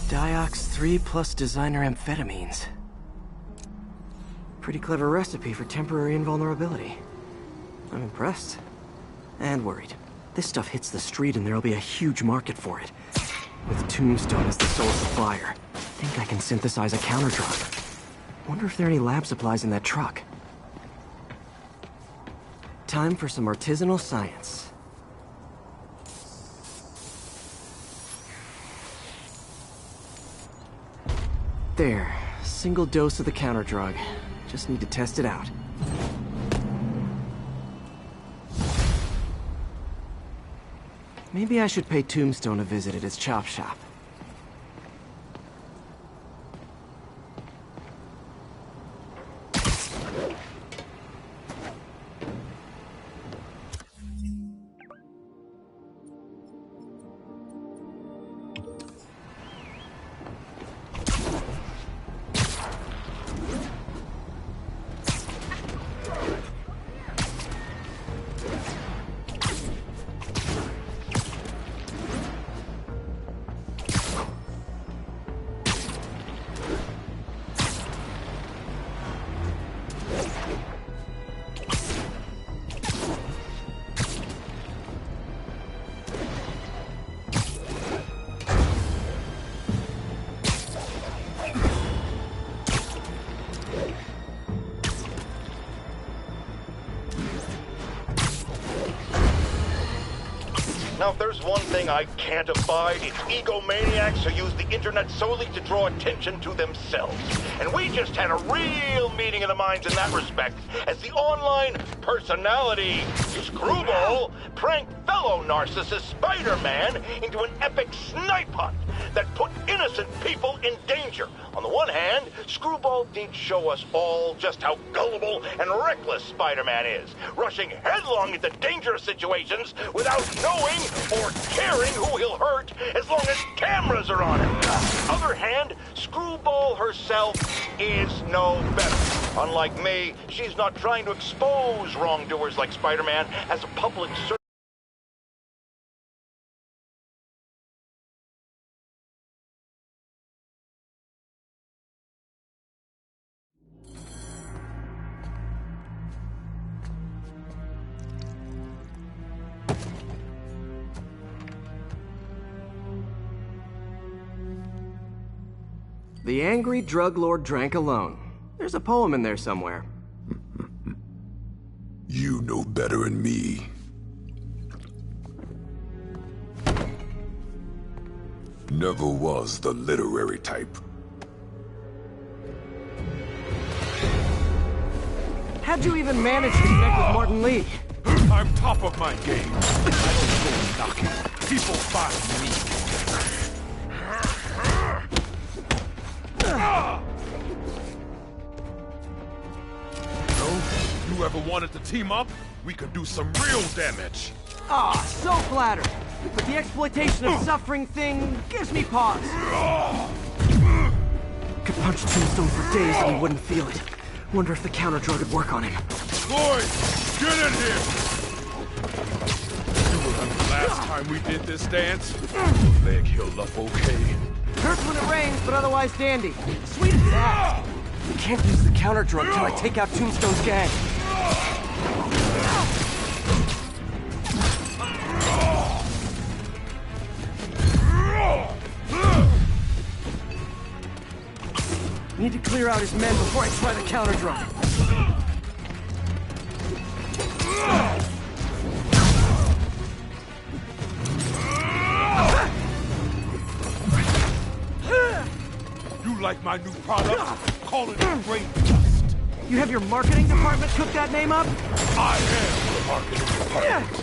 Diox 3 plus designer amphetamines. Pretty clever recipe for temporary invulnerability. I'm impressed. And worried. This stuff hits the street and there'll be a huge market for it. With Tombstone as the sole supplier, I think I can synthesize a counter drug. Wonder if there are any lab supplies in that truck. Time for some artisanal science. There, single dose of the counter drug. Just need to test it out. Maybe I should pay Tombstone a visit at his chop shop. Now, if there's one thing I can't abide, it's egomaniacs who use the internet solely to draw attention to themselves. And we just had a real meeting of the minds in that respect, as the online personality Screwball pranked fellow narcissist Spider-Man into an epic snipe hunt that put innocent people in danger. On the one hand, Screwball did show us all just how gullible and reckless Spider-Man is, rushing headlong into dangerous situations without knowing or caring who he'll hurt as long as cameras are on him. On the other hand, Screwball herself is no better. Unlike me, she's not trying to expose wrongdoers like Spider-Man as a public service. The angry drug lord drank alone. There's a poem in there somewhere. You know better than me. Never was the literary type. How'd you even manage to connect with Martin Lee? I'm top of my game. I don't go knocking. People find me. So, you ever wanted to team up? We could do some real damage. Ah, so flattered. But the exploitation of suffering thing gives me pause. Could punch Tombstone for days and he wouldn't feel it. Wonder if the counter drug would work on him. Boys, get in here! You remember last time we did this dance? Your leg healed up okay. Hurts when it rains, but otherwise dandy. Sweet as that. Can't use the counter drug till I take out Tombstone's gang. Need to clear out his men before I try the counter drug. You like my new product? Call it brain dust. You have your marketing department cook that name up? I am the marketing department.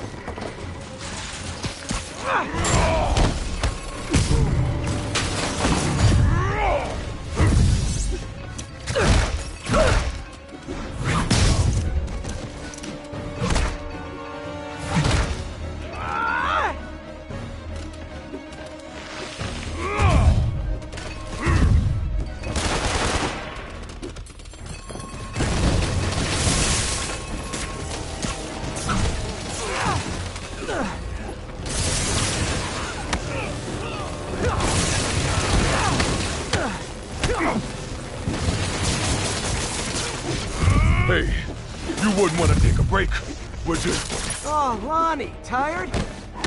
Hey, you wouldn't want to take a break, would you? Oh, Lonnie, tired?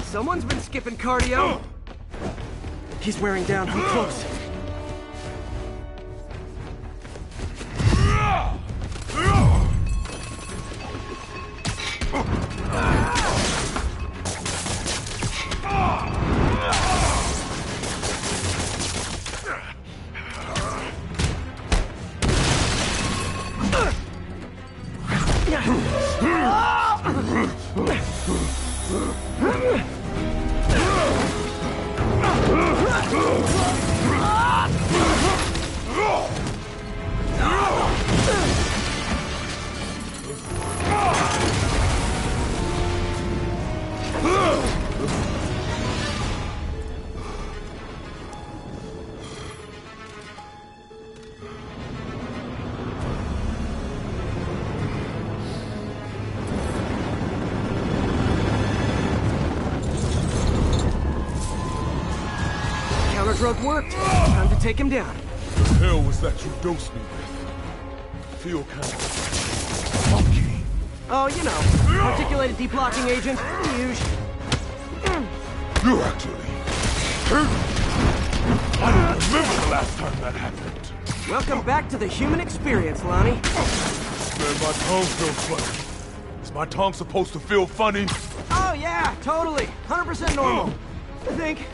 Someone's been skipping cardio. He's wearing down. I'm close. Drug worked. Time to take him down. The hell was that you dosed me with? Feel kind of funky. Oh, you know, articulated deblocking agent. Usually. You're actually hurt. I don't remember the last time that happened. Welcome back to the human experience, Lonnie. Man, my tongue feels funny. Is my tongue supposed to feel funny? Oh yeah, totally. 100% normal. I think.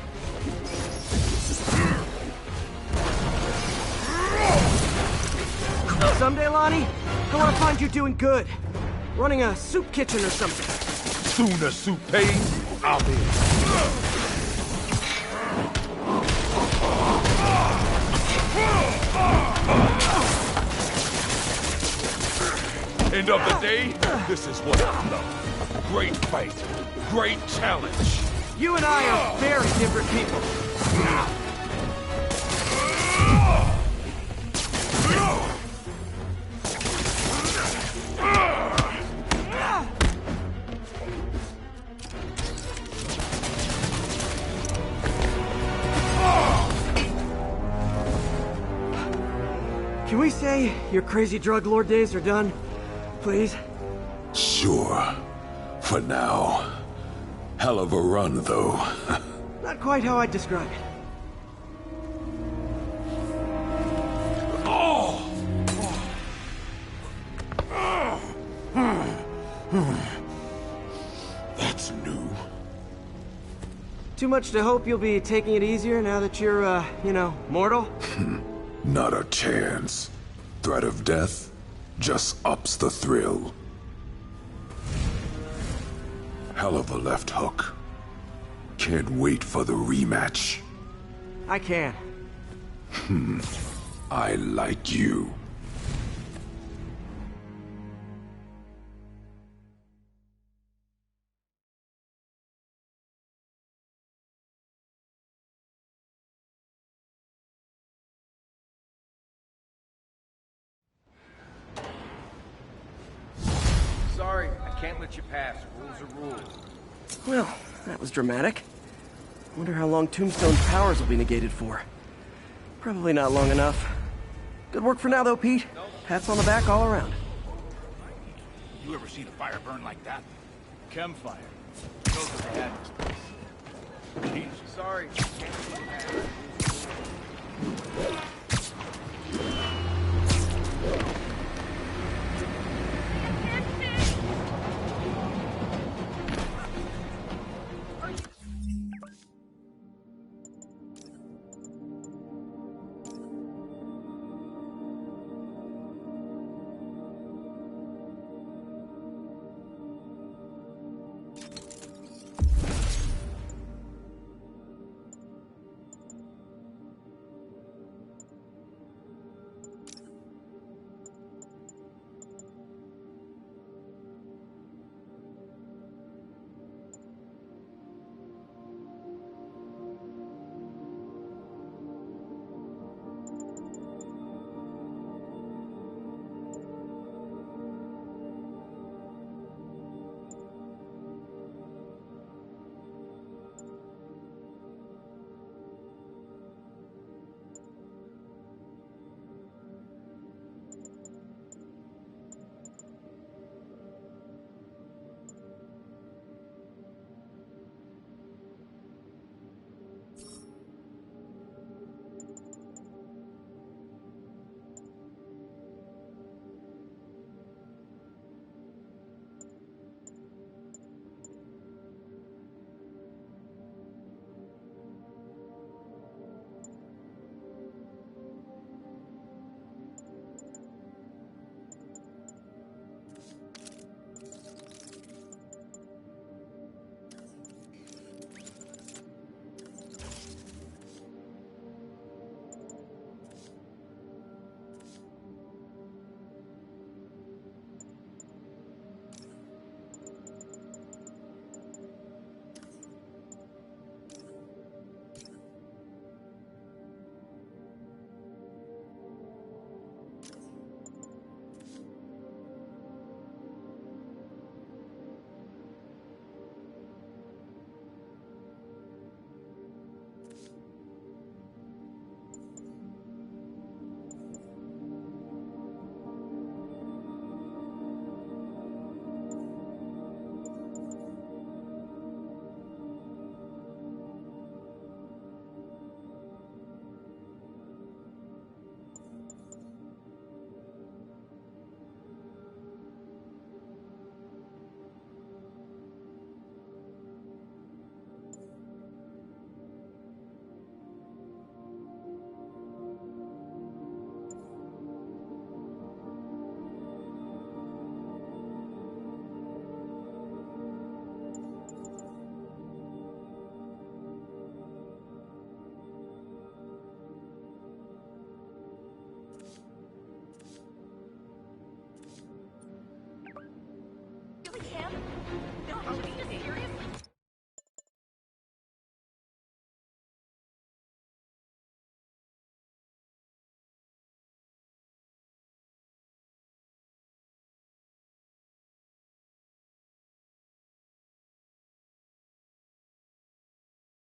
Someday, Lonnie, I want to find you doing good. Running a soup kitchen or something. Soon as soup pays, I'll be. End of the day, this is what I know. Great fight, great challenge. You and I are very different people. Can we say your crazy drug lord days are done? Please? Sure. For now. Hell of a run, though. Not quite how I'd describe it. That's new. Too much to hope you'll be taking it easier now that you're, you know, mortal? Not a chance. Threat of death? just ups the thrill. Hell of a left hook. Can't wait for the rematch. I can. I like you. Sorry, I can't let you pass. Rules are rules. Well, that was dramatic. Wonder how long Tombstone's powers will be negated for. Probably not long enough. Good work for now, though, Pete. Pats on the back all around. You ever seen a fire burn like that? Chemfire. Those are the admins. Pete, sorry. I can't let you pass.